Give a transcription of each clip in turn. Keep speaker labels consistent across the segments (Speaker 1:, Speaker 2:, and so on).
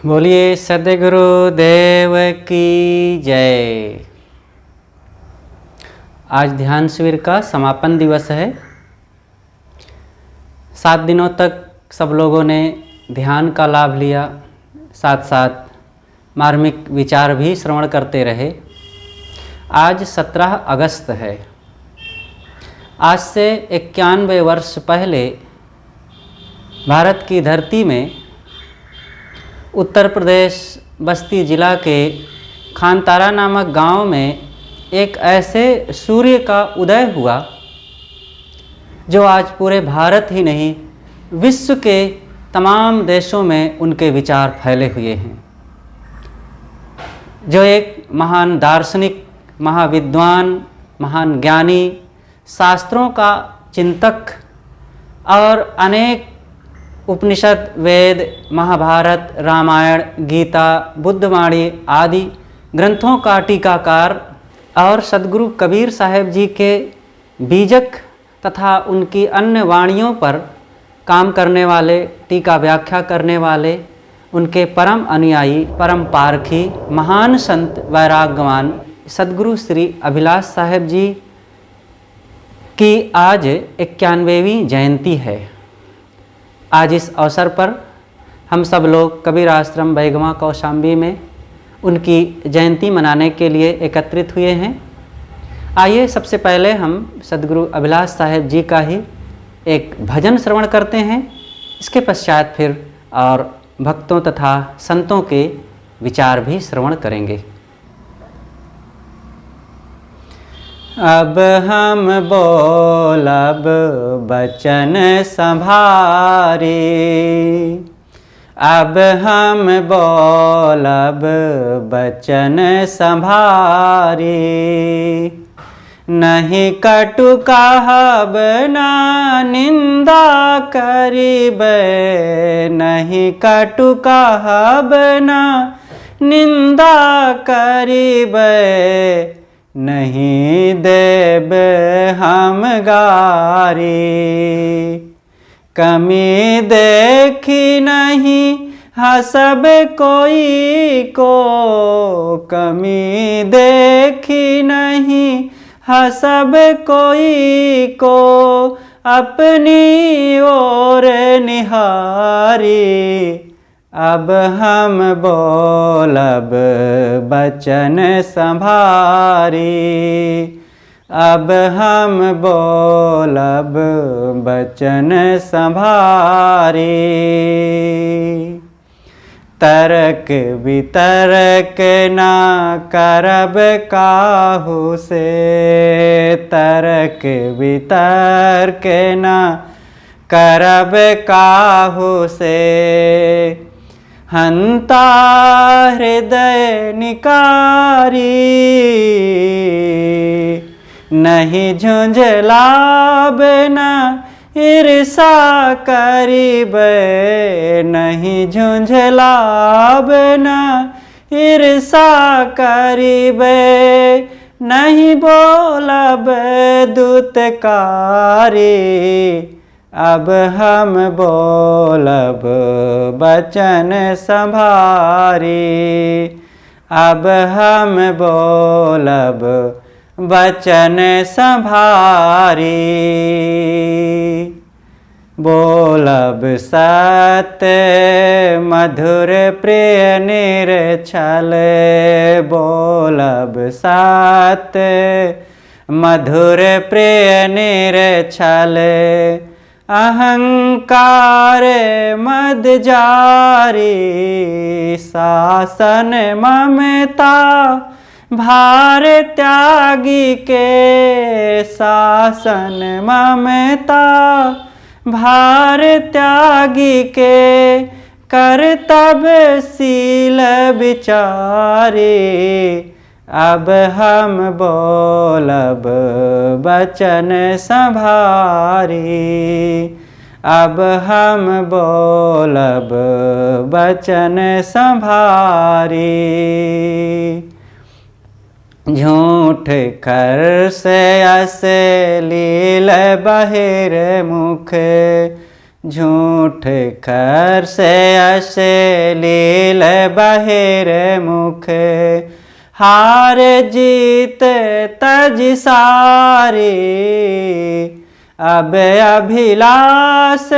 Speaker 1: बोलिए सद्गुरु देव की जय। आज ध्यान शिविर का समापन दिवस है। 7 दिनों तक सब लोगों ने ध्यान का लाभ लिया, साथ साथ मार्मिक विचार भी श्रवण करते रहे। आज 17 अगस्त है। आज से 91 वर्ष पहले भारत की धरती में उत्तर प्रदेश बस्ती जिला के खानतारा नामक गांव में एक ऐसे सूर्य का उदय हुआ जो आज पूरे भारत ही नहीं, विश्व के तमाम देशों में उनके विचार फैले हुए हैं। जो एक महान दार्शनिक, महाविद्वान, महान ज्ञानी, शास्त्रों का चिंतक और अनेक उपनिषद, वेद, महाभारत, रामायण, गीता, बुद्धवाणी आदि ग्रंथों का टीकाकार और सद्गुरु कबीर साहब जी के बीजक तथा उनकी अन्य वाणियों पर काम करने वाले, टीका व्याख्या करने वाले, उनके परम अनुयायी, परम पारखी, महान संत वैराग्यवान सद्गुरु श्री अभिलाष साहब जी की आज 91वीं जयंती है। आज इस अवसर पर हम सब लोग कबीर आश्रम बैगमा कौशाम्बी में उनकी जयंती मनाने के लिए एकत्रित हुए हैं। आइए सबसे पहले हम सद्गुरु अभिलाष साहब जी का ही एक भजन श्रवण करते हैं। इसके पश्चात फिर और भक्तों तथा संतों के विचार भी श्रवण करेंगे। अब हम बोलब बचन संभारी, अब हम बोलब बचन संभारी, नहीं कटु कहब ना निंदा करिबे, नहीं कटु कहब ना निंदा करिबे, नहीं देब हम गारी, कमी देखी नहीं हसब कोई को, कमी देखी नहीं हसब कोई को, अपनी ओर निहारी, अब हम बोलब बचन संभारी, अब हम बोलब बचन संभारी, तर्क वितर्क ना करब काहू से, तर्क वितर्क ना करब काहू से, हंता हृदय निकारी, नहीं झुंझलाब न ईर्षा करिबे, नहीं झुंझलाब न ईर्षा करिबे, नहीं बोलब दुतकारी, अब हम बोलब बचन संभारी, अब हम बोलब बचन संभारी, बोलब सत्य मधुर प्रिय निरछल, बोलब सत्य मधुर प्रिय निरछल, अहंकार मद जारी, शासन ममता भार त्यागी के, शासन ममता भार त्यागी के, कर्तव्य शील विचारी, अब हम बोलब बचन संभारी, अब हम बोलब बचन संभारी, झूठ खर से अश्लील बहिर मुख, झूठ खर से अश्लील बहिर मुख, हार जीत तज सारी, अब अभिलाष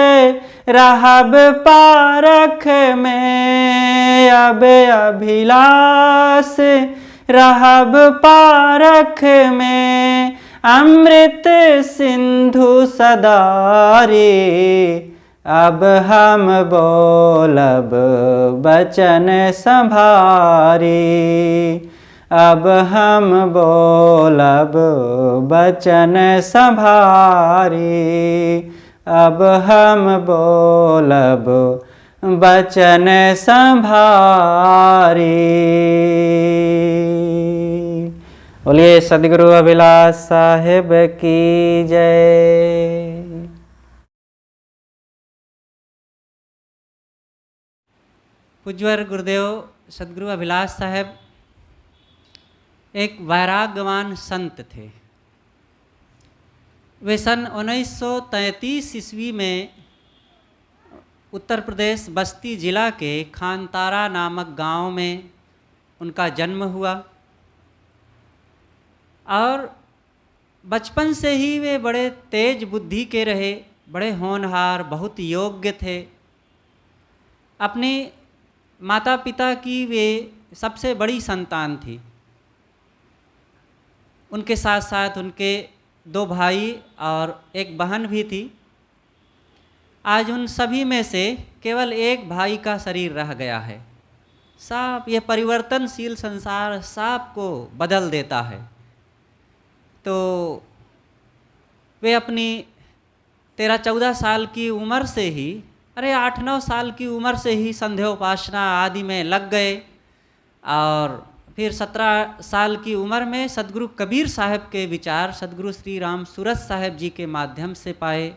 Speaker 1: रहब पारख में, अब अभिलाष रहब पारख में, अमृत सिंधु सदारी, अब हम बोलब बचन संभारी, अब हम बोलब बचन संभारी, अब हम बोलब बचन संभारी। बोलिए सद्गुरु अभिलाष साहेब की जय। पूज्यवर गुरुदेव सद्गुरु अभिलाष साहेब एक वैराग्यवान संत थे। वे सन 1933 ईस्वी में उत्तर प्रदेश बस्ती जिला के खानतारा नामक गांव में उनका जन्म हुआ और बचपन से ही वे बड़े तेज बुद्धि के रहे, बड़े होनहार, बहुत योग्य थे। अपने माता पिता की वे सबसे बड़ी संतान थी। उनके साथ साथ उनके 2 भाई और एक बहन भी थी। आज उन सभी में से केवल एक भाई का शरीर रह गया है। सब ये परिवर्तनशील संसार सबको बदल देता है। तो वे अपनी 13-14 साल की उम्र से ही, अरे 8-9 साल की उम्र से ही संध्योपासना आदि में लग गए और फिर 17 साल की उम्र में सदगुरु कबीर साहब के विचार सदगुरु श्री राम सूरत साहब जी के माध्यम से पाए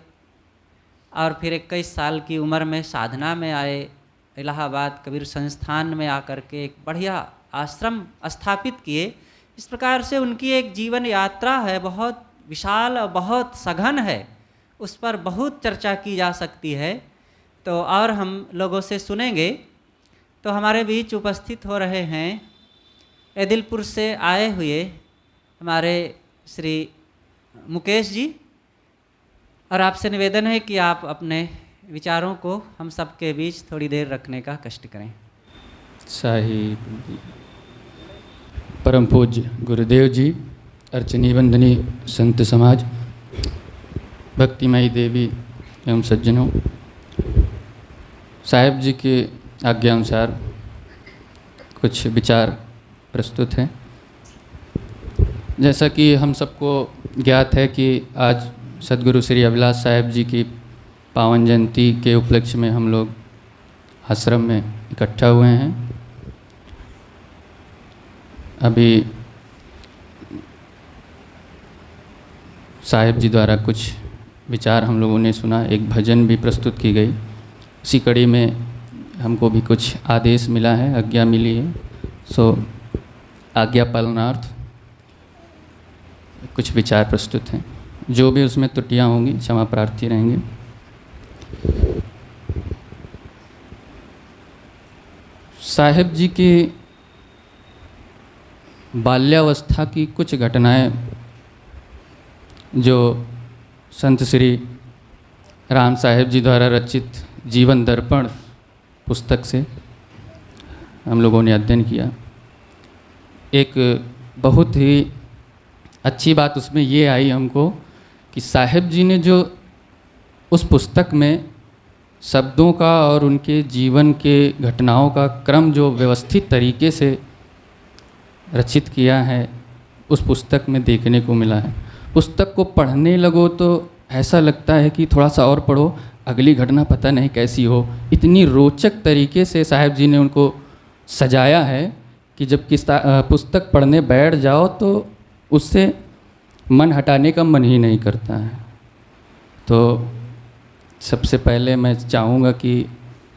Speaker 1: और फिर 21 साल की उम्र में साधना में आए। इलाहाबाद कबीर संस्थान में आकर के एक बढ़िया आश्रम स्थापित किए। इस प्रकार से उनकी एक जीवन यात्रा है, बहुत विशाल और बहुत सघन है, उस पर बहुत चर्चा की जा सकती है। तो और हम लोगों से सुनेंगे। तो हमारे बीच उपस्थित हो रहे हैं एदिलपुर से आए हुए हमारे श्री मुकेश जी, और आपसे निवेदन है कि आप अपने विचारों को हम सबके बीच थोड़ी देर रखने का कष्ट करें।
Speaker 2: साहिब परम पूज्य गुरुदेव जी, अर्चनी वंदनी संत समाज, भक्तिमयी देवी एवं सज्जनों, साहिब जी के आज्ञा अनुसार कुछ विचार प्रस्तुत हैं। जैसा कि हम सबको ज्ञात है कि आज सद्गुरु श्री अभिलाष साहेब जी की पावन जयंती के उपलक्ष्य में हम लोग आश्रम में इकट्ठा हुए हैं। अभी साहिब जी द्वारा कुछ विचार हम लोगों ने सुना, एक भजन भी प्रस्तुत की गई। उसी कड़ी में हमको भी कुछ आदेश मिला है, आज्ञा मिली है। सो आज्ञा पालनार्थ कुछ विचार प्रस्तुत हैं। जो भी उसमें त्रुटियां होंगी क्षमा प्रार्थी रहेंगे। साहिब जी की बाल्यावस्था की कुछ घटनाएं जो संत श्री राम साहिब जी द्वारा रचित जीवन दर्पण पुस्तक से हम लोगों ने अध्ययन किया। एक बहुत ही अच्छी बात उसमें ये आई हमको कि साहिब जी ने जो उस पुस्तक में शब्दों का और उनके जीवन के घटनाओं का क्रम जो व्यवस्थित तरीके से रचित किया है, उस पुस्तक में देखने को मिला है। पुस्तक को पढ़ने लगो तो ऐसा लगता है कि थोड़ा सा और पढ़ो, अगली घटना पता नहीं कैसी हो। इतनी रोचक तरीके से साहिब जी ने उनको सजाया है कि जब किस पुस्तक पढ़ने बैठ जाओ तो उससे मन हटाने का मन ही नहीं करता है। तो सबसे पहले मैं चाहूँगा कि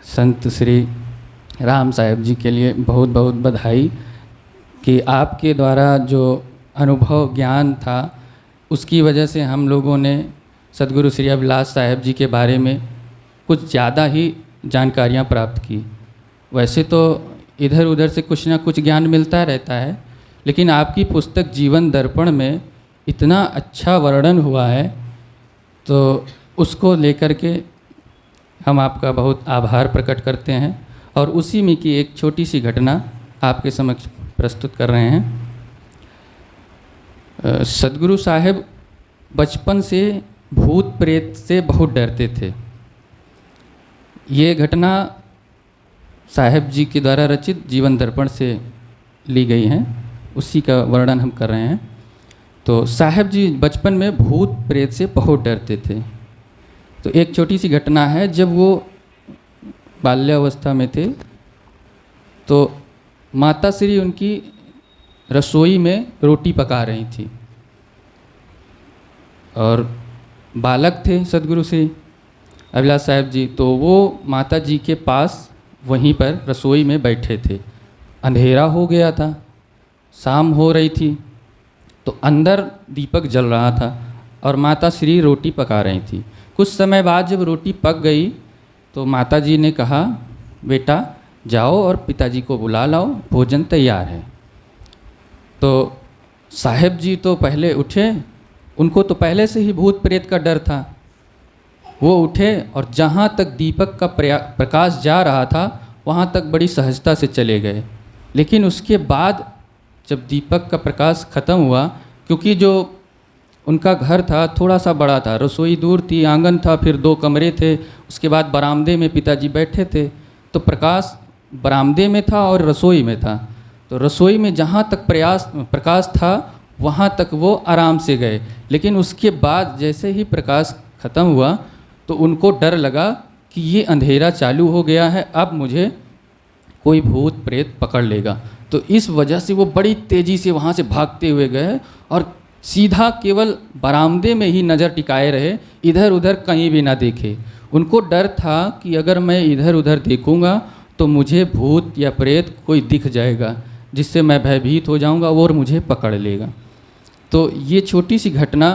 Speaker 2: संत श्री राम साहिब जी के लिए बहुत बहुत बधाई कि आपके द्वारा जो अनुभव ज्ञान था उसकी वजह से हम लोगों ने सद्गुरु श्री अभिलाष साहिब जी के बारे में कुछ ज़्यादा ही जानकारियाँ प्राप्त की। वैसे तो इधर उधर से कुछ ना कुछ ज्ञान मिलता रहता है, लेकिन आपकी पुस्तक जीवन दर्पण में इतना अच्छा वर्णन हुआ है, तो उसको लेकर के हम आपका बहुत आभार प्रकट करते हैं और उसी में की एक छोटी सी घटना आपके समक्ष प्रस्तुत कर रहे हैं। सदगुरु साहिब बचपन से भूत प्रेत से बहुत डरते थे। ये घटना साहिब जी के द्वारा रचित जीवन दर्पण से ली गई हैं, उसी का वर्णन हम कर रहे हैं। तो साहिब जी बचपन में भूत प्रेत से बहुत डरते थे। तो एक छोटी सी घटना है, जब वो बाल्यावस्था में थे तो माता श्री उनकी रसोई में रोटी पका रही थी और बालक थे सदगुरु श्री अभिलाष साहिब जी, तो वो माता जी के पास वहीं पर रसोई में बैठे थे। अंधेरा हो गया था, शाम हो रही थी, तो अंदर दीपक जल रहा था और माता श्री रोटी पका रही थी। कुछ समय बाद जब रोटी पक गई तो माता जी ने कहा, बेटा जाओ और पिताजी को बुला लाओ, भोजन तैयार है। तो साहिब जी तो पहले उठे, उनको तो पहले से ही भूत प्रेत का डर था। वो उठे और जहाँ तक दीपक का प्रकाश जा रहा था वहाँ तक बड़ी सहजता से चले गए। लेकिन उसके बाद जब दीपक का प्रकाश ख़त्म हुआ, क्योंकि जो उनका घर था थोड़ा सा बड़ा था, रसोई दूर थी, आंगन था, फिर 2 कमरे थे, उसके बाद बरामदे में पिताजी बैठे थे, तो प्रकाश बरामदे में था और रसोई में था। तो रसोई में जहाँ तक प्रकाश था वहाँ तक वो आराम से गए। लेकिन उसके बाद जैसे ही प्रकाश ख़त्म हुआ तो उनको डर लगा कि ये अंधेरा चालू हो गया है, अब मुझे कोई भूत प्रेत पकड़ लेगा। तो इस वजह से वो बड़ी तेज़ी से वहाँ से भागते हुए गए और सीधा केवल बरामदे में ही नज़र टिकाए रहे, इधर उधर कहीं भी ना देखे। उनको डर था कि अगर मैं इधर उधर देखूंगा तो मुझे भूत या प्रेत कोई दिख जाएगा, जिससे मैं भयभीत हो जाऊंगा और मुझे पकड़ लेगा। तो ये छोटी सी घटना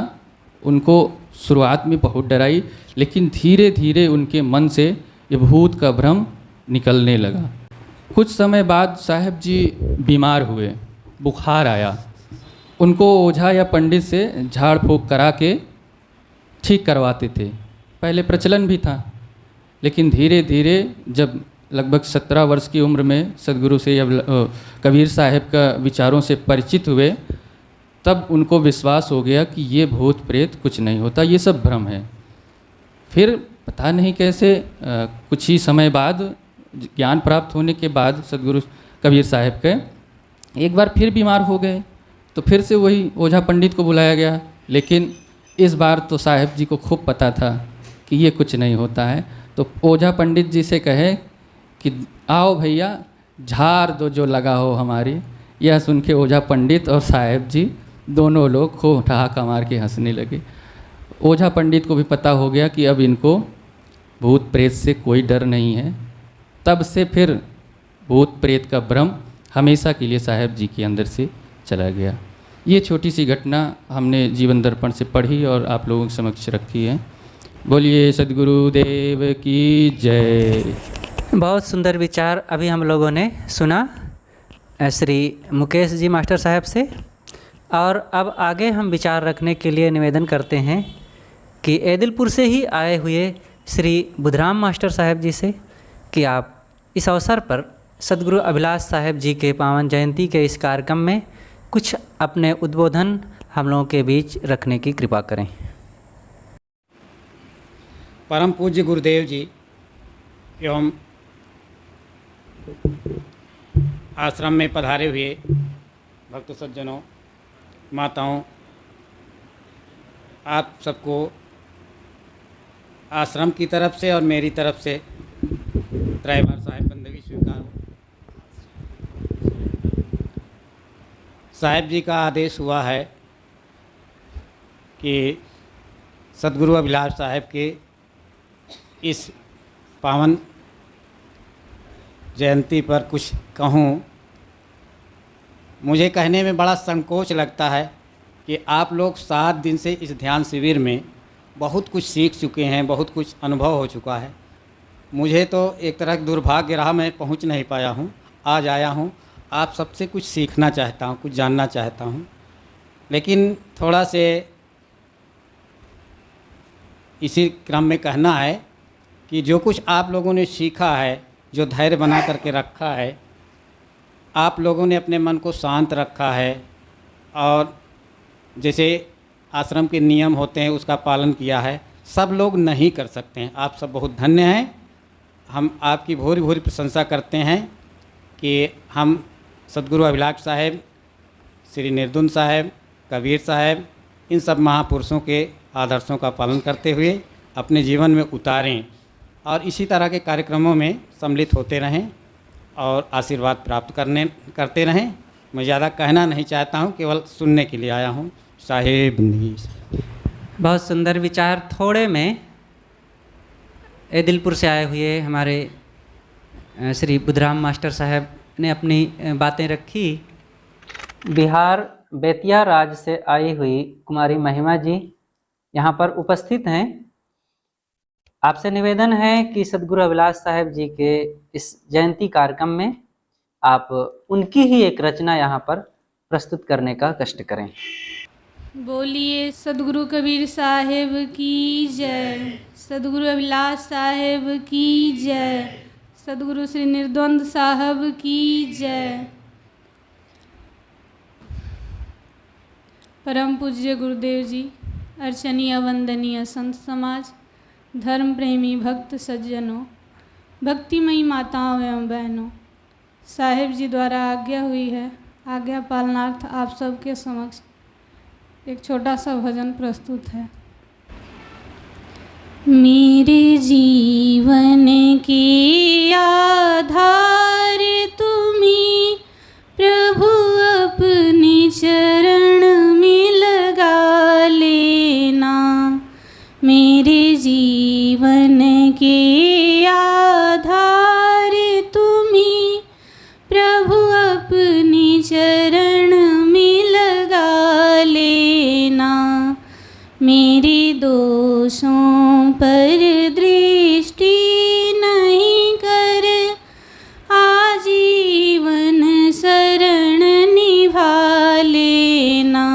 Speaker 2: उनको शुरुआत में बहुत डराई, लेकिन धीरे धीरे उनके मन से ये भूत का भ्रम निकलने लगा। कुछ समय बाद साहिब जी बीमार हुए, बुखार आया। उनको ओझा या पंडित से झाड़ फूँक करा के ठीक करवाते थे। पहले प्रचलन भी था, लेकिन धीरे धीरे जब लगभग 17 वर्ष की उम्र में सदगुरु से कबीर साहिब का विचारों से परिचित हुए, तब उनको विश्वास हो गया कि ये भूत प्रेत कुछ नहीं होता, ये सब भ्रम है। फिर पता नहीं कैसे कुछ ही समय बाद ज्ञान प्राप्त होने के बाद सदगुरु कबीर साहिब के एक बार फिर बीमार हो गए, तो फिर से वही ओझा पंडित को बुलाया गया। लेकिन इस बार तो साहिब जी को खूब पता था कि ये कुछ नहीं होता है, तो ओझा पंडित जी से कहे कि आओ भैया झाड़ दो जो लगा हो हमारी। यह सुन के ओझा पंडित और साहिब जी दोनों लोग खूब ठहाका मार के हंसने लगे। ओझा पंडित को भी पता हो गया कि अब इनको भूत प्रेत से कोई डर नहीं है। तब से फिर भूत प्रेत का भ्रम हमेशा के लिए साहिब जी के अंदर से चला गया। ये छोटी सी घटना हमने जीवन दर्पण से पढ़ी और आप लोगों के समक्ष रखी है। बोलिए सद्गुरुदेव की जय।
Speaker 1: बहुत सुंदर विचार अभी हम लोगों ने सुना श्री मुकेश जी मास्टर साहब से। और अब आगे हम विचार रखने के लिए निवेदन करते हैं कि ऐदिलपुर से ही आए हुए श्री बुधराम मास्टर साहब जी से कि आप इस अवसर पर सदगुरु अभिलाष साहब जी के पावन जयंती के इस कार्यक्रम में कुछ अपने उद्बोधन हम लोगों के बीच रखने की कृपा करें।
Speaker 3: परम पूज्य गुरुदेव जी एवं आश्रम में पधारे हुए भक्त सज्जनों, माताओं, आप सबको आश्रम की तरफ से और मेरी तरफ से ड्राइवर साहिब बंदगी स्वीकार हो। साहिब जी का आदेश हुआ है कि सदगुरु अभिलाष साहब के इस पावन जयंती पर कुछ कहूँ। मुझे कहने में बड़ा संकोच लगता है कि आप लोग 7 दिन से इस ध्यान शिविर में बहुत कुछ सीख चुके हैं, बहुत कुछ अनुभव हो चुका है, मुझे तो एक तरह की दुर्भाग्य रहा, मैं पहुंच नहीं पाया हूं। आज आया हूं, आप सबसे कुछ सीखना चाहता हूं, कुछ जानना चाहता हूं, लेकिन थोड़ा से इसी क्रम में कहना है कि जो कुछ आप लोगों ने सीखा है, जो धैर्य बना करके रखा है, आप लोगों ने अपने मन को शांत रखा है और जैसे आश्रम के नियम होते हैं उसका पालन किया है, सब लोग नहीं कर सकते हैं। आप सब बहुत धन्य हैं। हम आपकी भूरी भूरी प्रशंसा करते हैं कि हम सदगुरु अभिलाष साहेब, श्री निर्दुन साहेब, कबीर साहेब, इन सब महापुरुषों के आदर्शों का पालन करते हुए अपने जीवन में उतारें और इसी तरह के कार्यक्रमों में सम्मिलित होते रहें और आशीर्वाद प्राप्त करते रहें। मैं ज़्यादा कहना नहीं चाहता हूँ, केवल सुनने के लिए आया हूँ। साहेब
Speaker 1: बहुत सुंदर विचार। थोड़े में दिलपुर से आए हुए हमारे श्री बुधराम मास्टर साहब ने अपनी बातें रखी। बिहार बेतिया राज्य से आई हुई कुमारी महिमा जी यहाँ पर उपस्थित हैं। आपसे निवेदन है कि सदगुरु अभिलाष साहेब जी के इस जयंती कार्यक्रम में आप उनकी ही एक रचना यहाँ पर प्रस्तुत करने का कष्ट करें।
Speaker 4: बोलिए सदगुरु कबीर साहेब की जय, सदगुरु अभिलाष साहेब की जय, सदगुरु श्री निर्द्वंद साहब की जय। परम पूज्य गुरुदेव जी, अर्चनीय वंदनीय संत समाज, धर्म प्रेमी भक्त सज्जनों, भक्तिमयी माताओं एवं बहनों, साहेब जी द्वारा आज्ञा हुई है, आज्ञा पालनार्थ आप सबके समक्ष एक छोटा सा भजन प्रस्तुत है। मेरे जीवन के आधार तुम्ही प्रभु, अपने चरण में लगा लेना। मेरे जीवन के आधार तुम्ही प्रभु, अपने चरण में लगा लेना। मेरे दोषों पर दृष्टि नहीं कर, आजीवन शरण निभा लेना।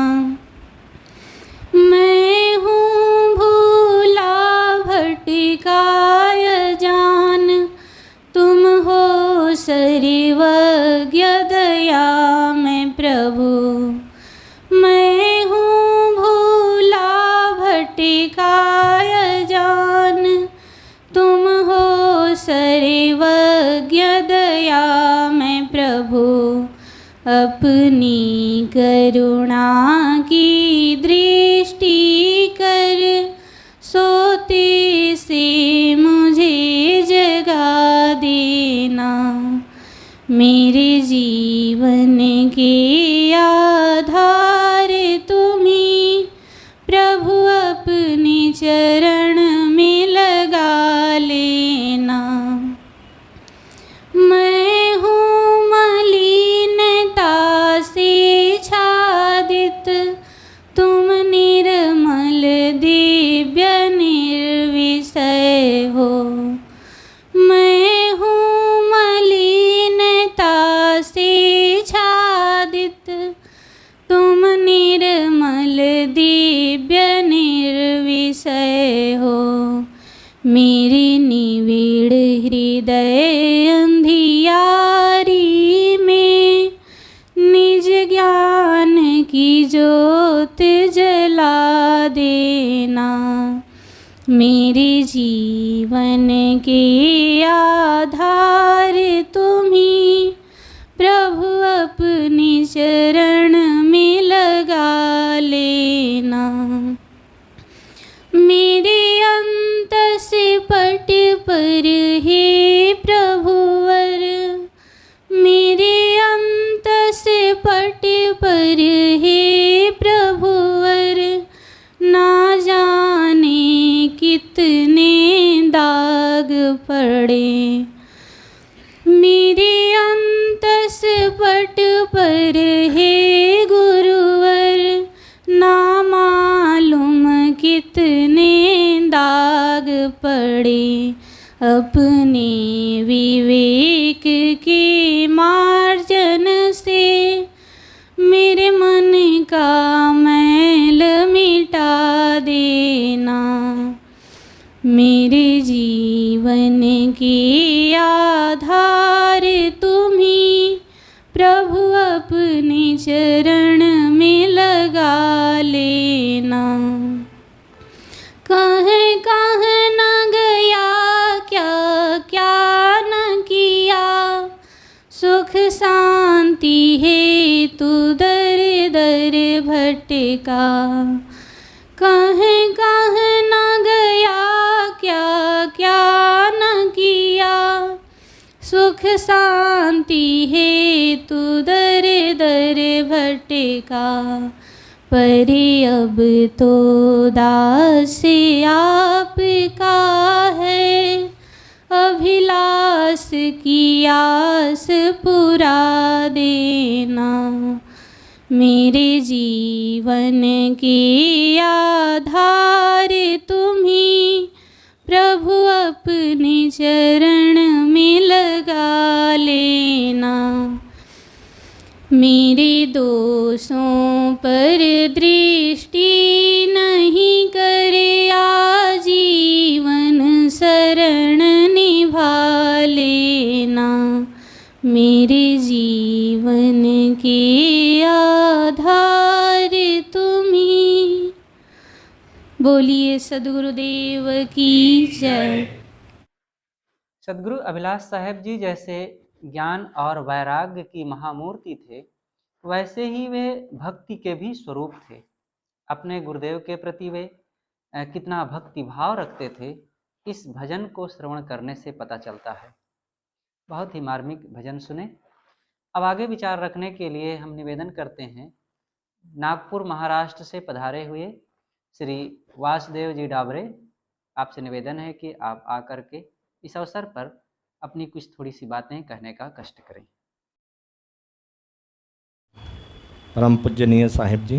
Speaker 4: मैं हूँ भूला भटका अजान, तुम हो सर्वज्ञ दया में प्रभु। मैं हूँ भूला भटका अजान, तुम हो सर्वज्ञ दया में प्रभु। अपनी करुणा की दृष्टि कर, सोते से मुझे जगा देना। मेरे जीवन के आधार तुम्ही प्रभु, अपने चरण में लगा लेना। मैं हूँ मलिनता से छादित, तुम निर्मल दिव्य निर्विषय हो। मैं हूँ मलिनता से छादित, तुम निर्मल दिव्य निर्विषय हो। मेरे निविड़ हृदय अंधियारी में निज ज्ञान की ज्योत जला देना। मेरे जीवन के आधार तुम्ही प्रभु, अपने चरण में लगा लेना। मेरे अंत से पट पर हे प्रभुवर, मेरे अंत से पट पर हे प्रभुवर, ना जाने कितने दाग पड़े। मेरे अंतस पट पर हे गुरुवर, ना मालूम कितने दाग पड़े। अपने विवेक के मार्जन से मेरे मन का मैल मिटा देना। मेरे जीवन के आधार तुम्ही प्रभु अपने चरण में लगा लेना। कहीं कहीं न गया क्या क्या न किया, सुख शांति है तू दर दर भटका। कहीं कहीं न गया क्या क्या न किया, सुख शांति है तू दर दर भटका। पर अब तो दास आपका है, अभिलाष की आस पुरा देना। मेरे जीवन के आधार तुम्ही प्रभु अपने चरण में लगा लेना। मेरे दोषों पर दृष्टि नहीं करे, आजीवन शरण निभा लेना। मेरे जीवन के आधार तुम्ही। बोलिए सद्गुरुदेव की जय।
Speaker 1: सद्गुरु अभिलाष साहेब जी जैसे ज्ञान और वैराग्य की महामूर्ति थे, वैसे ही वे भक्ति के भी स्वरूप थे। अपने गुरुदेव के प्रति वे कितना भक्ति भाव रखते थे, इस भजन को श्रवण करने से पता चलता है। बहुत ही मार्मिक भजन सुने। अब आगे विचार रखने के लिए हम निवेदन करते हैं नागपुर महाराष्ट्र से पधारे हुए श्री वासुदेव जी डाबरे। आपसे निवेदन है कि आप आकर के इस अवसर पर अपनी कुछ थोड़ी सी बातें कहने का कष्ट करें।
Speaker 5: परम पूजनीय साहिब जी,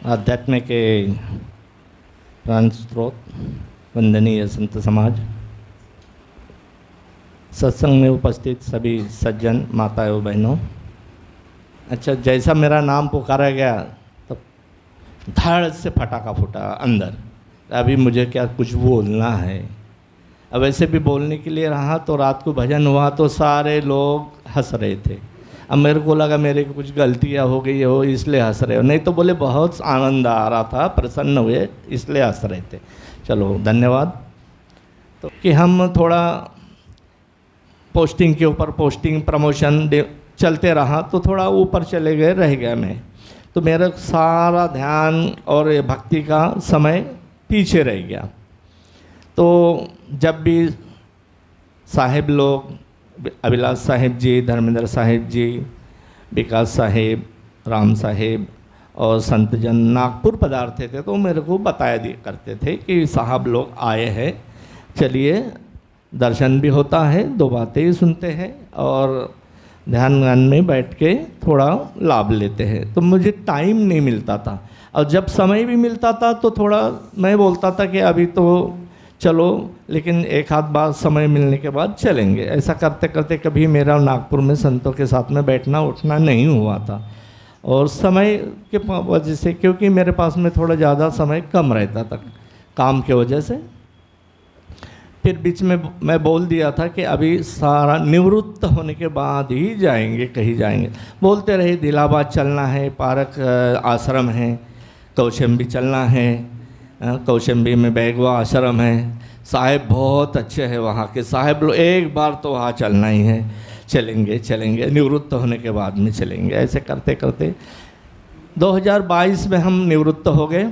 Speaker 5: आध्यात्म के प्राण स्रोत, वंदनीय संत समाज, सत्संग में उपस्थित सभी सज्जन माताएं और बहनों। अच्छा, जैसा मेरा नाम पुकारा गया तो धड़ से फटाका फूटा अंदर, अभी मुझे क्या कुछ बोलना है। अब ऐसे भी बोलने के लिए रहा तो रात को भजन हुआ तो सारे लोग हंस रहे थे। अब मेरे को लगा मेरे को कुछ गलतियाँ हो गई हो इसलिए हंस रहे हो, नहीं तो बोले बहुत आनंद आ रहा था, प्रसन्न हुए इसलिए हंस रहे थे। चलो धन्यवाद। तो कि हम थोड़ा पोस्टिंग के ऊपर पोस्टिंग प्रमोशन चलते रहा तो थोड़ा ऊपर चले गए, रह गया मैं। तो मेरा सारा ध्यान और ये भक्ति का समय पीछे रह गया। तो जब भी साहेब लोग, अभिलाष साहेब जी, धर्मेंद्र साहेब जी, विकास साहेब, राम साहेब और संत जन नागपुर पधारते थे तो मेरे को बताया दिया करते थे कि साहब लोग आए हैं, चलिए दर्शन भी होता है, दो बातें ही सुनते हैं और ध्यान ज्ञान में बैठ के थोड़ा लाभ लेते हैं। तो मुझे टाइम नहीं मिलता था, और जब समय भी मिलता था तो थोड़ा मैं बोलता था कि अभी तो चलो, लेकिन एक आध बार समय मिलने के बाद चलेंगे। ऐसा करते करते कभी मेरा नागपुर में संतों के साथ में बैठना उठना नहीं हुआ था, और समय के वजह से, क्योंकि मेरे पास में थोड़ा ज़्यादा समय कम रहता था काम के वजह से। फिर बीच में मैं बोल दिया था कि अभी सारा निवृत्त होने के बाद ही जाएंगे, कहीं जाएंगे। बोलते रहे दिलाबाद चलना है, पारक आश्रम है, कौशंबी चलना है, कौशंबी में बैगवा आश्रम है, साहेब बहुत अच्छे हैं वहाँ के साहेब लोग, एक बार तो वहाँ चलना ही है, चलेंगे चलेंगे, निवृत्त होने के बाद में चलेंगे। ऐसे करते करते 2022 में हम निवृत्त हो गए।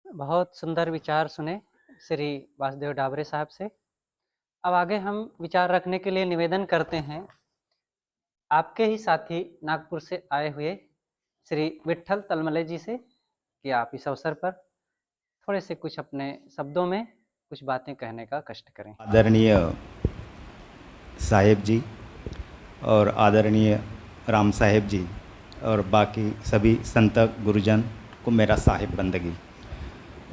Speaker 1: बहुत सुंदर विचार सुने श्री वासुदेव डाबरे साहब से। अब आगे हम विचार रखने के लिए निवेदन करते हैं आपके ही साथी नागपुर से आए हुए श्री विट्ठल तलमले जी से कि आप इस अवसर पर थोड़े से कुछ अपने शब्दों में कुछ बातें कहने का कष्ट करें।
Speaker 6: आदरणीय साहेब जी और आदरणीय राम साहेब जी और बाकी सभी संत गुरुजन को मेरा साहिब बंदगी,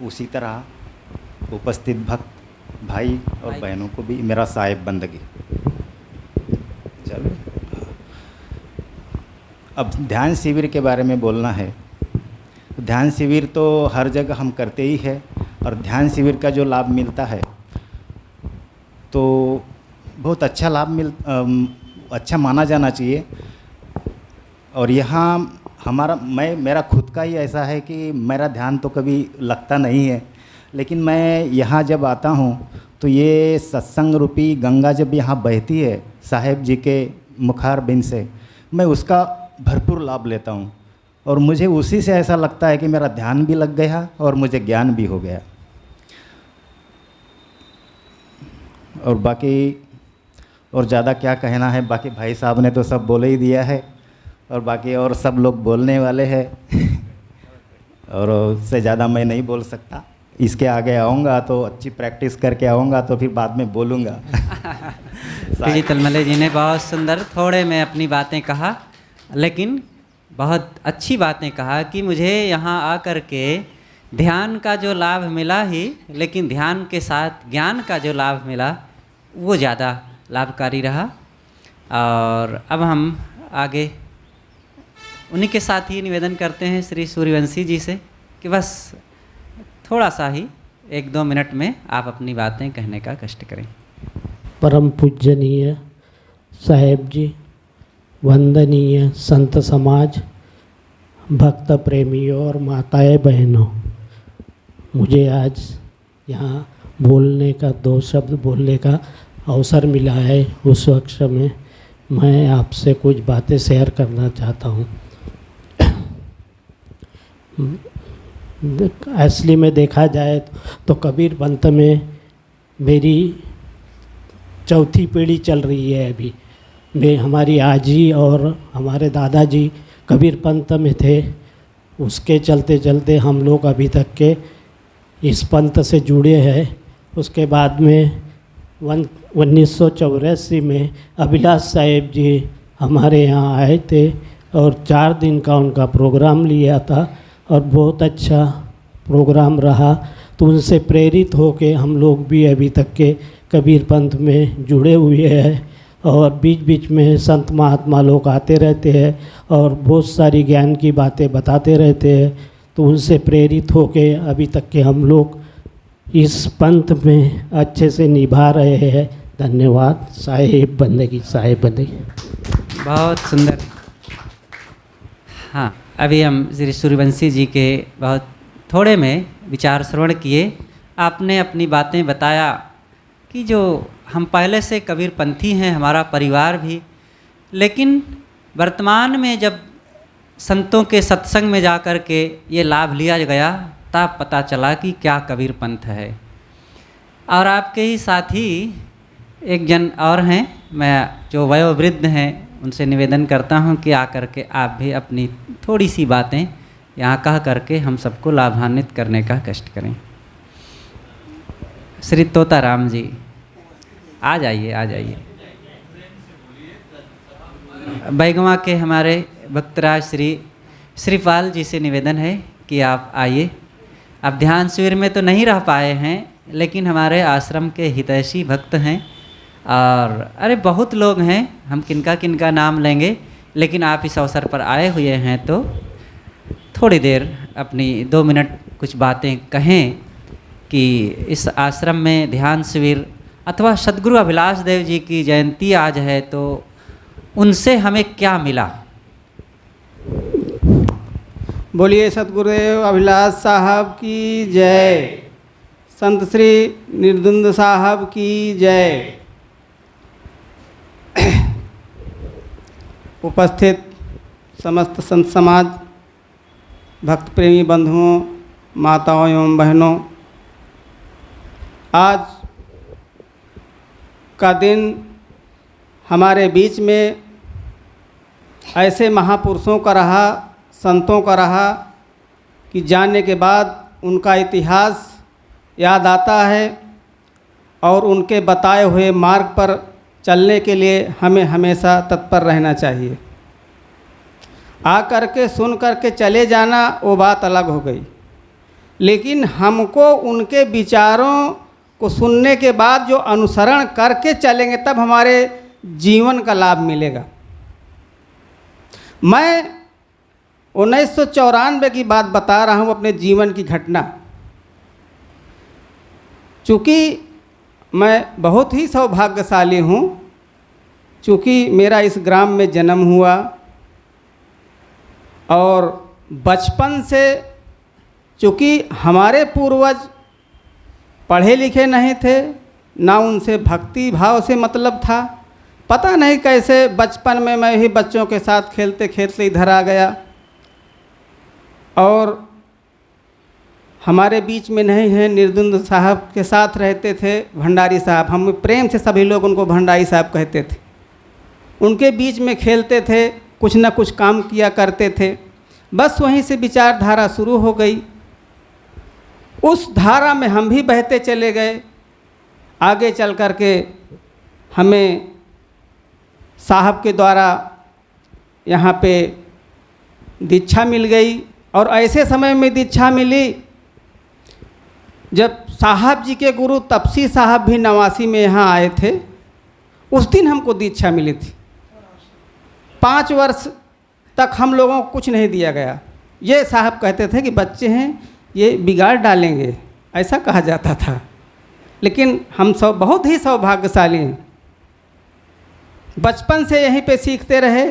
Speaker 6: उसी तरह उपस्थित भक्त भाई और बहनों को भी मेरा साहिब बंदगी। चलो, अब ध्यान शिविर के बारे में बोलना है। ध्यान शिविर तो हर जगह हम करते ही है, और ध्यान शिविर का जो लाभ मिलता है तो बहुत अच्छा लाभ अच्छा माना जाना चाहिए। और यहाँ मेरा खुद का ही ऐसा है कि मेरा ध्यान तो कभी लगता नहीं है, लेकिन मैं यहाँ जब आता हूँ तो ये सत्संग रूपी गंगा जब यहाँ बहती है साहेब जी के मुखार बिन से, मैं उसका भरपूर लाभ लेता हूँ, और मुझे उसी से ऐसा लगता है कि मेरा ध्यान भी लग गया और मुझे ज्ञान भी हो गया। और बाकी और ज़्यादा क्या कहना है, बाकी भाई साहब ने तो सब बोले ही दिया है, और बाकी और सब लोग बोलने वाले हैं और उससे ज़्यादा मैं नहीं बोल सकता। इसके आगे आऊँगा तो अच्छी प्रैक्टिस करके आऊँगा तो फिर बाद में बोलूँगा।
Speaker 1: जी तलमले जी ने बहुत सुंदर थोड़े में अपनी बातें कहा, लेकिन बहुत अच्छी बातें कहा कि मुझे यहाँ आकर के ध्यान का जो लाभ मिला ही, लेकिन ध्यान के साथ ज्ञान का जो लाभ मिला वो ज़्यादा लाभकारी रहा। और अब हम आगे उन्हीं के साथ ही निवेदन करते हैं श्री सूर्यवंशी जी से कि बस थोड़ा सा ही 1-2 मिनट में आप अपनी बातें कहने का कष्ट करें।
Speaker 7: परम पूजनीय साहेब जी, वंदनीय संत समाज, भक्त प्रेमियों और माताएं बहनों, मुझे आज यहाँ बोलने का 2 शब्द बोलने का अवसर मिला है। उस वक्त में मैं आपसे कुछ बातें शेयर करना चाहता हूँ। असली में देखा जाए तो कबीर पंथ में मेरी 4थी पीढ़ी चल रही है अभी। हमारी आजी और हमारे दादाजी कबीर पंथ में थे, उसके चलते चलते हम लोग अभी तक के इस पंथ से जुड़े हैं। उसके बाद में 1984 में अभिलाष साहेब जी हमारे यहाँ आए थे और 4 दिन का उनका प्रोग्राम लिया था और बहुत अच्छा प्रोग्राम रहा। तो उनसे प्रेरित होके हम लोग भी अभी तक के कबीर पंथ में जुड़े हुए हैं, और बीच बीच में संत महात्मा लोग आते रहते हैं और बहुत सारी ज्ञान की बातें बताते रहते हैं। तो उनसे प्रेरित होके अभी तक के हम लोग इस पंथ में अच्छे से निभा रहे हैं। धन्यवाद। साहिब बंदगी, साहिब बंदगी।
Speaker 1: बहुत सुंदर। हाँ, अभी हम श्री सूर्यवंशी जी के बहुत थोड़े में विचार श्रवण किए। आपने अपनी बातें बताया कि जो हम पहले से कबीर पंथी हैं, हमारा परिवार भी, लेकिन वर्तमान में जब संतों के सत्संग में जा कर के ये लाभ लिया गया तब पता चला कि क्या कबीर पंथ है। और आपके ही साथी एक जन और हैं, मैं जो वयोवृद्ध हैं उनसे निवेदन करता हूं कि आकर के आप भी अपनी थोड़ी सी बातें यहाँ कह करके हम सबको लाभान्वित करने का कष्ट करें। श्री तोताराम जी आ जाइए, आ जाइए। बैगवा के हमारे भक्तराज श्री श्रीपाल जी से निवेदन है कि आप आइए। अब ध्यान शिविर में तो नहीं रह पाए हैं, लेकिन हमारे आश्रम के हितैषी भक्त हैं, और अरे बहुत लोग हैं, हम किनका किनका नाम लेंगे, लेकिन आप इस अवसर पर आए हुए हैं तो थोड़ी देर अपनी 2 मिनट कुछ बातें कहें कि इस आश्रम में ध्यान शिविर अथवा सद्गुरु अभिलाष देव जी की जयंती आज है तो उनसे हमें क्या मिला।
Speaker 8: बोलिए सतगुरुदेव अभिलाष साहब की जय, संत श्री निर्दुंद साहब की जय। उपस्थित समस्त संत समाज, भक्त प्रेमी बंधुओं, माताओं एवं बहनों, आज का दिन हमारे बीच में ऐसे महापुरुषों का रहा, संतों का रहा कि जानने के बाद उनका इतिहास याद आता है, और उनके बताए हुए मार्ग पर चलने के लिए हमें हमेशा तत्पर रहना चाहिए। आ कर के सुन कर के चले जाना वो बात अलग हो गई, लेकिन हमको उनके विचारों को सुनने के बाद जो अनुसरण करके चलेंगे तब हमारे जीवन का लाभ मिलेगा। मैं 1994 की बात बता रहा हूँ, अपने जीवन की घटना। चूँकि मैं बहुत ही सौभाग्यशाली हूँ, चूँकि मेरा इस ग्राम में जन्म हुआ और बचपन से, चूँकि हमारे पूर्वज पढ़े लिखे नहीं थे, ना उनसे भक्ति भाव से मतलब था, पता नहीं कैसे बचपन में मैं ही बच्चों के साथ खेलते खेलते इधर आ गया। और हमारे बीच में नहीं है, निर्दुंद साहब के साथ रहते थे, भंडारी साहब, हम प्रेम से सभी लोग उनको भंडारी साहब कहते थे। उनके बीच में खेलते थे, कुछ ना कुछ काम किया करते थे, बस वहीं से विचारधारा शुरू हो गई। उस धारा में हम भी बहते चले गए। आगे चल कर के हमें साहब के द्वारा यहाँ पे दीक्षा मिल गई, और ऐसे समय में दीक्षा मिली जब साहब जी के गुरु तपसी साहब भी 89 में यहाँ आए थे। उस दिन हमको दीक्षा मिली थी। 5 वर्ष तक हम लोगों को कुछ नहीं दिया गया। ये साहब कहते थे कि बच्चे हैं, ये बिगाड़ डालेंगे, ऐसा कहा जाता था। लेकिन हम सब बहुत ही सौभाग्यशाली हैं, बचपन से यहीं पे सीखते रहे।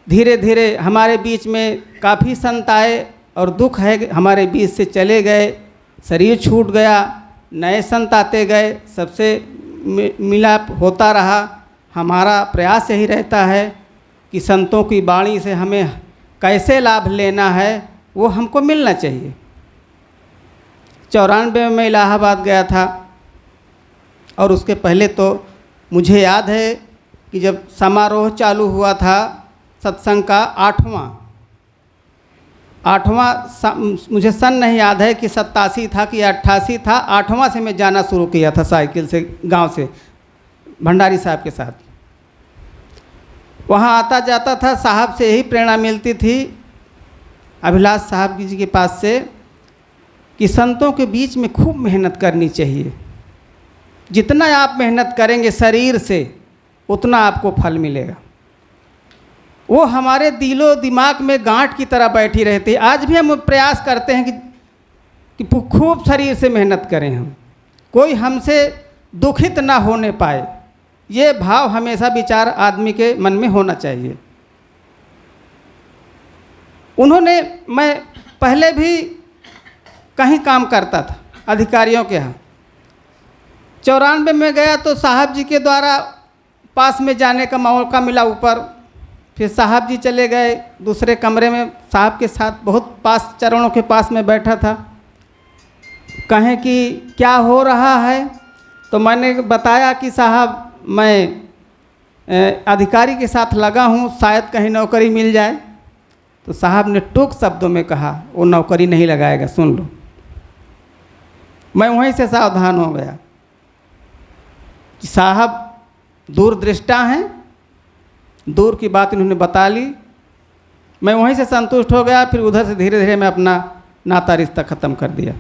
Speaker 8: धीरे धीरे हमारे बीच में काफ़ी संत आए और दुख है हमारे बीच से चले गए, शरीर छूट गया, नए संत आते गए, सबसे मिलाप होता रहा। हमारा प्रयास यही रहता है कि संतों की वाणी से हमें कैसे लाभ लेना है वो हमको मिलना चाहिए। 94 में इलाहाबाद गया था, और उसके पहले तो मुझे याद है कि जब समारोह चालू हुआ था सत्संग का 8वां मुझे सन नहीं याद है कि 87 था कि 88 था। 8वां से मैं जाना शुरू किया था साइकिल से, गांव से, भंडारी साहब के साथ। वहाँ आता जाता था, साहब से यही प्रेरणा मिलती थी, अभिलाष साहब जी के पास से, कि संतों के बीच में खूब मेहनत करनी चाहिए। जितना आप मेहनत करेंगे शरीर से उतना आपको फल मिलेगा। वो हमारे दिलो दिमाग में गांठ की तरह बैठी रहती है। आज भी हम प्रयास करते हैं कि खूब शरीर से मेहनत करें, हम कोई हमसे दुखित ना होने पाए, ये भाव हमेशा विचार आदमी के मन में होना चाहिए। उन्होंने, मैं पहले भी कहीं काम करता था अधिकारियों के यहाँ। 94 में गया तो साहब जी के द्वारा पास में जाने का मौका मिला ऊपर। फिर साहब जी चले गए दूसरे कमरे में, साहब के साथ बहुत पास, चरणों के पास में बैठा था। कहें कि क्या हो रहा है, तो मैंने बताया कि साहब मैं अधिकारी के साथ लगा हूँ, शायद कहीं नौकरी मिल जाए। तो साहब ने टूक शब्दों में कहा, वो नौकरी नहीं लगाएगा, सुन लो। मैं वहीं से सावधान हो गया कि साहब दूरदृष्टा हैं, दूर की बात इन्होंने बता ली। मैं वहीं से संतुष्ट हो गया। फिर उधर से धीरे धीरे मैं अपना नाता रिश्ता ख़त्म कर दिया।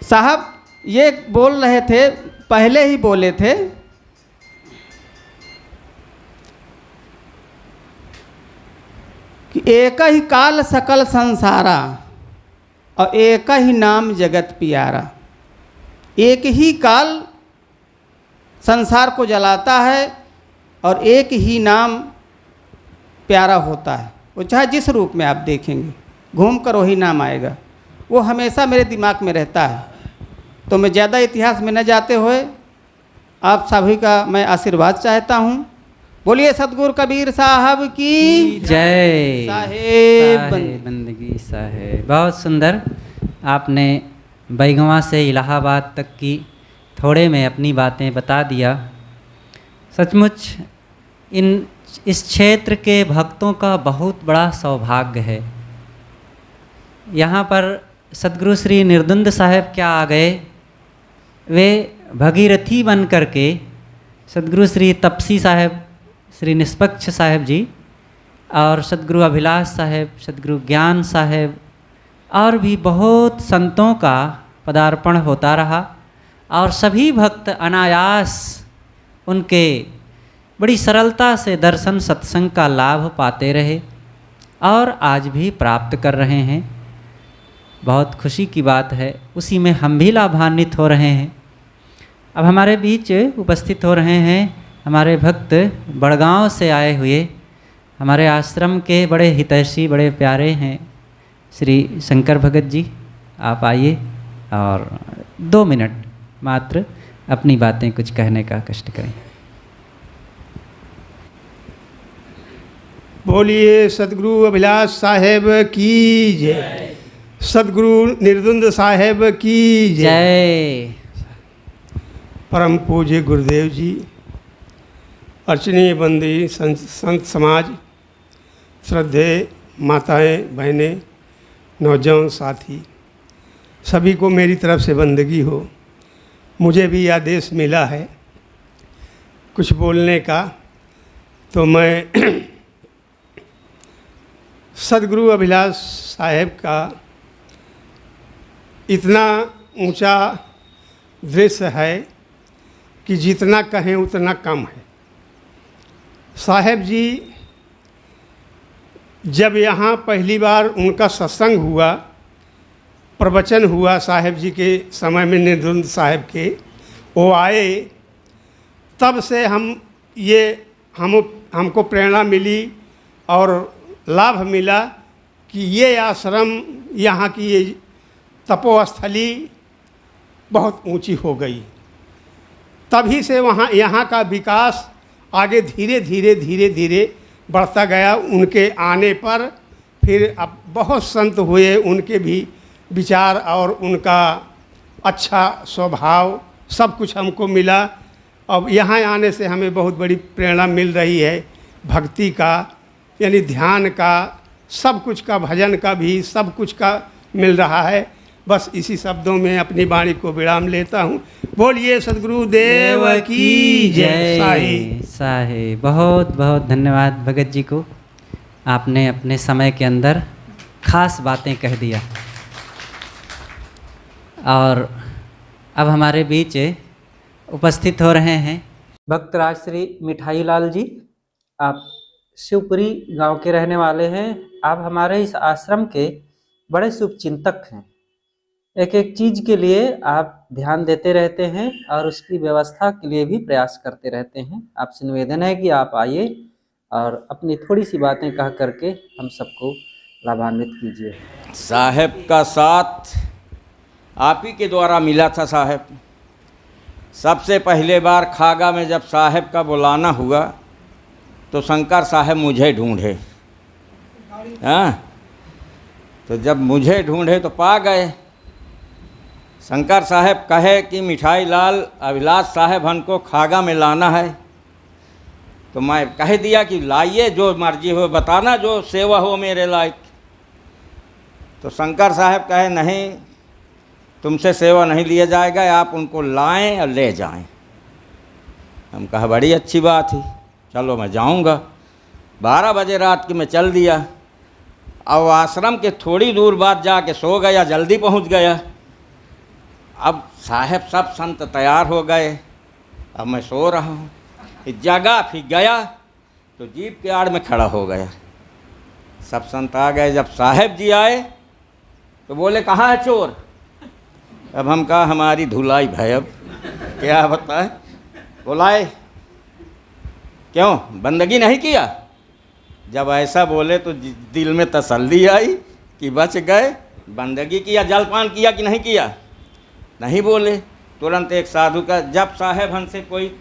Speaker 8: साहब ये बोल रहे थे, पहले ही बोले थे कि एक ही काल सकल संसारा और एक ही नाम जगत पियारा। एक ही काल संसार को जलाता है और एक ही नाम प्यारा होता है। वो चाहे जिस रूप में आप देखेंगे, घूम कर वही नाम आएगा। वो हमेशा मेरे दिमाग में रहता है। तो मैं ज़्यादा इतिहास में न जाते हुए आप सभी का मैं आशीर्वाद चाहता हूँ। बोलिए सतगुरु कबीर साहब की
Speaker 1: जय।
Speaker 8: साहेब
Speaker 1: बंदगी साहेब। बहुत सुंदर, आपने बैगवा से इलाहाबाद तक की थोड़े में अपनी बातें बता दिया। सचमुच इस क्षेत्र के भक्तों का बहुत बड़ा सौभाग्य है। यहाँ पर सतगुरु श्री निर्दुंद साहब क्या आ गए, वे भगीरथी बन करके सतगुरु श्री तपसी साहब श्री निष्पक्ष साहेब जी और सदगुरु अभिलाष साहेब, सदगुरु ज्ञान साहेब और भी बहुत संतों का पदार्पण होता रहा और सभी भक्त अनायास उनके बड़ी सरलता से दर्शन सत्संग का लाभ पाते रहे और आज भी प्राप्त कर रहे हैं। बहुत खुशी की बात है, उसी में हम भी लाभान्वित हो रहे हैं। अब हमारे बीच उपस्थित हो रहे हैं हमारे भक्त बड़गांव से आए हुए, हमारे आश्रम के बड़े हितैषी, बड़े प्यारे हैं श्री शंकर भगत जी। आप आइए और 2 मिनट मात्र अपनी बातें कुछ कहने का कष्ट करें।
Speaker 9: बोलिए सदगुरु अभिलाष साहेब की जय, सदगुरु निर्द्वंद साहेब की
Speaker 1: जय।
Speaker 9: परम पूज्य गुरुदेव जी, अर्चनीय बंदी संत समाज, श्रद्धेय माताएं, बहनें, नौजवान साथी, सभी को मेरी तरफ से बंदगी हो। मुझे भी आदेश मिला है कुछ बोलने का, तो मैं सदगुरु अभिलाष साहेब का इतना ऊंचा दृश्य है कि जितना कहें उतना कम है। साहेब जी जब यहाँ पहली बार उनका सत्संग हुआ, प्रवचन हुआ साहेब जी के समय में, निर्द्वंद साहेब के, वो आए, तब से हमको प्रेरणा मिली और लाभ मिला कि ये आश्रम, यहाँ की ये तपोस्थली बहुत ऊंची हो गई। तभी से यहाँ का विकास आगे धीरे धीरे धीरे धीरे बढ़ता गया। उनके आने पर फिर अब बहुत संत हुए, उनके भी विचार और उनका अच्छा स्वभाव सब कुछ हमको मिला। अब यहाँ आने से हमें बहुत बड़ी प्रेरणा मिल रही है, भक्ति का, यानी ध्यान का, सब कुछ का, भजन का भी, सब कुछ का मिल रहा है। बस इसी शब्दों में अपनी वाणी को विराम लेता हूँ। बोलिए सदगुरु देव की जय। साई
Speaker 1: साहे। बहुत बहुत धन्यवाद भगत जी को, आपने अपने समय के अंदर खास बातें कह दिया। और अब हमारे बीच उपस्थित हो रहे हैं भक्तराज श्री मिठाई लाल जी। आप शिवपुरी गांव के रहने वाले हैं। आप हमारे इस आश्रम के बड़े शुभचिंतक हैं। एक एक चीज़ के लिए आप ध्यान देते रहते हैं और उसकी व्यवस्था के लिए भी प्रयास करते रहते हैं। आपसे निवेदन है कि आप आइए और अपनी थोड़ी सी बातें कह करके हम सबको लाभान्वित कीजिए।
Speaker 10: साहेब का साथ आप ही के द्वारा मिला था साहेब। सबसे पहले बार खागा में जब साहेब का बुलाना हुआ तो शंकर साहब मुझे ढूंढे। हाँ, तो जब मुझे ढूंढे तो पा गए। शंकर साहब कहे कि मिठाई लाल अभिलाष साहब हमको खागा में लाना है। तो मैं कह दिया कि लाइए, जो मर्जी हो बताना, जो सेवा हो मेरे लायक। तो शंकर साहब कहे नहीं, तुमसे सेवा नहीं लिया जाएगा, आप उनको लाएं और ले जाएं। हम कहा बड़ी अच्छी बात है, चलो मैं जाऊंगा। 12 बजे रात की मैं चल दिया। अब आश्रम के थोड़ी दूर बाद जाके सो गया, जल्दी पहुंच गया। अब साहब सब संत तैयार हो गए, अब मैं सो रहा हूँ। जगह फिर गया तो जीप के आड़ में खड़ा हो गया। सब संत आ गए। जब साहब जी आए तो बोले कहाँ है चोर? अब हम कहा हमारी धुलाई भाई, अब क्या बताए। बुलाए, क्यों बंदगी नहीं किया? जब ऐसा बोले तो दिल में तसल्ली आई कि बच गए। बंदगी किया, जलपान किया कि नहीं किया? नहीं बोले। तुरंत एक साधु का, जब साहेब हमसे कोई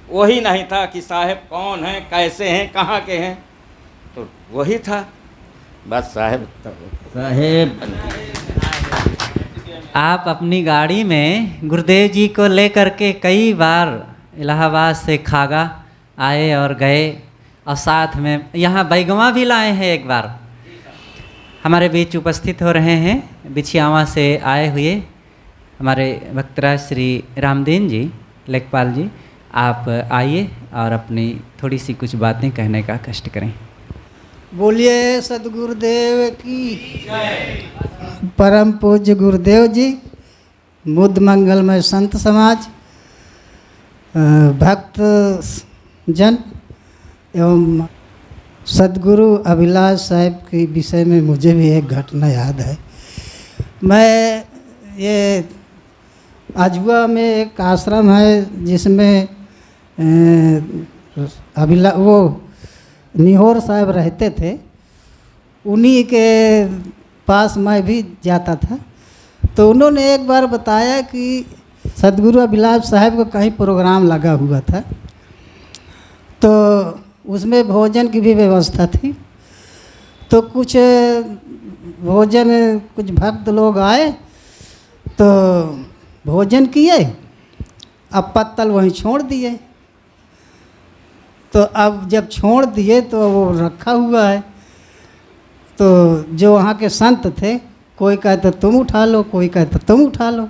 Speaker 10: वही नहीं था कि साहेब कौन हैं, कैसे हैं, कहाँ के हैं, तो वही था बस साहेब।
Speaker 1: आप अपनी गाड़ी में गुरुदेव जी को लेकर के कई बार इलाहाबाद से खागा आए और गए, और साथ में यहाँ बैगवा भी लाए हैं। एक बार हमारे बीच उपस्थित हो रहे हैं बिछियावा से आए हुए हमारे भक्तराज श्री रामदीन जी, लेखपाल जी। आप आइए और अपनी थोड़ी सी कुछ बातें कहने का कष्ट करें।
Speaker 11: बोलिए सदगुरुदेव की परम पूज्य गुरुदेव जी, बुद्ध मंगलमय संत समाज, भक्त जन एवं सदगुरु अभिलाष साहब के विषय में मुझे भी एक घटना याद है। मैं ये आजुआ में एक आश्रम है जिसमें वो निहोर साहब रहते थे, उन्हीं के पास मैं भी जाता था। तो उन्होंने एक बार बताया कि सदगुरु अभिलाष साहब को कहीं प्रोग्राम लगा हुआ था, तो उसमें भोजन की भी व्यवस्था थी। तो कुछ भक्त लोग आए तो भोजन किए, अब पत्तल वहीं छोड़ दिए। तो अब जब छोड़ दिए तो वो रखा हुआ है, तो जो वहाँ के संत थे, कोई कहता तुम उठा लो, कोई कहता तुम उठा लो,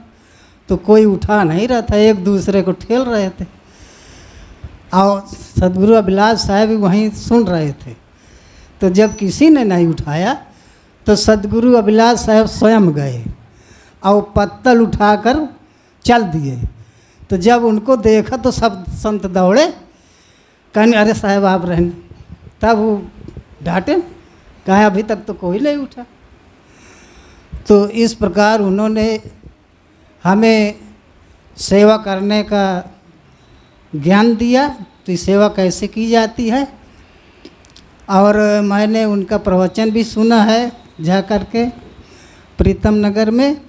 Speaker 11: तो कोई उठा नहीं रहा था, एक दूसरे को ठेल रहे थे। और सदगुरु अभिलाष साहब भी वहीं सुन रहे थे। तो जब किसी ने नहीं उठाया तो सदगुरु अभिलाष साहब स्वयं गए और पत्तल उठाकर चल दिए। तो जब उनको देखा तो सब संत दौड़े, कहने अरे साहब आप रहने। तब वो डांटे, कहा अभी तक तो कोई नहीं उठा। तो इस प्रकार उन्होंने हमें सेवा करने का ज्ञान दिया, तो सेवा कैसे की जाती है। और मैंने उनका प्रवचन भी सुना है जा कर के प्रीतम नगर में।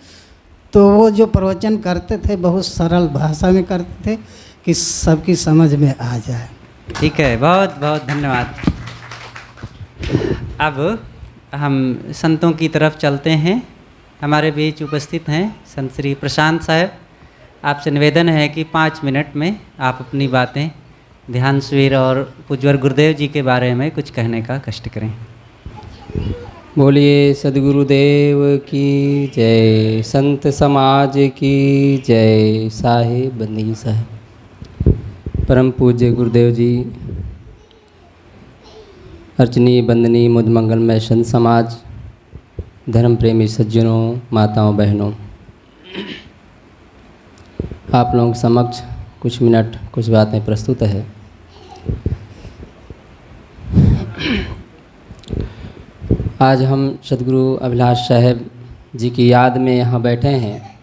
Speaker 11: तो वो जो प्रवचन करते थे बहुत सरल भाषा में करते थे कि सबकी समझ में आ जाए।
Speaker 1: ठीक है, बहुत बहुत धन्यवाद। अब हम संतों की तरफ चलते हैं। हमारे बीच उपस्थित हैं संत श्री प्रशांत साहब। आपसे निवेदन है कि 5 मिनट में आप अपनी बातें ध्यान शिविर और पूज्यवर गुरुदेव जी के बारे में कुछ कहने का कष्ट करें।
Speaker 12: बोलिए सदगुरुदेव की जय, संत समाज की जय, साहिब बंदगी साहिब। परम पूज्य गुरुदेव जी, अर्चनीय बंदनीय मुद मंगलमय संत समाज, धर्म प्रेमी सज्जनों, माताओं बहनों, आप लोगों के समक्ष कुछ मिनट कुछ बातें प्रस्तुत है। आज हम सदगुरु अभिलाष साहब जी की याद में यहाँ बैठे हैं।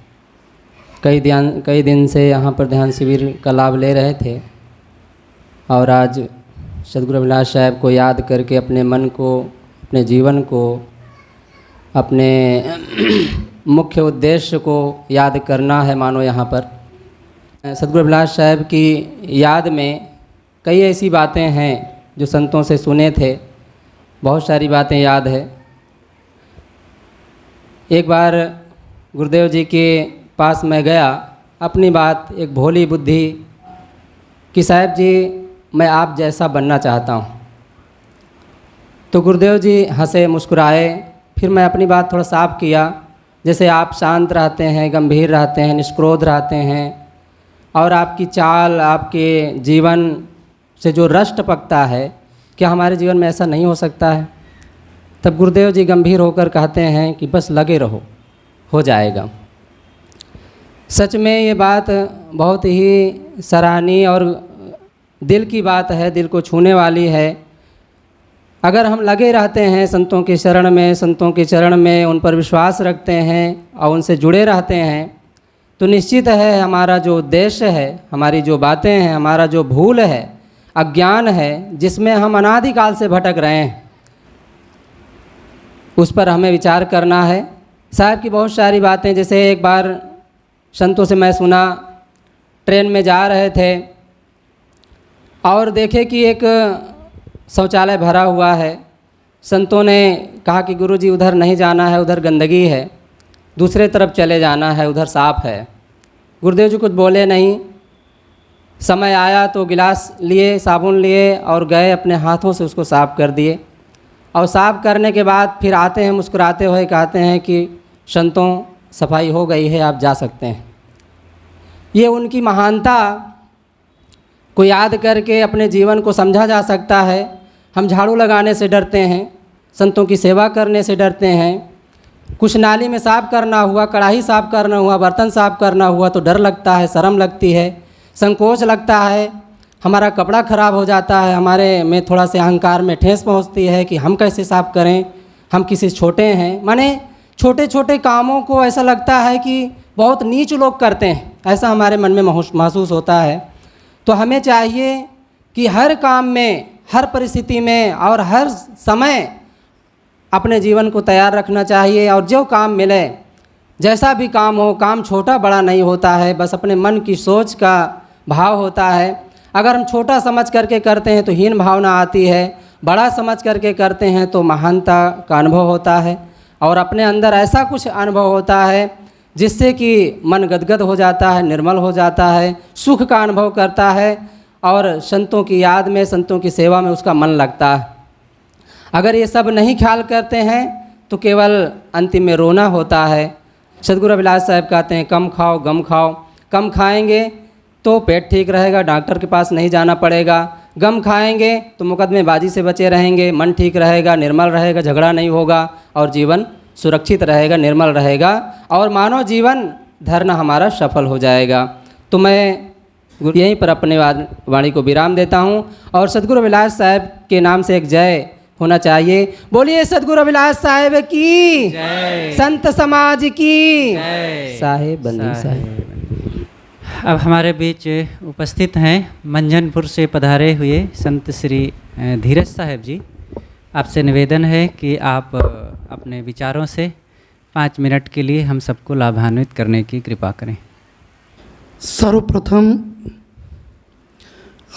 Speaker 12: कई दिन से यहाँ पर ध्यान शिविर का लाभ ले रहे थे और आज सदगुरु अभिलाष साहब को याद करके अपने मन को, अपने जीवन को, अपने मुख्य उद्देश्य को याद करना है। मानो यहाँ पर सदगुरु अभिलाष साहब की याद में कई ऐसी बातें हैं जो संतों से सुने थे, बहुत सारी बातें याद है। एक बार गुरुदेव जी के पास मैं गया, अपनी बात एक भोली बुद्धि कि साहब जी मैं आप जैसा बनना चाहता हूँ। तो गुरुदेव जी हंसे, मुस्कुराए। फिर मैं अपनी बात थोड़ा साफ किया, जैसे आप शांत रहते हैं, गंभीर रहते हैं, निष्क्रोध रहते हैं और आपकी चाल, आपके जीवन से जो रस टपकता है, क्या हमारे जीवन में ऐसा नहीं हो सकता है? तब गुरुदेव जी गंभीर होकर कहते हैं कि बस लगे रहो, हो जाएगा। सच में ये बात बहुत ही सराहनीय और दिल की बात है, दिल को छूने वाली है। अगर हम लगे रहते हैं संतों के शरण में, संतों के चरण में उन पर विश्वास रखते हैं और उनसे जुड़े रहते हैं, तो निश्चित है हमारा जो उद्देश्य है, हमारी जो बातें हैं, हमारा जो भूल है, अज्ञान है, जिसमें हम अनादिकाल से भटक रहे हैं, उस पर हमें विचार करना है। साहब की बहुत सारी बातें, जैसे एक बार संतों से मैं सुना, ट्रेन में जा रहे थे और देखे कि एक शौचालय भरा हुआ है। संतों ने कहा कि गुरुजी उधर नहीं जाना है, उधर गंदगी है, दूसरे तरफ चले जाना है, उधर साफ़ है। गुरुदेव जी कुछ बोले नहीं। समय आया तो गिलास लिए, साबुन लिए और गए, अपने हाथों से उसको साफ़ कर दिए। और साफ़ करने के बाद फिर आते हैं, मुस्कुराते हुए कहते हैं कि संतों सफाई हो गई है, आप जा सकते हैं। ये उनकी महानता को याद करके अपने जीवन को समझा जा सकता है। हम झाड़ू लगाने से डरते हैं, संतों की सेवा करने से डरते हैं। कुछ नाली में साफ़ करना हुआ, कढ़ाई साफ़ करना हुआ, बर्तन साफ़ करना हुआ तो डर लगता है, शर्म लगती है, संकोच लगता है। हमारा कपड़ा ख़राब हो जाता है, हमारे में थोड़ा से अहंकार में ठेस पहुंचती है कि हम कैसे साफ़ करें, हम किसी छोटे हैं। माने छोटे छोटे कामों को ऐसा लगता है कि बहुत नीच लोग करते हैं, ऐसा हमारे मन में महसूस होता है। तो हमें चाहिए कि हर काम में, हर परिस्थिति में और हर समय अपने जीवन को तैयार रखना चाहिए। और जो काम मिले, जैसा भी काम हो, काम छोटा बड़ा नहीं होता है, बस अपने मन की सोच का भाव होता है। अगर हम छोटा समझ करके करते हैं तो हीन भावना आती है, बड़ा समझ करके करते हैं तो महानता का अनुभव होता है। और अपने अंदर ऐसा कुछ अनुभव होता है जिससे कि मन गदगद हो जाता है, निर्मल हो जाता है, सुख का अनुभव करता है और संतों की याद में, संतों की सेवा में उसका मन लगता है। अगर ये सब नहीं ख्याल करते हैं तो केवल अंतिम में रोना होता है। सदगुरु अभिलाष साहब कहते हैं कम खाओ गम खाओ। कम खाएंगे तो पेट ठीक रहेगा, डॉक्टर के पास नहीं जाना पड़ेगा। गम खाएंगे तो मुकदमेबाजी से बचे रहेंगे, मन ठीक रहेगा, निर्मल रहेगा, झगड़ा नहीं होगा और जीवन सुरक्षित रहेगा, निर्मल रहेगा और मानव जीवन धरना हमारा सफल हो जाएगा। तो मैं यहीं पर अपने वाणी को विराम देता हूँ और सदगुरु अभिलाष साहब के नाम से एक जय होना चाहिए। बोलिए सदगुरु अभिलाष साहब की जय, संत समाज की जय, साहेब बंदी साहेब।
Speaker 1: अब हमारे बीच उपस्थित हैं मंझनपुर से पधारे हुए संत श्री धीरज साहब जी। आपसे निवेदन है कि आप अपने विचारों से 5 मिनट के लिए हम सबको लाभान्वित करने की कृपा करें।
Speaker 13: सर्वप्रथम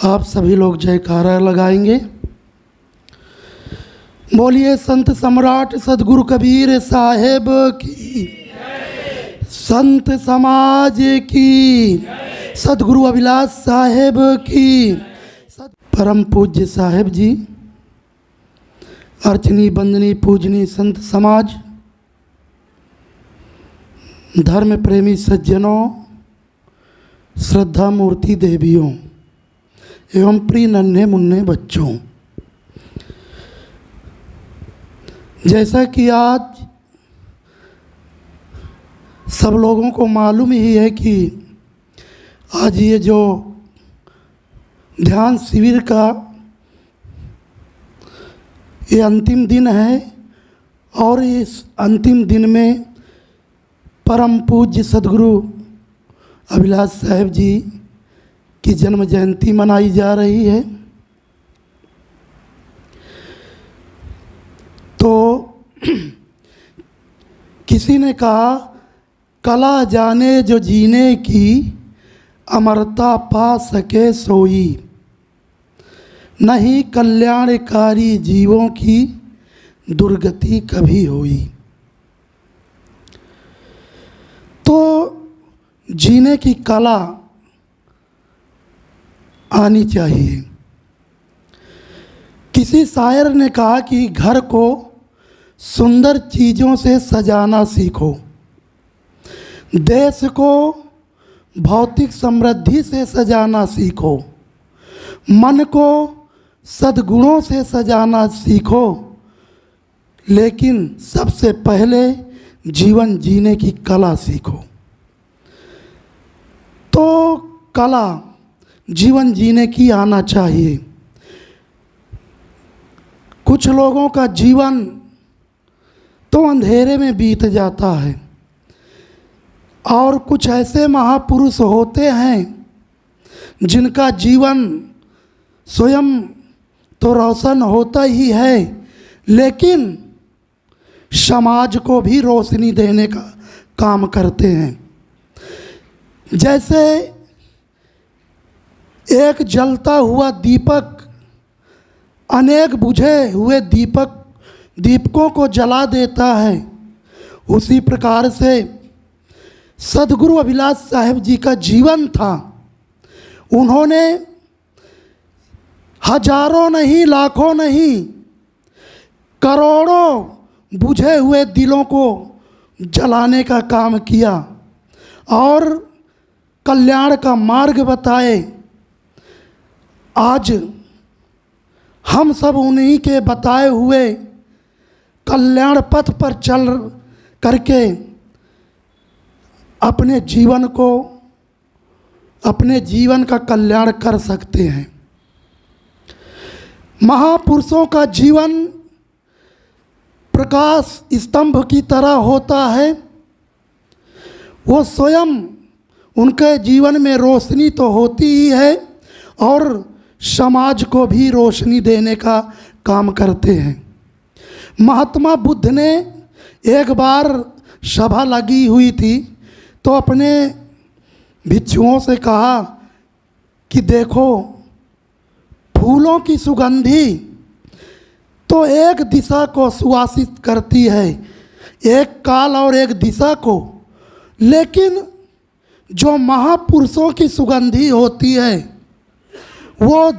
Speaker 13: आप सभी लोग जयकारा लगाएंगे। बोलिए संत सम्राट सदगुरु कबीर साहेब की, संत समाज की, सदगुरु अभिलाष साहेब की। परम पूज्य साहेब जी, अर्चनी बंदनी पूजनी संत समाज, धर्म प्रेमी सज्जनों, श्रद्धा मूर्ति देवियों एवं प्रिय नन्हे मुन्ने बच्चों, जैसा कि आज सब लोगों को मालूम ही है कि आज ये जो ध्यान शिविर का ये अंतिम दिन है और इस अंतिम दिन में परम पूज्य सदगुरु अभिलाष साहेब जी की जन्म जयंती मनाई जा रही है। तो किसी ने कहा कला जाने जो जीने की, अमरता पा सके सोई, नहीं कल्याणकारी जीवों की दुर्गति कभी हुई। तो जीने की कला आनी चाहिए। किसी शायर ने कहा कि घर को सुंदर चीज़ों से सजाना सीखो, देश को भौतिक समृद्धि से सजाना सीखो, मन को सद्गुणों से सजाना सीखो, लेकिन सबसे पहले जीवन जीने की कला सीखो। तो कला जीवन जीने की आना चाहिए। कुछ लोगों का जीवन तो अंधेरे में बीत जाता है और कुछ ऐसे महापुरुष होते हैं जिनका जीवन स्वयं तो रोशन होता ही है, लेकिन समाज को भी रोशनी देने का काम करते हैं। जैसे एक जलता हुआ दीपक अनेक बुझे हुए दीपकों को जला देता है, उसी प्रकार से सदगुरु अभिलाष साहेब जी का जीवन था। उन्होंने हजारों नहीं, लाखों नहीं, करोड़ों बुझे हुए दिलों को जलाने का काम किया और कल्याण का मार्ग बताए। आज हम सब उन्हीं के बताए हुए कल्याण पथ पर चल करके अपने जीवन का कल्याण कर सकते हैं। महापुरुषों का जीवन प्रकाश स्तंभ की तरह होता है। वो स्वयं उनके जीवन में रोशनी तो होती ही है और समाज को भी रोशनी देने का काम करते हैं। महात्मा बुद्ध ने एक बार सभा लगी हुई थी तो अपने भिक्षुओं से कहा कि देखो, फूलों की सुगंधी तो एक दिशा को सुवासित करती है, एक काल और एक दिशा को, लेकिन जो महापुरुषों की सुगंधी होती है वो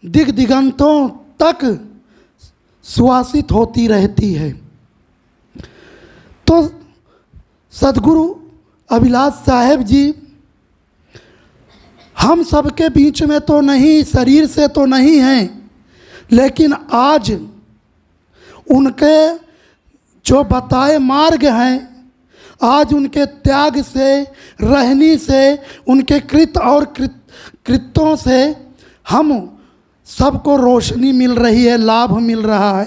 Speaker 13: दिगंतों तक सुवासित होती रहती है। तो सद्गुरु अभिलाष साहेब जी हम सबके बीच में तो नहीं, शरीर से तो नहीं हैं, लेकिन आज उनके जो बताए मार्ग हैं, आज उनके त्याग से, रहनी से, उनके कृत और कृत्यों से हम सबको रोशनी मिल रही है, लाभ मिल रहा है।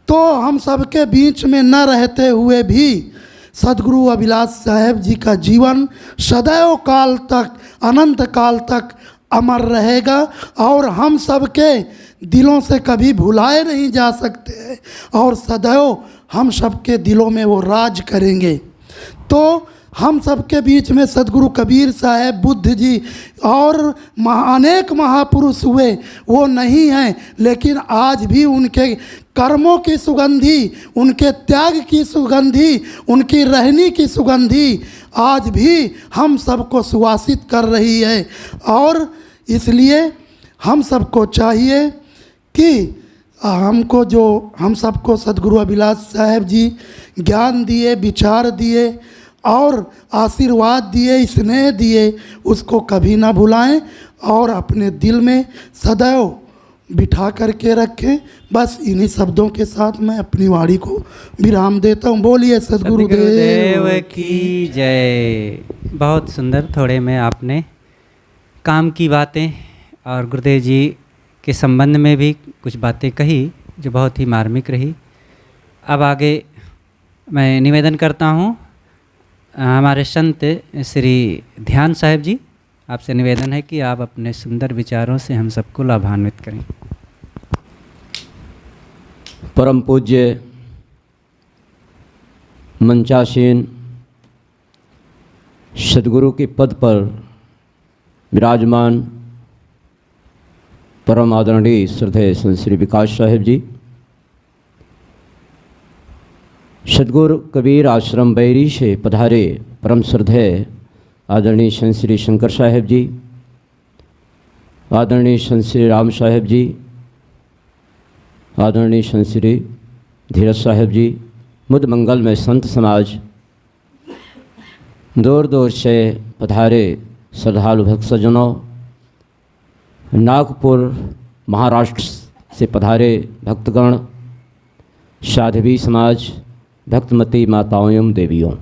Speaker 13: तो हम सबके बीच में न रहते हुए भी सद्गुरु अभिलाष साहेब जी का जीवन सदैव काल तक, अनंत काल तक अमर रहेगा और हम सबके दिलों से कभी भुलाए नहीं जा सकते हैं और सदैव हम सबके दिलों में वो राज करेंगे। तो हम सबके बीच में सद्गुरु कबीर साहेब, बुद्ध जी और अनेक महापुरुष हुए, वो नहीं हैं, लेकिन आज भी उनके कर्मों की सुगंधी, उनके त्याग की सुगंधी, उनकी रहनी की सुगंधी आज भी हम सबको सुवासित कर रही है। और इसलिए हम सबको चाहिए कि हम सबको सद्गुरु अभिलाष साहेब जी ज्ञान दिए, विचार दिए और आशीर्वाद दिए, स्नेह दिए, उसको कभी ना भुलाएं और अपने दिल में सदैव बिठा करके रखें। बस इन्हीं शब्दों के साथ मैं अपनी वाणी को विराम देता हूँ। बोलिए सद्गुरुदेव
Speaker 1: की जय। बहुत सुंदर, थोड़े में आपने काम की बातें और गुरुदेव जी के संबंध में भी कुछ बातें कही जो बहुत ही मार्मिक रही। अब आगे मैं निवेदन करता हूँ हमारे संत श्री ध्यान साहेब जी, आपसे निवेदन है कि आप अपने सुंदर विचारों से हम सबको लाभान्वित करें।
Speaker 14: परम पूज्य मंचासीन सद्गुरु के पद पर विराजमान परम आदरणीय श्रद्धेय संत श्री विकास साहेब जी, सद्गुरु कबीर आश्रम बैरी से पधारे परम श्रद्धेय आदरणीय संत श्री शंकर साहेब जी, आदरणीय संत श्री राम साहेब जी, आदरणीय संत श्री धीरज साहेब जी, मुद मंगल में संत समाज, दूर दूर से पधारे श्रद्धालु भक्त सज्जनों, नागपुर महाराष्ट्र से पधारे भक्तगण, साध्वी समाज, भक्तमती माताओं एवं देवियों,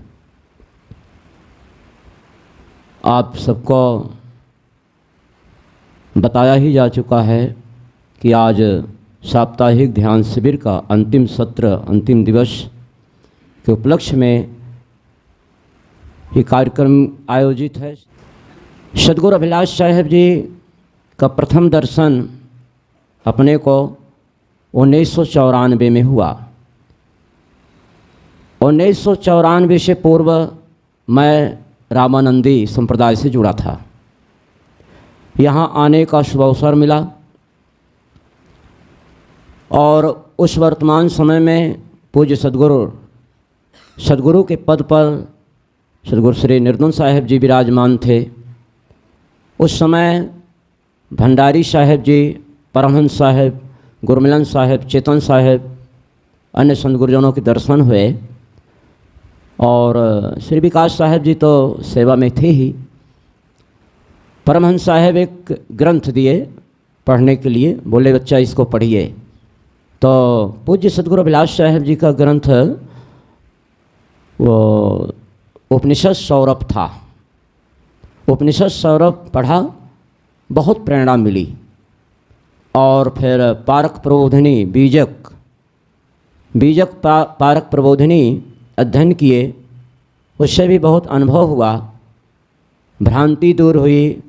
Speaker 14: आप सबको बताया ही जा चुका है कि आज साप्ताहिक ध्यान शिविर का अंतिम सत्र, अंतिम दिवस के उपलक्ष्य में ये कार्यक्रम आयोजित है। सद्गुरु अभिलाष साहेब जी का प्रथम दर्शन अपने को 1994 में हुआ। 1994 से पूर्व मैं रामानंदी संप्रदाय से जुड़ा था। यहाँ आने का शुभ अवसर मिला और उस वर्तमान समय में पूज्य सद्गुरु के पद पर सद्गुरु श्री निर्धुन साहेब जी विराजमान थे। उस समय भंडारी साहेब जी, परमहंस साहेब, गुरमिलन साहेब, चेतन साहेब, अन्य संत गुरुजनों के दर्शन हुए और श्री विकास साहेब जी तो सेवा में थे ही। परमहंस साहेब एक ग्रंथ दिए पढ़ने के लिए, बोले बच्चा इसको पढ़िए। तो पूज्य सदगुरु अभिलाष साहब जी का ग्रंथ वो उपनिषद सौरभ था। उपनिषद सौरभ पढ़ा, बहुत प्रेरणा मिली। और फिर पारक प्रबोधिनी बीजक पारक प्रबोधिनी अध्ययन किए, उससे भी बहुत अनुभव हुआ, भ्रांति दूर हुई।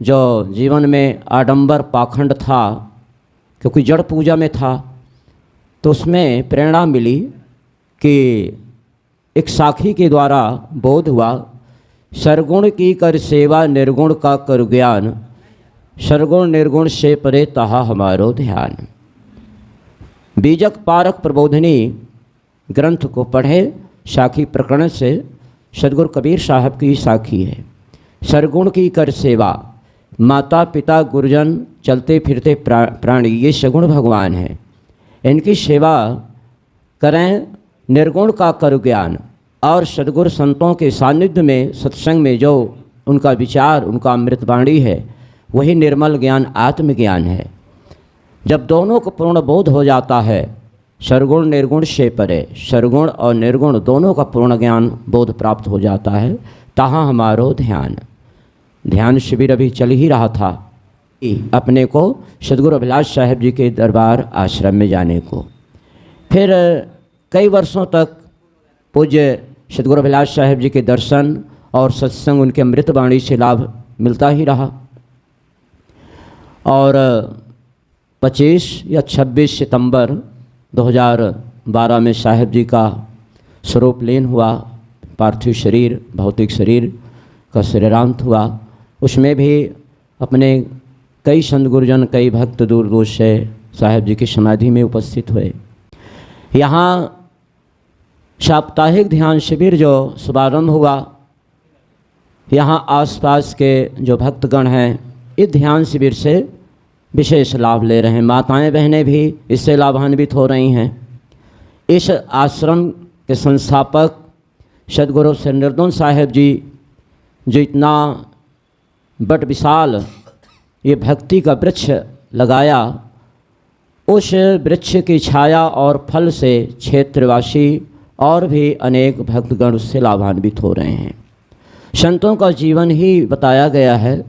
Speaker 14: जो जीवन में आडंबर पाखंड था, क्योंकि जड़ पूजा में था, तो उसमें प्रेरणा मिली कि एक साखी के द्वारा बोध हुआ, सरगुण की कर सेवा निर्गुण का कर ज्ञान, सरगुण निर्गुण से परे तहा हमारो ध्यान। बीजक पारक प्रबोधिनी ग्रंथ को पढ़े, साखी प्रकरण से सदगुरु कबीर साहब की साखी है। सरगुण की कर सेवा, माता पिता गुरुजन चलते फिरते प्राणी, ये सगुण भगवान हैं, इनकी सेवा करें। निर्गुण का कर ज्ञान, और सदगुरु संतों के सानिध्य में सत्संग में जो उनका विचार, उनका अमृतवाणी है, वही निर्मल ज्ञान आत्मज्ञान है। जब दोनों को पूर्ण बोध हो जाता है, सरगुण निर्गुण से परे, सरगुण और निर्गुण दोनों का पूर्ण ज्ञान बोध प्राप्त हो जाता है, तहाँ हमारो ध्यान शिविर अभी चल ही रहा था अपने को सदगुरु अभिलाष साहब जी के दरबार आश्रम में जाने को। फिर कई वर्षों तक पूज्य सदगुरु अभिलाष साहब जी के दर्शन और सत्संग, उनके अमृतवाणी से लाभ मिलता ही रहा। और 25 या 26 सितंबर 2012 में साहब जी का स्वरूप लीन हुआ, पार्थिव शरीर, भौतिक शरीर का शरीरांत हुआ। उसमें भी अपने कई संत गुरुजन, कई भक्त दूर दूर से साहब जी की समाधि में उपस्थित हुए। यहाँ साप्ताहिक ध्यान शिविर जो शुभारंभ हुआ, यहाँ आसपास के जो भक्तगण हैं इस ध्यान शिविर से विशेष लाभ ले रहे हैं। माताएं बहनें भी इससे लाभान्वित हो रही हैं। इस आश्रम के संस्थापक सदगुरु श्री निर्दोन साहब जी, जो इतना बट विशाल ये भक्ति का वृक्ष लगाया, उस वृक्ष की छाया और फल से क्षेत्रवासी और भी अनेक भक्तगण उससे लाभान्वित हो रहे हैं। संतों का जीवन ही बताया गया है।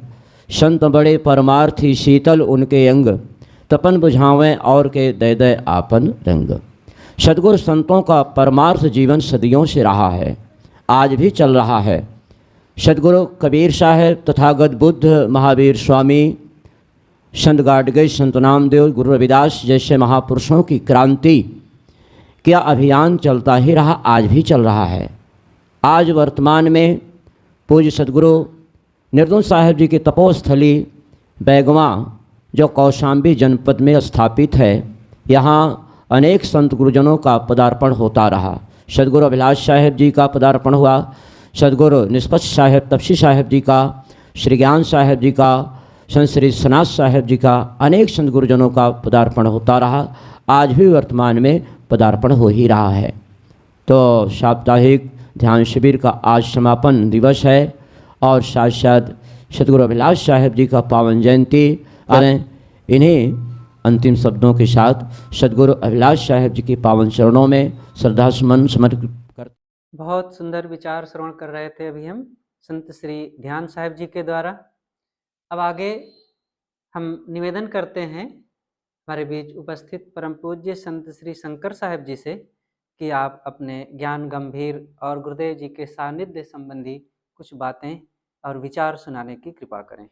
Speaker 14: संत बड़े परमार्थी, शीतल उनके अंग, तपन बुझावें और के दे दे आपन रंग। सदगुरु संतों का परमार्थ जीवन सदियों से रहा है, आज भी चल रहा है। सदगुरु कबीर साहब, तथागत बुद्ध, महावीर स्वामी, संत गाडगे, संत नामदेव, गुरु रविदास जैसे महापुरुषों की क्रांति क्या अभियान चलता ही रहा, आज भी चल रहा है। आज वर्तमान में पूज्य सदगुरु निर्दोन साहब जी की तपोस्थली बैगवा, जो कौशाम्बी जनपद में स्थापित है, यहाँ अनेक संत गुरुजनों का पदार्पण होता रहा। सदगुरु अभिलाष साहब जी का पदार्पण हुआ, सदगुरु निष्पक्ष साहब तपसी साहब जी का, श्री ज्ञान साहब जी का, संत श्री सनाथ साहब जी का, अनेक संत गुरुजनों का पदार्पण होता रहा। आज भी वर्तमान में पदार्पण हो ही रहा है। तो साप्ताहिक ध्यान शिविर का आज समापन दिवस है और साथ साथ सदगुरु अभिलाष साहब जी का पावन जयंती करें। इन्हीं अंतिम शब्दों के साथ सदगुरु अभिलाष साहब जी के पावन चरणों में श्रद्धा सुमन समर्पित कर।
Speaker 1: बहुत सुंदर विचार श्रवण कर रहे थे अभी हम संत श्री ध्यान साहब जी के द्वारा। अब आगे हम निवेदन करते हैं हमारे बीच उपस्थित परम पूज्य संत श्री शंकर साहब जी से कि आप अपने ज्ञान गंभीर और गुरुदेव जी के सानिध्य संबंधी कुछ बातें और विचार सुनाने की कृपा करें।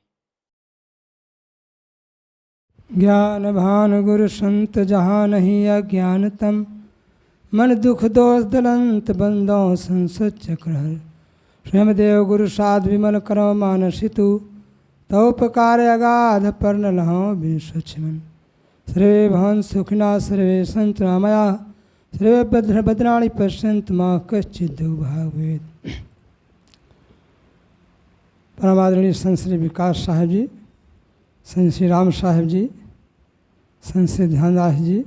Speaker 15: ज्ञान भान गुरु संत जहाँ नहीं अज्ञानतम, मन दुख दोष दलंत बंदों संसद चक्रहर। स्वयं देव गुरु साध विमल करम मानसितु, तो उपकार अगाध पर न लहो बिन स्वच्छ मन। सर्वे भवन सुखिना सर्वे संत रामया, सर्वे भद्राणि पश्यंत माँ कश्चित् दुर्भाग्येत। परमादरणीय संत श्री विकास साहब जी, संत श्री राम साहब जी, संत श्री ध्यानदास जी,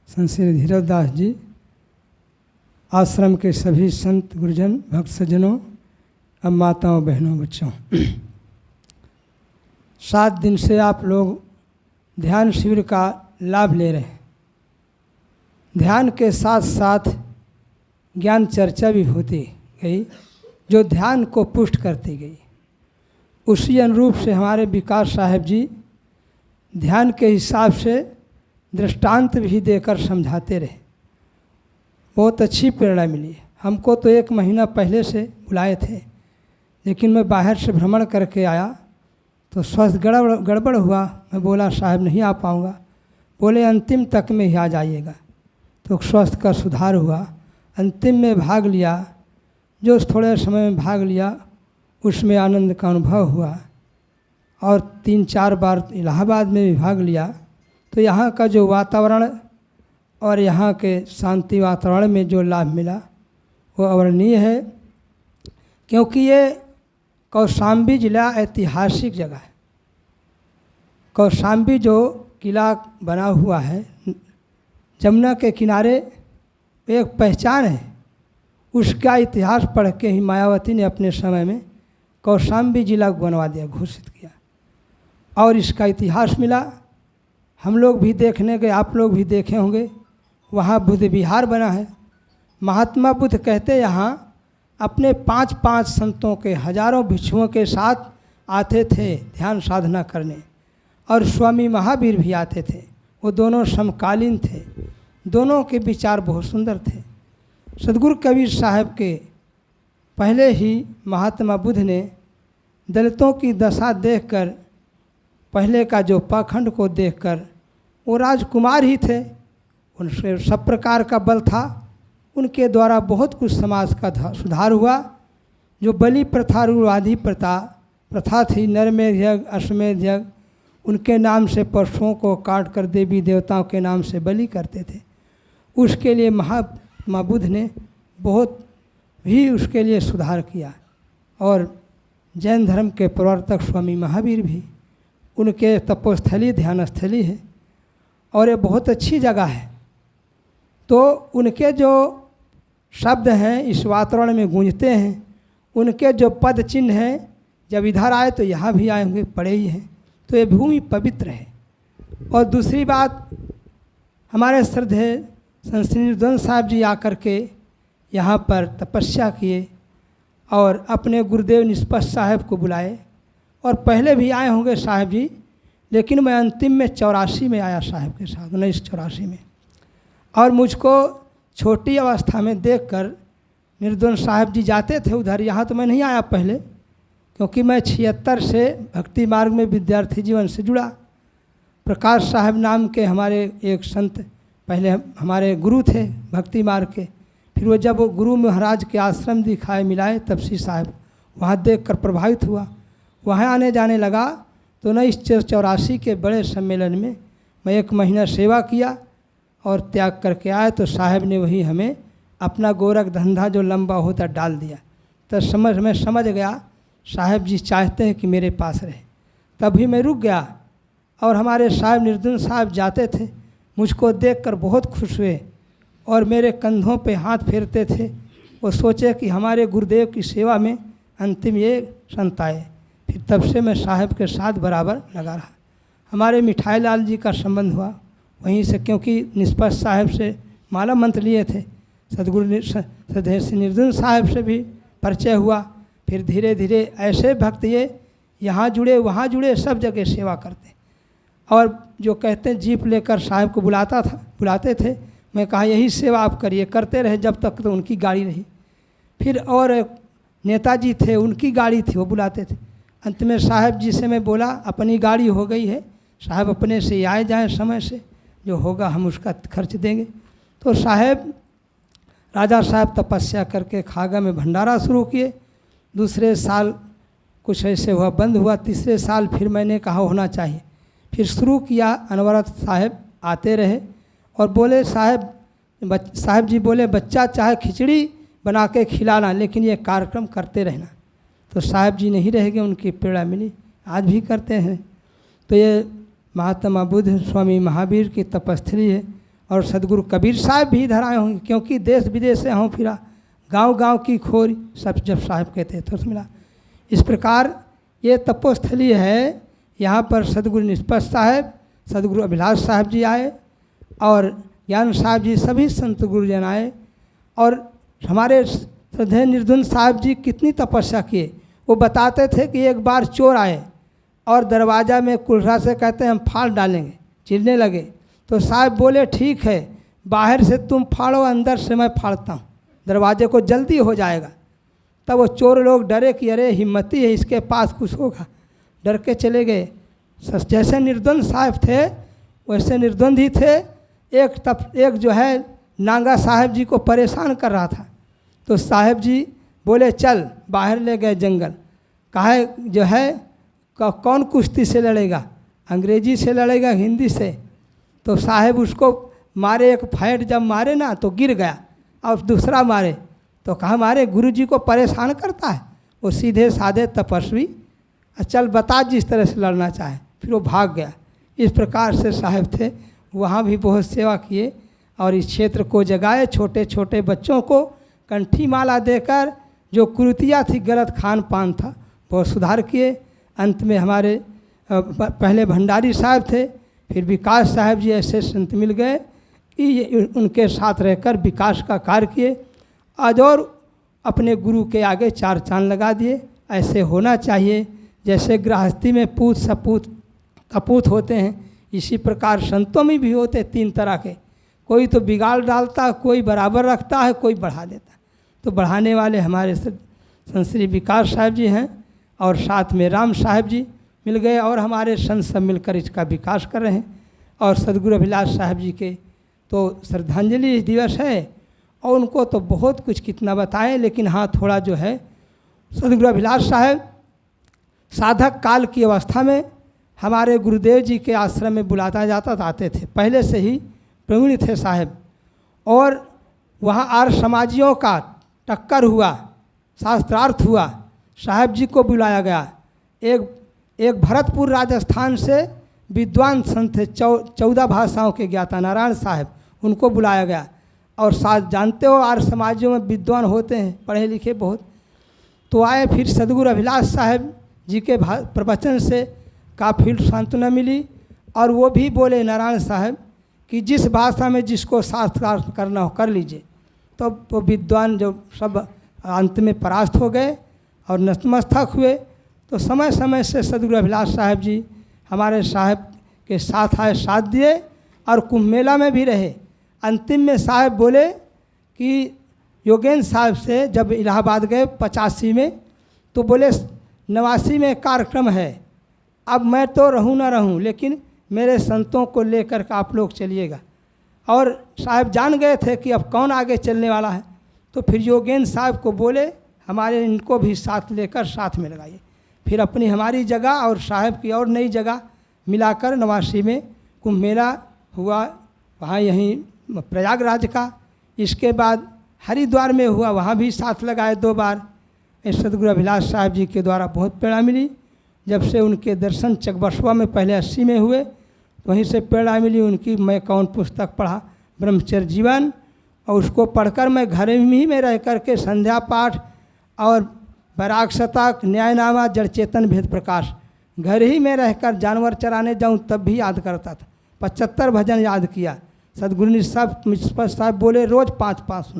Speaker 15: संत श्री धीरज दास जी, आश्रम के सभी संत गुरुजन भक्त सज्जनों, अब माताओं बहनों बच्चों, 7 दिन से आप लोग ध्यान शिविर का लाभ ले रहे हैं। ध्यान के साथ साथ ज्ञान चर्चा भी होती गई जो ध्यान को पुष्ट करती गई। उसी अनुरूप से हमारे विकास साहब जी ध्यान के हिसाब से दृष्टांत भी देकर समझाते रहे। बहुत अच्छी प्रेरणा मिली। हमको तो 1 महीना पहले से बुलाए थे, लेकिन मैं बाहर से भ्रमण करके आया तो स्वास्थ्य गड़बड़ हुआ। मैं बोला साहब नहीं आ पाऊँगा। बोले अंतिम तक में ही आ जाइएगा। तो स्वास्थ्य का सुधार हुआ। अंतिम में भाग लिया। जो थोड़े समय में भाग लिया उसमें आनंद का अनुभव हुआ। और 3-4 बार इलाहाबाद में भी भाग लिया। तो यहाँ का जो वातावरण और यहाँ के शांति वातावरण में जो लाभ मिला वो अवर्णनीय है। क्योंकि ये कौशाम्बी जिला ऐतिहासिक जगह है। कौशाम्बी जो किला बना हुआ है जमुना के किनारे, एक पहचान है। उसका इतिहास पढ़ के ही मायावती ने अपने समय में कौशाम्बी जिला बनवा दिया, घोषित किया। और इसका इतिहास मिला। हम लोग भी देखने गए, आप लोग भी देखे होंगे। वहाँ बुद्ध विहार बना है। महात्मा बुद्ध कहते यहाँ अपने 5-5 संतों के, हजारों भिक्षुओं के साथ आते थे ध्यान साधना करने। और स्वामी महावीर भी आते थे। वो दोनों समकालीन थे। दोनों के विचार बहुत सुंदर थे। सदगुरु कबीर साहब के पहले ही महात्मा बुद्ध ने दलितों की दशा देखकर, पहले का जो पाखंड को देखकर, वो राजकुमार ही थे, उनसे सब प्रकार का बल था। उनके द्वारा बहुत कुछ समाज का सुधार हुआ। जो बलि प्रथा, रूढ़वादी प्रथा थी, नरमेध यज्ञ, अश्वमेध यज्ञ, उनके नाम से पशुओं को काट कर देवी देवताओं के नाम से बलि करते थे। उसके लिए महात्मा बुद्ध ने बहुत भी उसके लिए सुधार किया। और जैन धर्म के प्रवर्तक स्वामी महावीर भी, उनके तपोस्थली ध्यान स्थली है और ये बहुत अच्छी जगह है। तो उनके जो शब्द हैं इस वातावरण में गूंजते हैं। उनके जो पद चिन्ह हैं, जब इधर आए तो यहाँ भी आए होंगे, पड़े ही हैं। तो ये भूमि पवित्र है। और दूसरी बात, हमारे श्रद्धेय संत श्री निर्धन साहब जी आकर के यहाँ पर तपस्या किए और अपने गुरुदेव निष्पक्ष साहब को बुलाए। और पहले भी आए होंगे साहब जी, लेकिन मैं अंतिम में 84 में आया साहब के साथ, 1984 में। और मुझको छोटी अवस्था में देखकर निर्धन साहब जी जाते थे उधर। यहाँ तो मैं नहीं आया पहले, क्योंकि मैं 76 से भक्ति मार्ग में विद्यार्थी जीवन से जुड़ा। प्रकाश साहब नाम के हमारे एक संत पहले हमारे गुरु थे भक्ति मार्ग के। फिर वो जब वो गुरु महाराज के आश्रम दिखाए मिलाए, तपसी साहब, वहाँ देखकर प्रभावित हुआ। वहाँ आने जाने लगा। तो 1984 के बड़े सम्मेलन में मैं 1 महीना सेवा किया और त्याग करके आया। तो साहब ने वही हमें अपना गोरख धंधा जो लंबा होता डाल दिया। तो मैं समझ गया साहब जी चाहते हैं कि मेरे पास रहे। तभी मैं रुक गया। और हमारे साहब निर्धन साहब जाते थे, मुझको देखकर बहुत खुश हुए और मेरे कंधों पे हाथ फेरते थे। वो सोचे कि हमारे गुरुदेव की सेवा में अंतिम ये संत आए। फिर तब से मैं साहब के साथ बराबर लगा रहा। हमारे मिठाई लाल जी का संबंध हुआ वहीं से, क्योंकि निष्पक्ष साहब से माला मंत्र लिए थे। सदगुरु श्री निर्धन साहब से भी परिचय हुआ। फिर धीरे धीरे ऐसे भक्त ये यहाँ जुड़े वहाँ जुड़े, सब जगह सेवा करते। और जो कहते हैं जीप लेकर साहब को बुलाते थे। मैं कहा यही सेवा आप करिए, करते रहे जब तक तो उनकी गाड़ी रही। फिर और नेताजी थे, उनकी गाड़ी थी, वो बुलाते थे। अंत में साहब जी से मैं बोला अपनी गाड़ी हो गई है, साहब अपने से आए जाएं, समय से जो होगा हम उसका खर्च देंगे। तो साहब राजा साहब तपस्या करके खागा में भंडारा शुरू किए। दूसरे साल कुछ ऐसे हुआ, बंद हुआ। तीसरे साल फिर मैंने कहा होना चाहिए, फिर शुरू किया। अनवरत साहब आते रहे और बोले साहब जी बोले बच्चा चाहे खिचड़ी बना के खिलाना, लेकिन ये कार्यक्रम करते रहना। तो साहब जी नहीं रह गए, उनकी प्रेरणा मिली, आज भी करते हैं। तो ये महात्मा बुद्ध स्वामी महावीर की तपस्थली है। और सदगुरु कबीर साहब भी इधर आए होंगे, क्योंकि देश विदेश से हूँ फिरा, गांव-गांव की खोरी सब जब साहब कहते तो मिला। इस प्रकार ये तपोस्थली है। यहाँ पर सदगुरु निष्पक्ष साहब, सदगुरु अभिलाष साहब जी आए और ज्ञान साहब जी, सभी संत गुरुजन आए। और हमारे श्रद्धेय निर्धुन साहब जी कितनी तपस्या किए। वो बताते थे कि एक बार चोर आए और दरवाज़ा में कुल्हाड़ा से कहते हैं हम फाड़ डालेंगे, चिढ़ने लगे। तो साहब बोले ठीक है, बाहर से तुम फाड़ो, अंदर से मैं फाड़ता हूँ, दरवाजे को जल्दी हो जाएगा। तब वो चोर लोग डरे कि अरे हिम्मती है, इसके पास कुछ होगा, डर के चले गए। जैसे निर्द्वंद साहब थे वैसे निर्द्वंद ही थे। एक जो है नांगा साहब जी को परेशान कर रहा था, तो साहब जी बोले चल, बाहर ले गए जंगल। कहा जो है कौन कुश्ती से लड़ेगा, अंग्रेजी से लड़ेगा हिंदी से। तो साहब उसको मारे, एक फाइट जब मारे ना तो गिर गया और दूसरा मारे तो कहा हमारे गुरुजी को परेशान करता है। वो सीधे साधे तपस्वी, चल बता जिस तरह से लड़ना चाहे। फिर वो भाग गया। इस प्रकार से साहब थे, वहाँ भी बहुत सेवा किए और इस क्षेत्र को जगाए। छोटे छोटे बच्चों को कंठी माला देकर जो कुरीतियाँ थी, गलत खान पान था, बहुत सुधार किए। अंत में हमारे पहले भंडारी साहब थे, फिर विकास साहब जी ऐसे संत मिल गए कि उनके साथ रहकर विकास का कार्य किए। आज और अपने गुरु के आगे चार चांद लगा दिए। ऐसे होना चाहिए। जैसे गृहस्थी में पूत सपूत कपूत होते हैं, इसी प्रकार संतों में भी होते तीन तरह के। कोई तो बिगाड़ डालता है, कोई बराबर रखता है, कोई बढ़ा देता है। तो बढ़ाने वाले हमारे संत श्री विकास साहब जी हैं और साथ में राम साहब जी मिल गए और हमारे संत सब मिलकर इसका विकास कर रहे हैं। और सदगुरु अभिलाष साहब जी के तो श्रद्धांजलि दिवस है और उनको तो बहुत कुछ कितना बताएं, लेकिन हाँ थोड़ा जो है सदगुरु अभिलाष साहब साधक काल की अवस्था में हमारे गुरुदेव जी के आश्रम में बुलाता जाता आते थे। पहले से ही प्रवीण थे साहब। और वहाँ आर्य समाजियों का टक्कर हुआ, शास्त्रार्थ हुआ, साहब जी को बुलाया गया। एक भरतपुर राजस्थान से विद्वान संत थे, 14 भाषाओं के ज्ञाता नारायण साहब, उनको बुलाया गया। और साथ जानते हो आर्य समाजियों में विद्वान होते हैं, पढ़े लिखे बहुत। तो आए, फिर सदगुरु अभिलाष साहब जी के प्रवचन से काफ़ी सांत्वना मिली। और वो भी बोले नारायण साहब कि जिस भाषा में जिसको शास्त्रार्थ करना हो कर लीजिए। तो वो विद्वान जो सब अंत में परास्त हो गए और नतमस्तक हुए। तो समय समय से सदगुरु अभिलाष साहब जी हमारे साहब के साथ आए, साथ दिए और कुंभ मेला में भी रहे। अंतिम में साहब बोले कि योगेंद्र साहब से जब इलाहाबाद गए 85 में, तो बोले 89 में कार्यक्रम है, अब मैं तो रहूँ ना रहूँ, लेकिन मेरे संतों को लेकर के आप लोग चलिएगा। और साहब जान गए थे कि अब कौन आगे चलने वाला है। तो फिर योगेंद्र साहब को बोले हमारे इनको भी साथ लेकर साथ में लगाइए। फिर अपनी हमारी जगह और साहब की और नई जगह मिलाकर 89 में कुंभ मेला हुआ, वहाँ यहीं प्रयागराज का। इसके बाद हरिद्वार में हुआ, वहाँ भी साथ लगाए 2 बार। इस सदगुरु अभिलाष साहब जी के द्वारा बहुत प्रेरणा मिली। जब से उनके दर्शन चकबसवा में पहले 80 में हुए, वहीं से प्रेरणा मिली उनकी। मैं कौन पुस्तक पढ़ा, ब्रह्मचर्य जीवन, और उसको पढ़कर मैं घर ही में रह कर के संध्या पाठ और बैराग शतक, न्यायनामा, जड़ चेतन भेद प्रकाश, घर ही में रहकर जानवर चराने जाऊं तब भी याद करता था। 75 भजन याद किया। सदगुरु साहब बोले रोज़ 5-5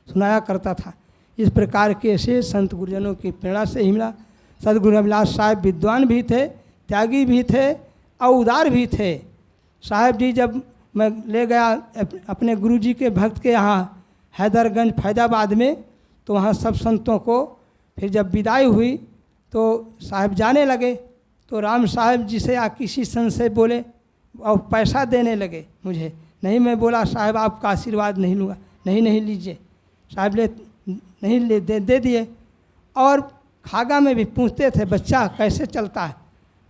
Speaker 15: सुनाया करता था। इस प्रकार के ऐसे संत गुरुजनों की प्रेरणा से ही मिला। सदगुरु अभिलाष साहब विद्वान भी थे, त्यागी भी थे और उदार भी थे। साहब जी जब मैं ले गया अपने गुरुजी के भक्त के यहाँ हैदरगंज फैजाबाद में, तो वहाँ सब संतों को फिर जब विदाई हुई तो साहब जाने लगे। तो राम साहब जी से या किसी संत से बोले और पैसा देने लगे मुझे। नहीं, मैं बोला साहब आपका आशीर्वाद नहीं लूँगा। नहीं लीजिए। साहब ले दे दिए। और खागा में भी पूछते थे बच्चा कैसे चलता है।